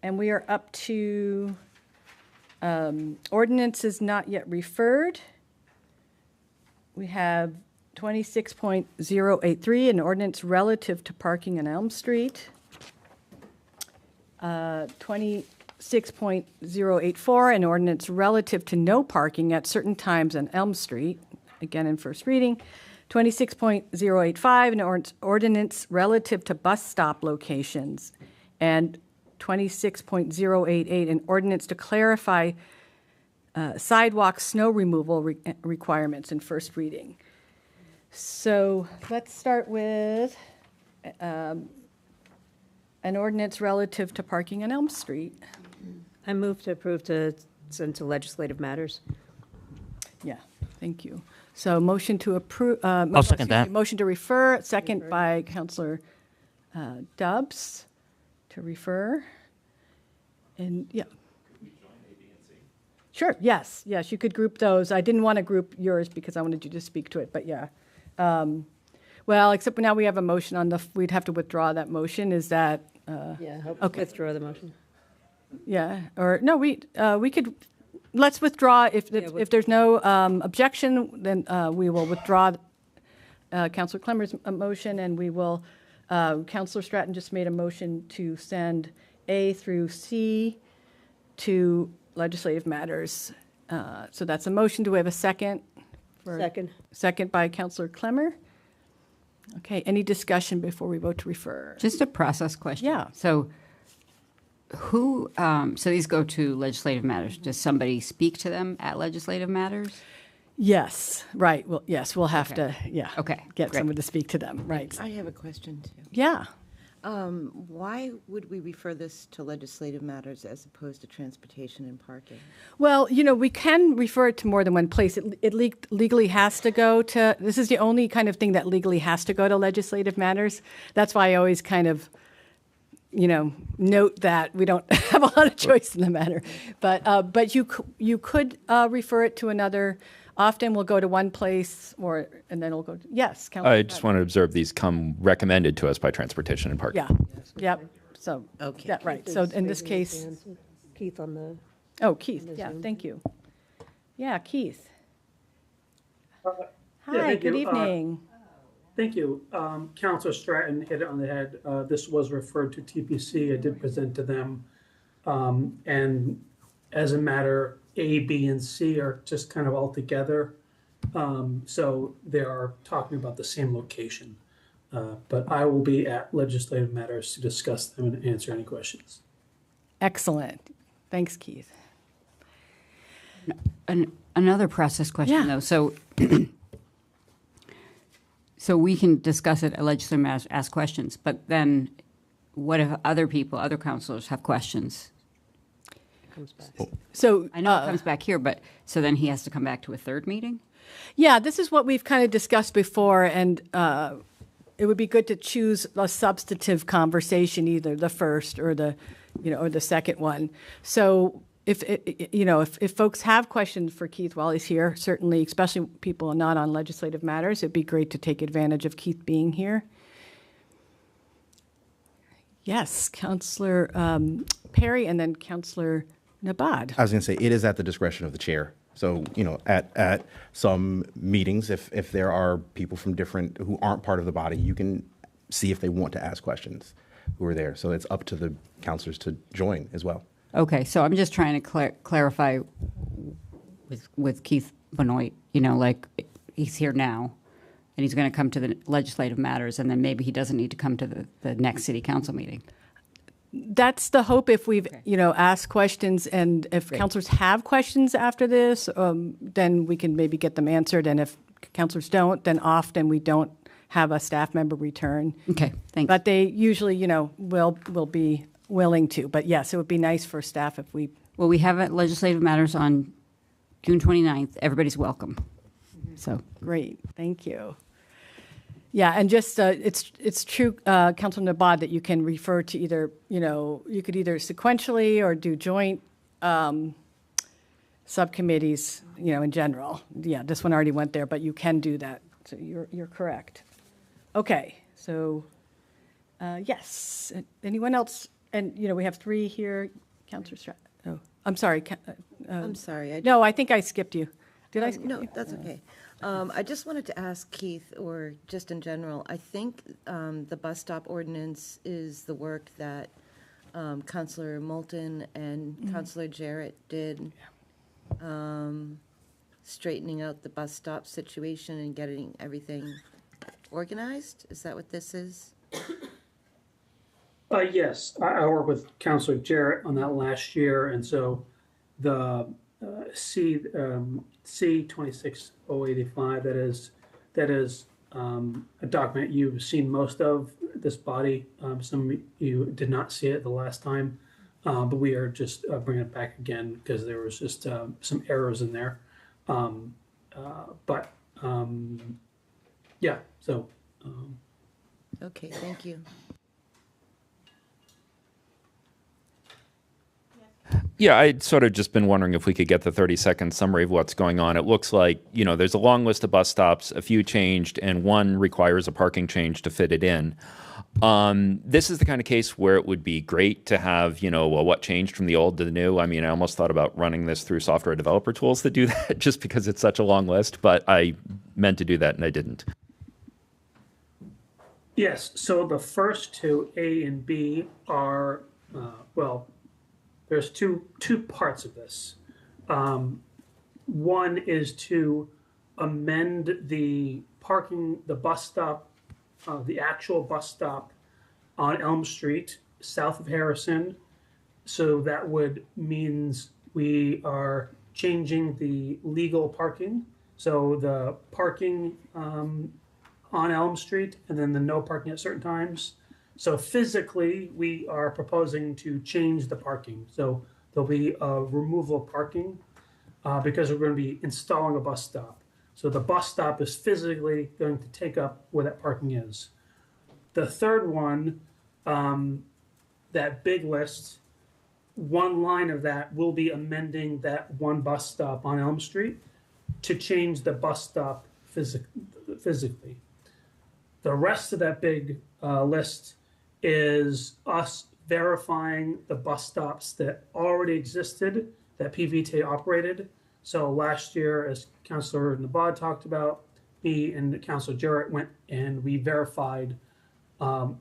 And we are up to ordinances not yet referred. We have 26.083, an ordinance relative to parking on Elm Street. 26.084, an ordinance relative to no parking at certain times on Elm Street, again in first reading. 26.085, an ordinance relative to bus stop locations. And 26.088, an ordinance to clarify sidewalk snow removal requirements in first reading. So let's start with an ordinance relative to parking on Elm Street. I move to approve to send to legislative matters. Yeah, thank you. So motion to approve. I'll second that. Motion to refer, second by Councilor Dubs to refer. And yeah. Sure, yes, you could group those. I didn't want to group yours because I wanted you to speak to it, but yeah. Well, except now we have a motion on we'd have to withdraw that motion. Is that? Yeah, okay. Withdraw the motion. Yeah, or no, we could, let's withdraw. If there's no objection, then we will withdraw Councilor Clemmer's motion, and we will, Councilor Stratton just made a motion to send A through C to legislative matters. So that's a motion. Do we have a second? Second. Second by Councilor Clemmer. Okay, any discussion before we vote to refer? Just a process question. Yeah. So who, so these go to legislative matters. Does somebody speak to them at legislative matters? Yes, right. Well, yes, we'll have Okay. to, yeah. Okay, Get great. someone to speak to them, right. I have a question too. Yeah. Why would we refer this to legislative matters as opposed to transportation and parking? Well, we can refer it to more than one place. It legally has to go to, this is the only kind of thing that legally has to go to legislative matters. That's why I always kind of, note that we don't have a lot of choice in the matter. But you could refer it to another. Often we'll go to one place and then we'll go, yes, Councilor. I just want to observe these come recommended to us by transportation and parking. Yeah, yep. So, okay. Right. So in this case. Keith on the. Oh, Keith, yeah, thank you. Yeah, Keith. Hi, good evening. Thank you. Councilor Stratton hit it on the head. This was referred to TPC. I did present to them. And as a matter, A, B, and C are just kind of all together. So they are talking about the same location. But I will be at legislative matters to discuss them and answer any questions. Excellent. Thanks, Keith. Another process question, though. So we can discuss it at legislative matters, ask questions, but then what if other councilors have questions? Comes back. So I know it comes back here, but so then he has to come back to a third meeting? Yeah, this is what we've kind of discussed before, and it would be good to choose a substantive conversation, either the first or the second one. So if folks have questions for Keith while he's here, certainly, especially people not on legislative matters, it'd be great to take advantage of Keith being here. Yes, Councilor Perry, and then Councilor Nabad. I was going to say, it is at the discretion of the chair. So, at some meetings, if there are people from who aren't part of the body, you can see if they want to ask questions who are there. So it's up to the councilors to join as well. Okay, so I'm just trying to clarify with Keith Benoit, like he's here now, and he's going to come to the legislative matters, and then maybe he doesn't need to come to the next city council meeting. That's the hope if we've, asked questions, and if councilors have questions after this, then we can maybe get them answered. And if councilors don't, then often we don't have a staff member return. Okay, thanks. But they usually, will be willing to. But yes, it would be nice for staff if we. Well, we have legislative matters on June 29th. Everybody's welcome. So great, thank you. Yeah, and just it's true, Councilor Nabad, that you can refer to either, you could either sequentially or do joint subcommittees, in general. Yeah, this one already went there, but you can do that. So you're correct. Okay, so yes. Anyone else? And we have three here. Councilor Stratton. Oh, I'm sorry. I'm sorry. No, I think I skipped you. Did I? No, that's okay. I just wanted to ask Keith, or just in general, I think the bus stop ordinance is the work that Councilor Moulton and Councilor Jarrett did, straightening out the bus stop situation and getting everything organized. Is that what this is? Yes, I worked with Councilor Jarrett on that last year, and so the C-26085, that is a document you've seen most of this body. Some of you did not see it the last time, but we are just bringing it back again because there was just some errors in there. Yeah, so. Okay, thank you. Yeah, I'd sort of just been wondering if we could get the 30-second summary of what's going on. It looks like, there's a long list of bus stops, a few changed, and one requires a parking change to fit it in. This is the kind of case where it would be great to have, what changed from the old to the new. I mean, I almost thought about running this through software developer tools that do that just because it's such a long list, but I meant to do that and I didn't. Yes, so the first two, A and B, are, there's two parts of this. One is to amend the bus stop, the actual bus stop on Elm Street, south of Harrison. So that means we are changing the legal parking. So the parking on Elm Street, and then the no parking at certain times, So physically, we are proposing to change the parking. So there'll be a removal of parking because we're going to be installing a bus stop. So the bus stop is physically going to take up where that parking is. The third one, that big list, one line of that will be amending that one bus stop on Elm Street to change the bus stop physically. The rest of that big list is us verifying the bus stops that already existed that PVTA operated. So last year, as Councilor Nabad talked about, me and Councilor Jarrett went and we verified all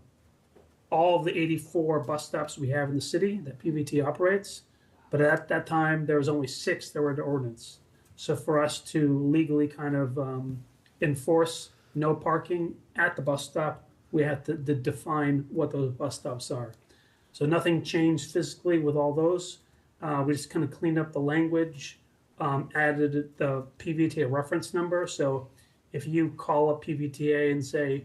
of the 84 bus stops we have in the city that PVT operates. But at that time, there was only 6 that were in the ordinance. So for us to legally kind of enforce no parking at the bus stop, we have to define what those bus stops are. So nothing changed physically with all those. We just kind of cleaned up the language, added the PVTA reference number. So if you call up PVTA and say,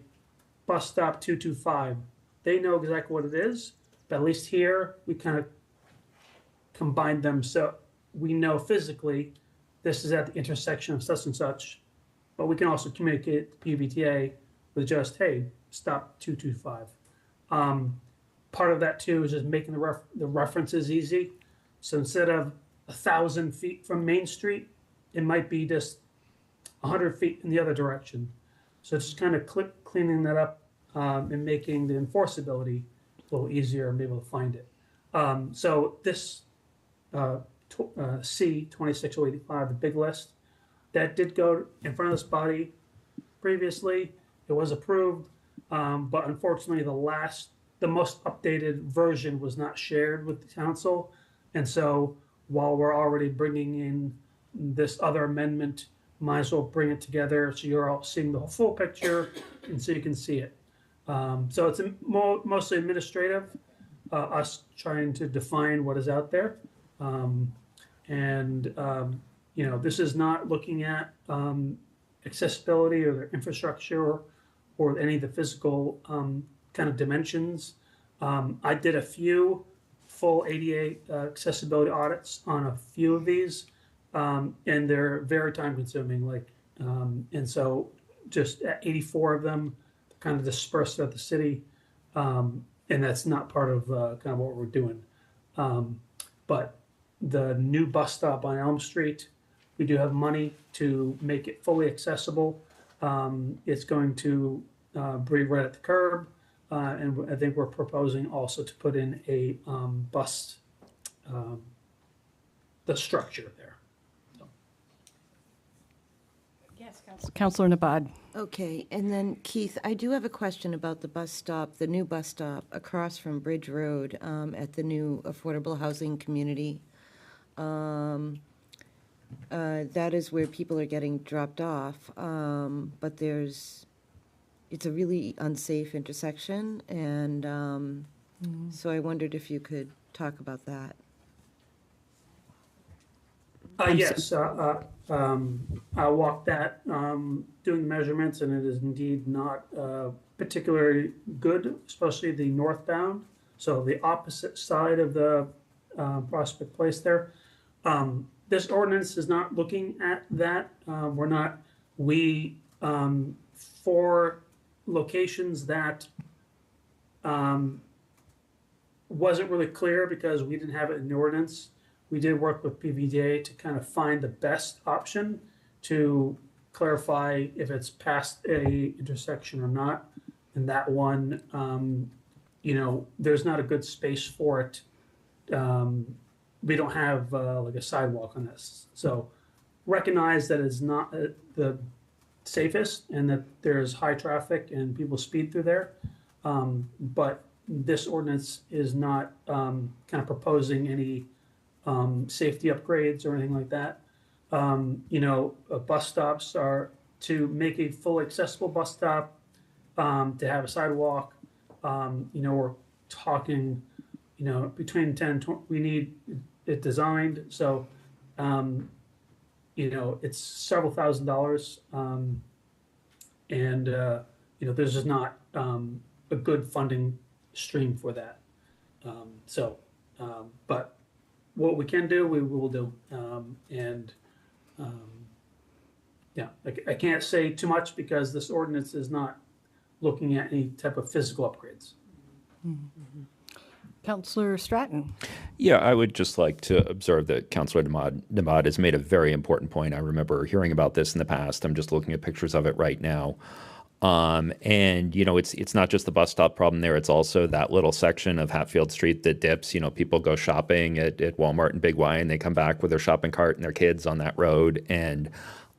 bus stop 225, they know exactly what it is. But at least here, we kind of combined them so we know physically this is at the intersection of such and such. But we can also communicate to PVTA with just, hey, stop 225. Part of that too is just making the references easy. So instead of 1,000 feet from Main Street, it might be just 100 feet in the other direction. So it's just kind of cleaning that up and making the enforceability a little easier and be able to find it. So this C-26085, the big list, that did go in front of this body previously. It was approved, but unfortunately the most updated version was not shared with the council. And so while we're already bringing in this other amendment, might as well bring it together so you're all seeing the full picture and so you can see it. So it's mostly administrative, us trying to define what is out there. This is not looking at accessibility or the infrastructure or any of the physical kind of dimensions. I did a few full ADA accessibility audits on a few of these, and they're very time consuming. And so just 84 of them kind of dispersed throughout the city, and that's not part of kind of what we're doing. But the new bus stop on Elm Street, we do have money to make it fully accessible. It's going to be right at the curb. And I think we're proposing also to put in a bus, the structure there. Yes, Councilor Nabad. Okay, and then Keith, I do have a question about the bus stop, the new bus stop across from Bridge Road at the new affordable housing community. That is where people are getting dropped off, but it's a really unsafe intersection, and so I wondered if you could talk about that. Yes, I walked that, doing measurements, and it is indeed not particularly good, especially the northbound. So the opposite side of the Prospect Place there. This ordinance is not looking at that. For locations that wasn't really clear because we didn't have it in the ordinance, we did work with PVDA to kind of find the best option to clarify if it's past a intersection or not. And that one, there's not a good space for it. We don't have like a sidewalk on this. So recognize that it's not the safest and that there's high traffic and people speed through there. But this ordinance is not kind of proposing any safety upgrades or anything like that. Bus stops are to make a fully accessible bus stop, to have a sidewalk. We're talking, between 10 and 20, we need it designed. So, it's several $1,000s. There's just not a good funding stream for that. But what we can do, we will do. Yeah, I can't say too much because this ordinance is not looking at any type of physical upgrades. Councillor Stratton. Yeah, I would just like to observe that Councillor Nabad has made a very important point. I remember hearing about this in the past. I'm just looking at pictures of it right now. And, you know, it's not just the bus stop problem there. It's also that little section of Hatfield Street that dips. You know, people go shopping at Walmart and Big Y, and they come back with their shopping cart and their kids on that road. And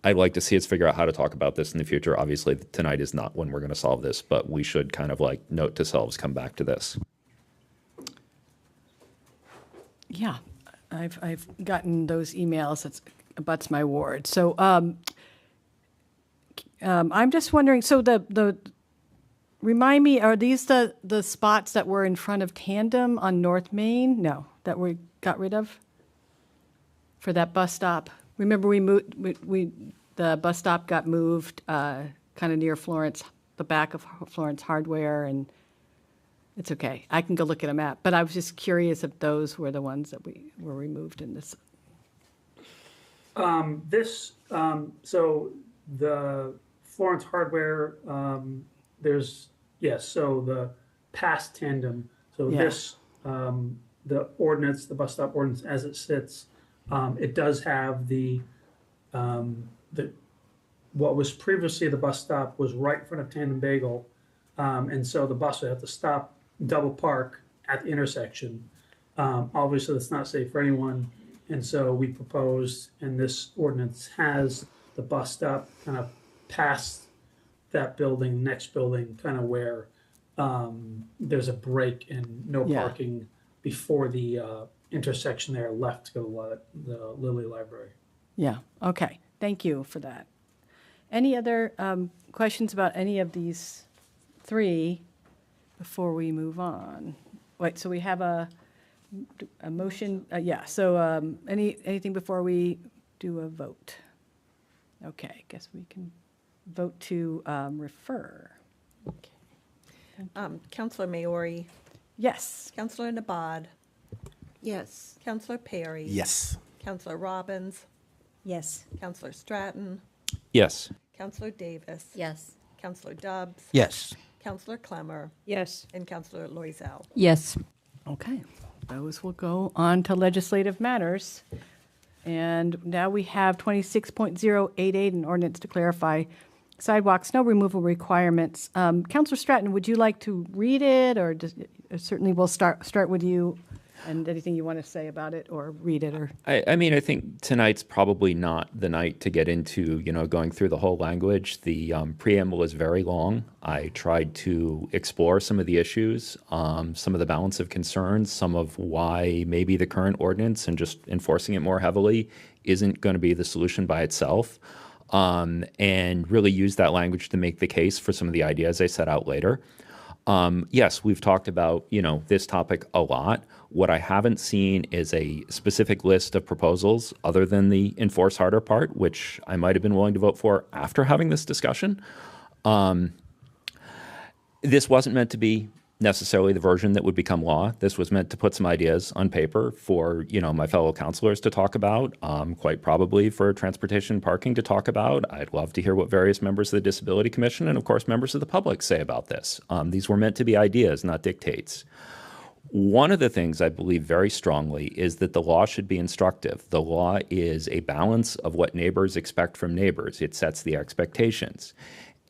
I'd like to see us figure out how to talk about this in the future. Obviously, tonight is not when we're going to solve this, but we should kind of like note to selves, come back to this. Yeah, I've gotten those emails. It abuts my ward. So I'm just wondering. So remind me, are these the spots that were in front of Tandem on North Main? No, that we got rid of for that bus stop. Remember, the bus stop got moved kind of near Florence, the back of Florence Hardware, and it's okay. I can go look at a map. But I was just curious if those were the ones that were removed in this. So the Florence Hardware, so the past Tandem. So Yeah. this, the ordinance, the bus stop ordinance as it sits, it does have what was previously the bus stop was right in front of Tandem Bagel. And so the bus would have to stop, double park at the intersection. Obviously, that's not safe for anyone. And so we proposed, and this ordinance has the bus stop kind of past that building, next building, kind of where there's a break and no parking before the intersection there left to go to the Lilly Library. Yeah, okay. Thank you for that. Any other questions about any of these three before we move on? Wait, so we have a motion. So anything before we do a vote? Okay, I guess we can vote to refer. Councillor Maori? Yes. Councillor Nabad? Yes. Councillor Perry? Yes. Councillor Robbins? Yes. Councillor Stratton? Yes. Councillor Davis? Yes. Councillor Dubs? Yes. Councillor Clemmer? Yes. And Councillor Loisel? Yes. Okay, those will go on to legislative matters. And now we have 26.088, an ordinance to clarify sidewalk snow removal requirements. Councillor Stratton, would you like to read it, or certainly we'll start with you and anything you want to say about it or read it? Or I mean, I think tonight's probably not the night to get into, going through the whole language. The preamble is very long. I tried to explore some of the issues, some of the balance of concerns, some of why maybe the current ordinance and just enforcing it more heavily isn't going to be the solution by itself, and really use that language to make the case for some of the ideas I set out later. Yes, we've talked about, this topic a lot. What I haven't seen is a specific list of proposals other than the enforce harder part, which I might have been willing to vote for after having this discussion. This wasn't meant to be necessarily the version that would become law. This was meant to put some ideas on paper for, my fellow councilors to talk about, quite probably for transportation and parking to talk about. I'd love to hear what various members of the Disability Commission and, of course, members of the public say about this. These were meant to be ideas, not dictates. One of the things I believe very strongly is that the law should be instructive. The law is a balance of what neighbors expect from neighbors. It sets the expectations.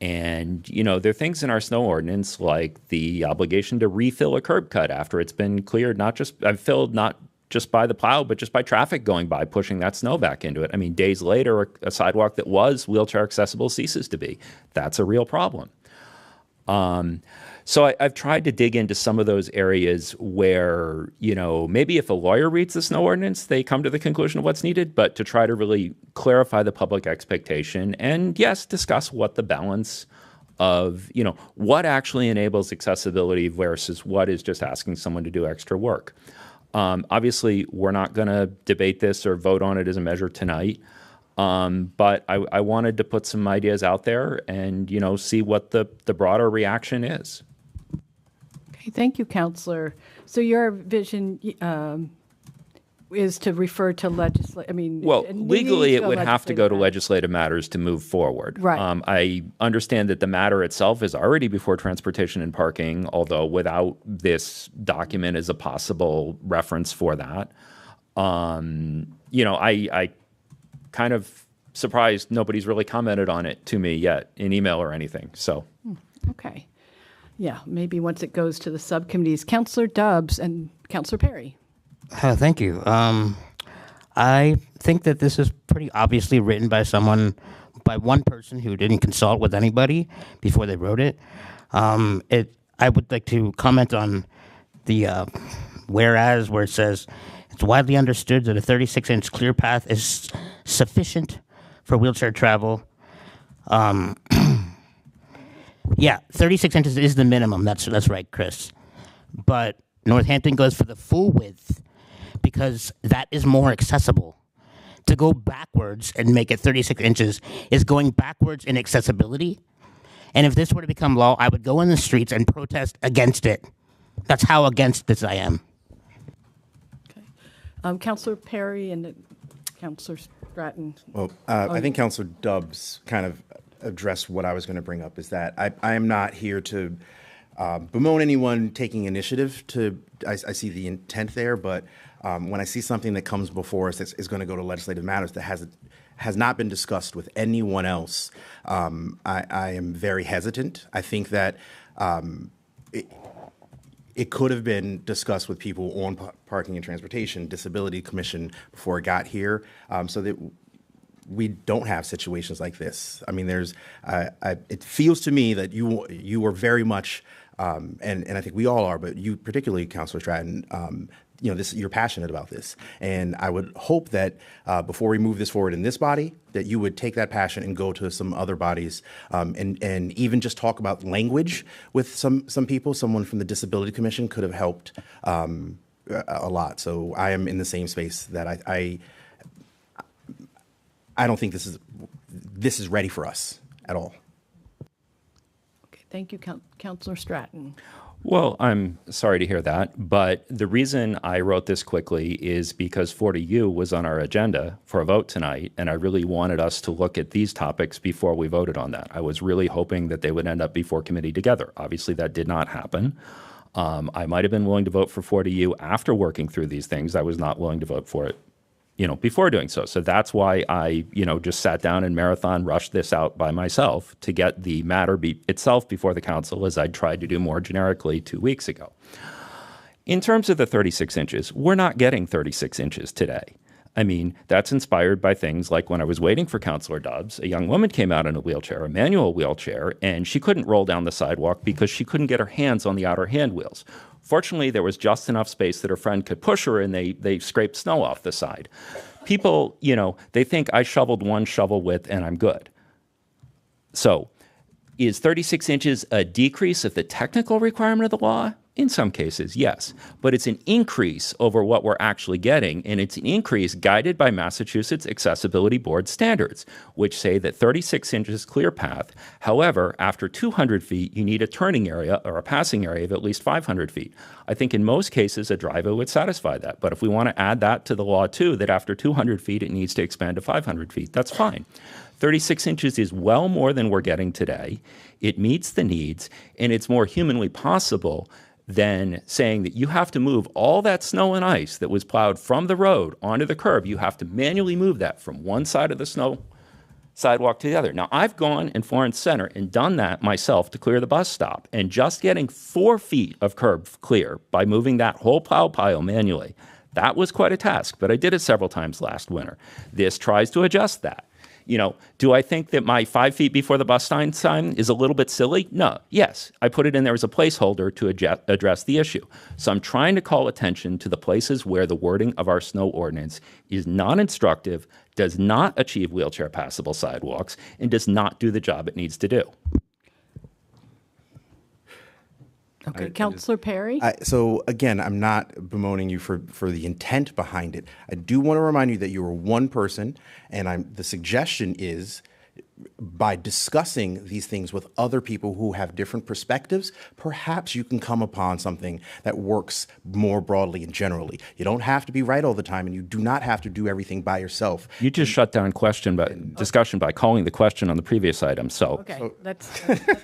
And, there are things in our snow ordinance like the obligation to refill a curb cut after it's been cleared, not just by the plow, but just by traffic going by, pushing that snow back into it. I mean, days later, a sidewalk that was wheelchair accessible ceases to be. That's a real problem. So I've tried to dig into some of those areas where, maybe if a lawyer reads the snow ordinance, they come to the conclusion of what's needed, but to try to really clarify the public expectation and, yes, discuss what the balance of, what actually enables accessibility versus what is just asking someone to do extra work. Obviously, we're not going to debate this or vote on it as a measure tonight. But I wanted to put some ideas out there and, see what the broader reaction is. Okay, thank you, Counselor. So your vision is to refer to Well, legally, it would have to go to legislative matters to move forward. Right. I understand that the matter itself is already before Transportation and Parking, although without this document as a possible reference for that. I kind of surprised nobody's really commented on it to me yet in email or anything. So. Okay. Yeah, maybe once it goes to the subcommittees. Counselor Dubbs and Counselor Perry. Thank you. I think that this is pretty obviously written by one person who didn't consult with anybody before they wrote it. I would like to comment on the whereas where it says, it's widely understood that a 36-inch clear path is sufficient for wheelchair travel. Yeah, 36 inches is the minimum. That's right, Chris. But Northampton goes for the full width because that is more accessible. To go backwards and make it 36 inches is going backwards in accessibility. And if this were to become law, I would go in the streets and protest against it. That's how against this I am. Counselor Perry and Counselor Stratton. Well, I think Counselor Dubbs kind of addressed what I was going to bring up, is that I am not here to bemoan anyone taking initiative. I see the intent there, but when I see something that comes before us that is going to go to legislative matters that has not been discussed with anyone else, I am very hesitant. I think that it could have been discussed with people on Parking and Transportation, Disability Commission before it got here, so that we don't have situations like this. I mean, it feels to me that you are very much, and I think we all are, but you particularly, Councilor Stratton, you're passionate about this. And I would hope that before we move this forward in this body, that you would take that passion and go to some other bodies and even just talk about language with some people. Someone from the Disability Commission could have helped a lot. So I am in the same space that I don't think this is ready for us at all. Okay, thank you, Counselor Stratton. Well, I'm sorry to hear that, but the reason I wrote this quickly is because 40U was on our agenda for a vote tonight, and I really wanted us to look at these topics before we voted on that. I was really hoping that they would end up before committee together. Obviously, that did not happen. I might have been willing to vote for 40U after working through these things. I was not willing to vote for it, before doing so. So that's why I, just sat down and marathon rushed this out by myself to get the matter itself before the council, as I tried to do more generically 2 weeks ago. In terms of the 36 inches, we're not getting 36 inches today. I mean, that's inspired by things like when I was waiting for Councilor Dubbs, a young woman came out in a wheelchair, a manual wheelchair, and she couldn't roll down the sidewalk because she couldn't get her hands on the outer hand wheels. Fortunately, there was just enough space that her friend could push her, and they scraped snow off the side. People, they think I shoveled one shovel width and I'm good. So is 36 inches a decrease of the technical requirement of the law? In some cases, yes. But it's an increase over what we're actually getting, and it's an increase guided by Massachusetts Accessibility Board standards, which say that 36 inches clear path. However, after 200 feet, you need a turning area or a passing area of at least 500 feet. I think in most cases, a driveway would satisfy that. But if we want to add that to the law too, that after 200 feet, it needs to expand to 500 feet, that's fine. 36 inches is well more than we're getting today. It meets the needs, and it's more humanly possible than saying that you have to move all that snow and ice that was plowed from the road onto the curb. You have to manually move that from one side of the snow sidewalk to the other. Now, I've gone in Florence Center and done that myself to clear the bus stop, and just getting 4 feet of curb clear by moving that whole plow pile manually, that was quite a task, but I did it several times last winter. This tries to adjust that. Do I think that my 5 feet before the bus sign is a little bit silly? No. Yes, I put it in there as a placeholder to address the issue. So I'm trying to call attention to the places where the wording of our snow ordinance is non-instructive, does not achieve wheelchair passable sidewalks, and does not do the job it needs to do. Okay, Councilor Perry? So again, I'm not bemoaning you for the intent behind it. I do want to remind you that you are one person, and the suggestion is by discussing these things with other people who have different perspectives, perhaps you can come upon something that works more broadly and generally. You don't have to be right all the time, and you do not have to do everything by yourself. You just shut down discussion by calling the question on the previous item. So Okay, let's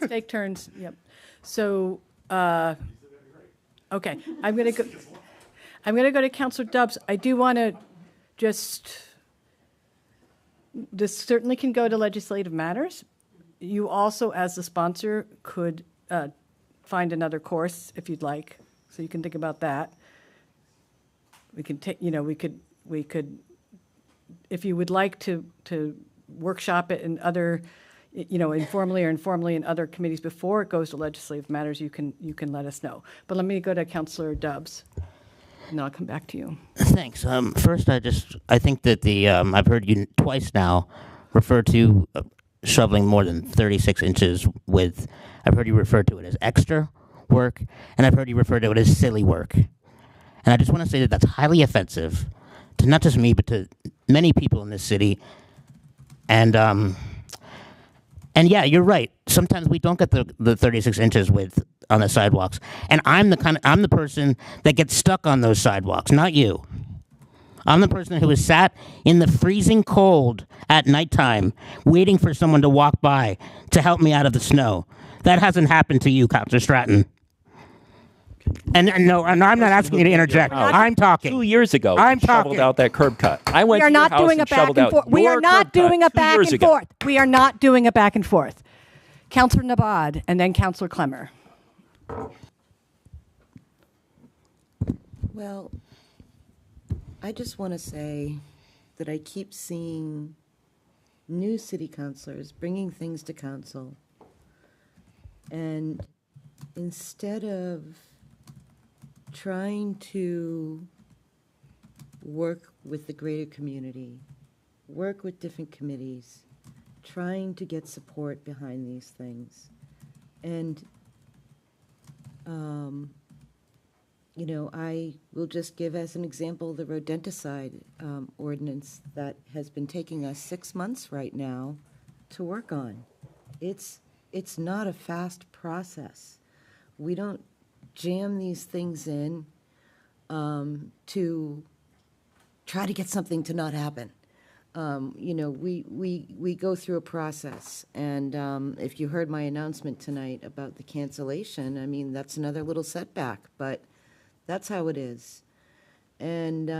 take turns. Yep. So, okay, I'm going to go to Councilor Dubs. I do want to this certainly can go to legislative matters. You also, as the sponsor, could find another course if you'd like. So you can think about that. We can take, we could, if you would like to workshop it in other, informally or informally in other committees before it goes to legislative matters, you can let us know. But let me go to Councilor Dubs, and then I'll come back to you. Thanks. First, I think that I've heard you twice now refer to shoveling more than 36 inches with. I've heard you refer to it as extra work, and I've heard you refer to it as silly work. And I just want to say that that's highly offensive to not just me, but to many people in this city. And yeah, you're right. Sometimes we don't get the 36 inches width on the sidewalks. And I'm the person that gets stuck on those sidewalks, not you. I'm the person who has sat in the freezing cold at nighttime waiting for someone to walk by to help me out of the snow. That hasn't happened to you, Councilor Stratton. And no, I'm not asking you to interject. I'm talking. 2 years ago, I'm you shoveled out that curb cut. I went We are to your not house doing a and back shoveled and out forth. We your are not curb cut doing a 2 back years and ago. forth. We are not doing a back and forth. Councilor Nabad, and then Councilor Clemmer. Well, I just want to say that I keep seeing new city councilors bringing things to council. And instead of trying to work with the greater community, work with different committees, trying to get support behind these things. And, I will just give as an example the rodenticide ordinance that has been taking us 6 months right now to work on. It's not a fast process. We don't jam these things in to try to get something to not happen. We go through a process, and if you heard my announcement tonight about the cancellation, I mean, that's another little setback, but that's how it is. And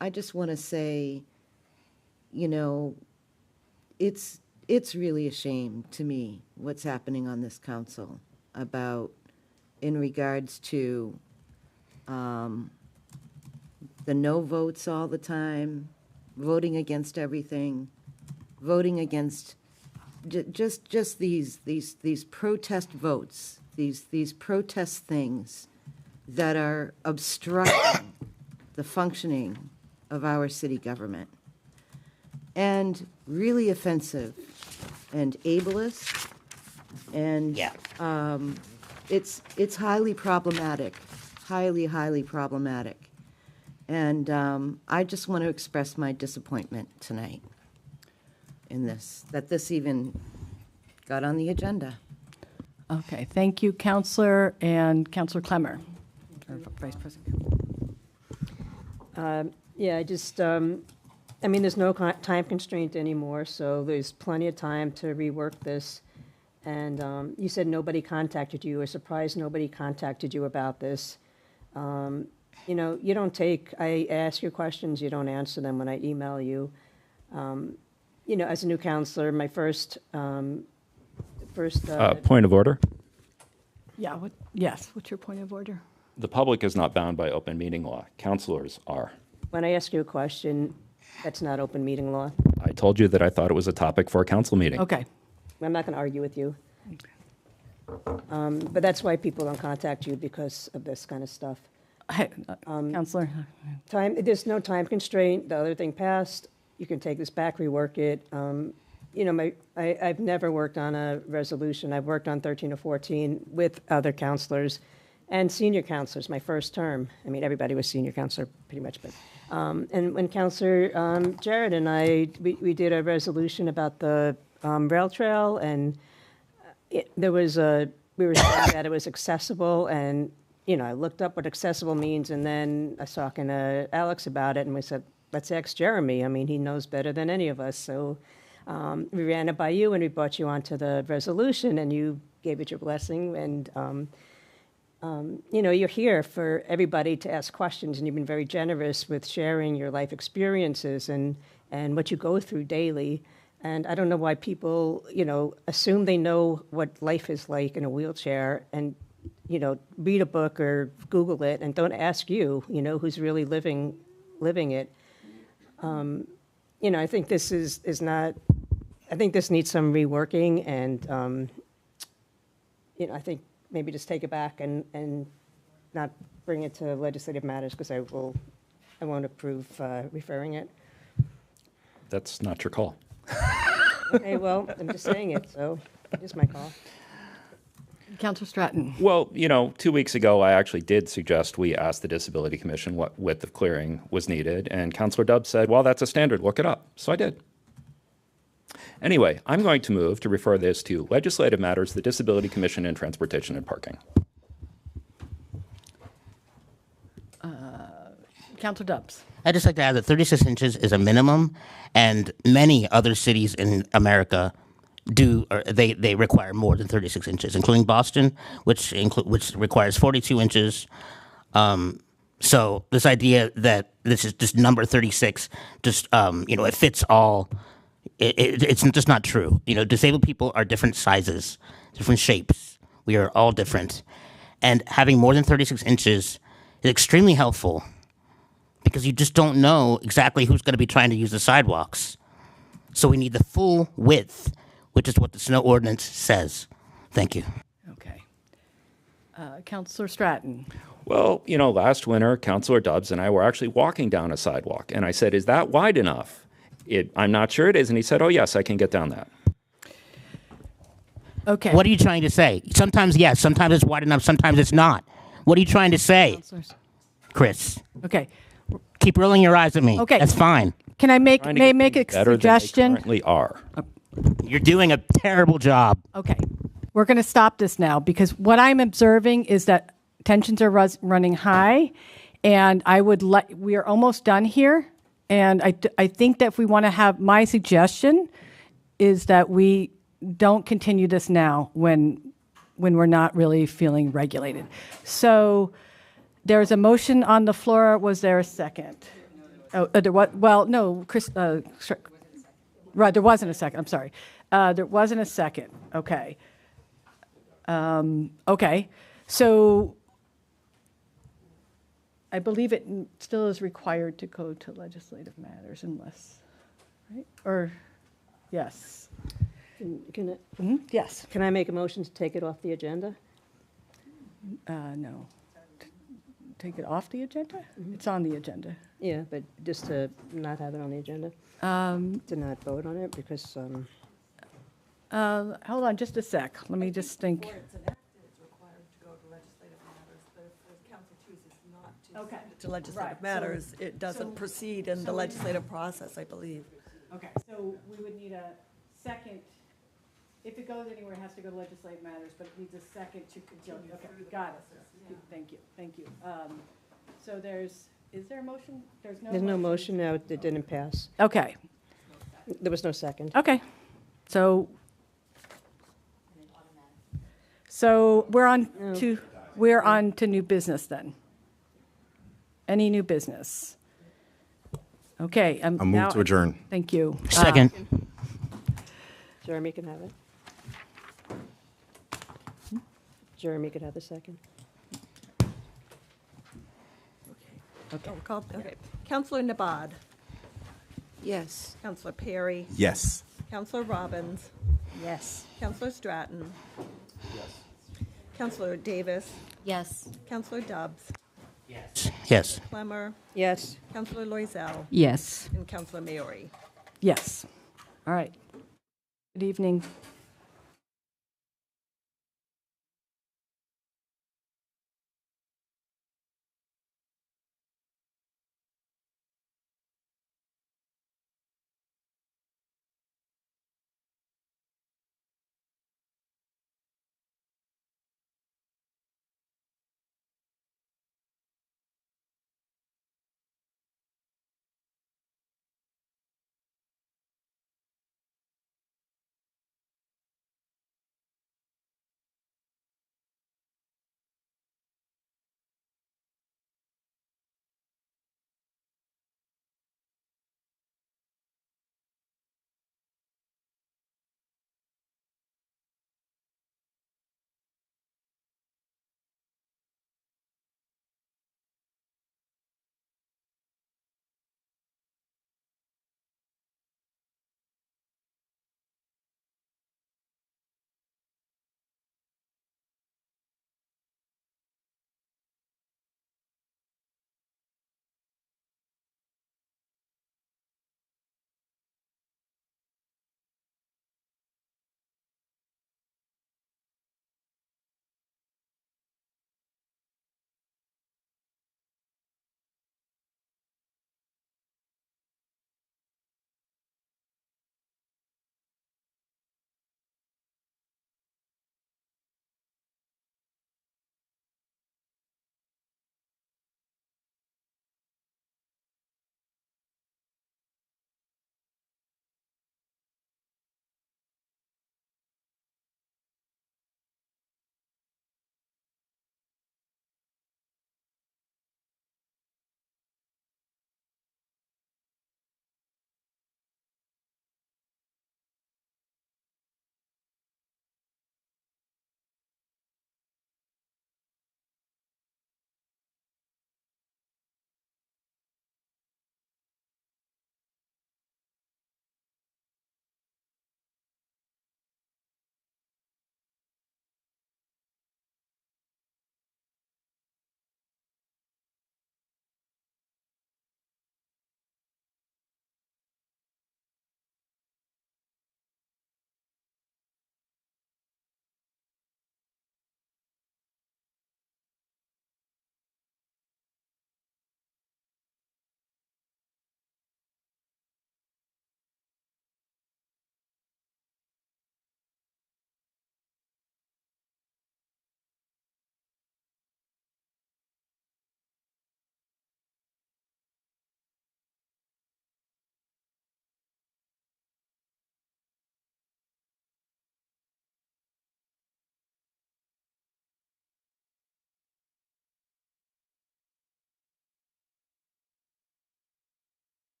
I just want to say, it's really a shame to me what's happening on this council in regards to the no votes all the time, voting against everything, voting against just these protest votes, these protest things that are obstructing the functioning of our city government, and really offensive and ableist, and it's highly problematic, highly problematic. And I just want to express my disappointment tonight in that this even got on the agenda. Okay, thank you, Councilor, and Councilor Clemmer, or Vice President. There's no time constraint anymore, so there's plenty of time to rework this. And you said nobody contacted you. We're surprised nobody contacted you about this. I ask you questions, you don't answer them when I email you. As a new counselor, my first. Point of order. Yeah, yes, what's your point of order? The public is not bound by open meeting law. Councilors are. When I ask you a question, that's not open meeting law. I told you that I thought it was a topic for a council meeting. Okay. I'm not going to argue with you. But that's why people don't contact you, because of this kind of stuff. Councilor. There's no time constraint. The other thing passed. You can take this back, rework it. I've never worked on a resolution. I've worked on 13 or 14 with other counselors and senior counselors, my first term. I mean, everybody was senior counselor pretty much, but and when Counselor Jarrett and I, we did a resolution about the rail trail, and we were saying that it was accessible, and, I looked up what accessible means, and then I was talking to Alex about it, and we said, let's ask Jeremy. I mean, he knows better than any of us, so we ran it by you, and we brought you onto the resolution, and you gave it your blessing, and you're here for everybody to ask questions, and you've been very generous with sharing your life experiences and what you go through daily. And I don't know why people, assume they know what life is like in a wheelchair and, read a book or Google it and don't ask you, who's really living it. I think this is not, I think this needs some reworking, and, I think maybe just take it back and not bring it to legislative matters, because I won't approve referring it. That's not your call. Okay, well, I'm just saying it, so it is my call. Councilor Stratton. Well, 2 weeks ago, I actually did suggest we ask the Disability Commission what width of clearing was needed, and Councilor Dubs said, well, that's a standard, look it up. So I did. Anyway, I'm going to move to refer this to Legislative Matters, the Disability Commission, and Transportation and Parking. Councilor Dubs. I'd just like to add that 36 inches is a minimum, and many other cities in America they require more than 36 inches, including Boston, which requires 42 inches. So this idea that this number 36 just it fits all, it's just not true. Disabled people are different sizes, different shapes. We are all different, and having more than 36 inches is extremely helpful, because you just don't know exactly who's going to be trying to use the sidewalks. So we need the full width, which is what the snow ordinance says. Thank you. Okay. Councilor Stratton. Well, last winter, Councilor Dubs and I were actually walking down a sidewalk, and I said, is that wide enough? I'm not sure it is. And he said, oh, yes, I can get down that. Okay. What are you trying to say? Sometimes yes, sometimes it's wide enough, sometimes it's not. What are you trying to say, Councilors. Chris? Okay. Keep rolling your eyes at me. Okay. That's fine. Can I make Trying to get a things better than they suggestion? currently are. You're doing a terrible job. Okay. We're going to stop this now, because what I'm observing is that tensions are running high, and we are almost done here. And I think that if we want to have, my suggestion is that we don't continue this now when we're not really feeling regulated. So there's a motion on the floor. Was there a second? Oh, there was. Well, no, Chris. Right, there wasn't a second. I'm sorry. There wasn't a second. Okay. Okay. So I believe it still is required to go to legislative matters unless, right? Or, yes. Yes. Can I make a motion to take it off the agenda? No. Take it off the agenda? It's on the agenda. Yeah, but just to not have it on the agenda? To not vote on it, because... hold on just a sec. Let me just think. Okay. To legislative matters, it doesn't proceed in the legislative process, I believe. Okay, so we would need a second. If it goes anywhere, it has to go to legislative matters, but it needs a second to continue. Okay, got it. Thank you. So is there a motion? There's no motion, no, it didn't pass. Okay. There was no second. Okay. So we're on to new business then. Any new business? Okay. A move to adjourn. Thank you. Second. Jeremy can have it. Jeremy could have the second. Okay. Councilor Nabad. Yes. Councilor Perry. Yes. Councilor Robbins. Yes. Councilor Stratton. Yes. Councilor Davis. Yes. Councilor Dubs. Yes. Clemmer. Yes. Councilor Loisel. Yes. And Councilor Maori. Yes. All right. Good evening.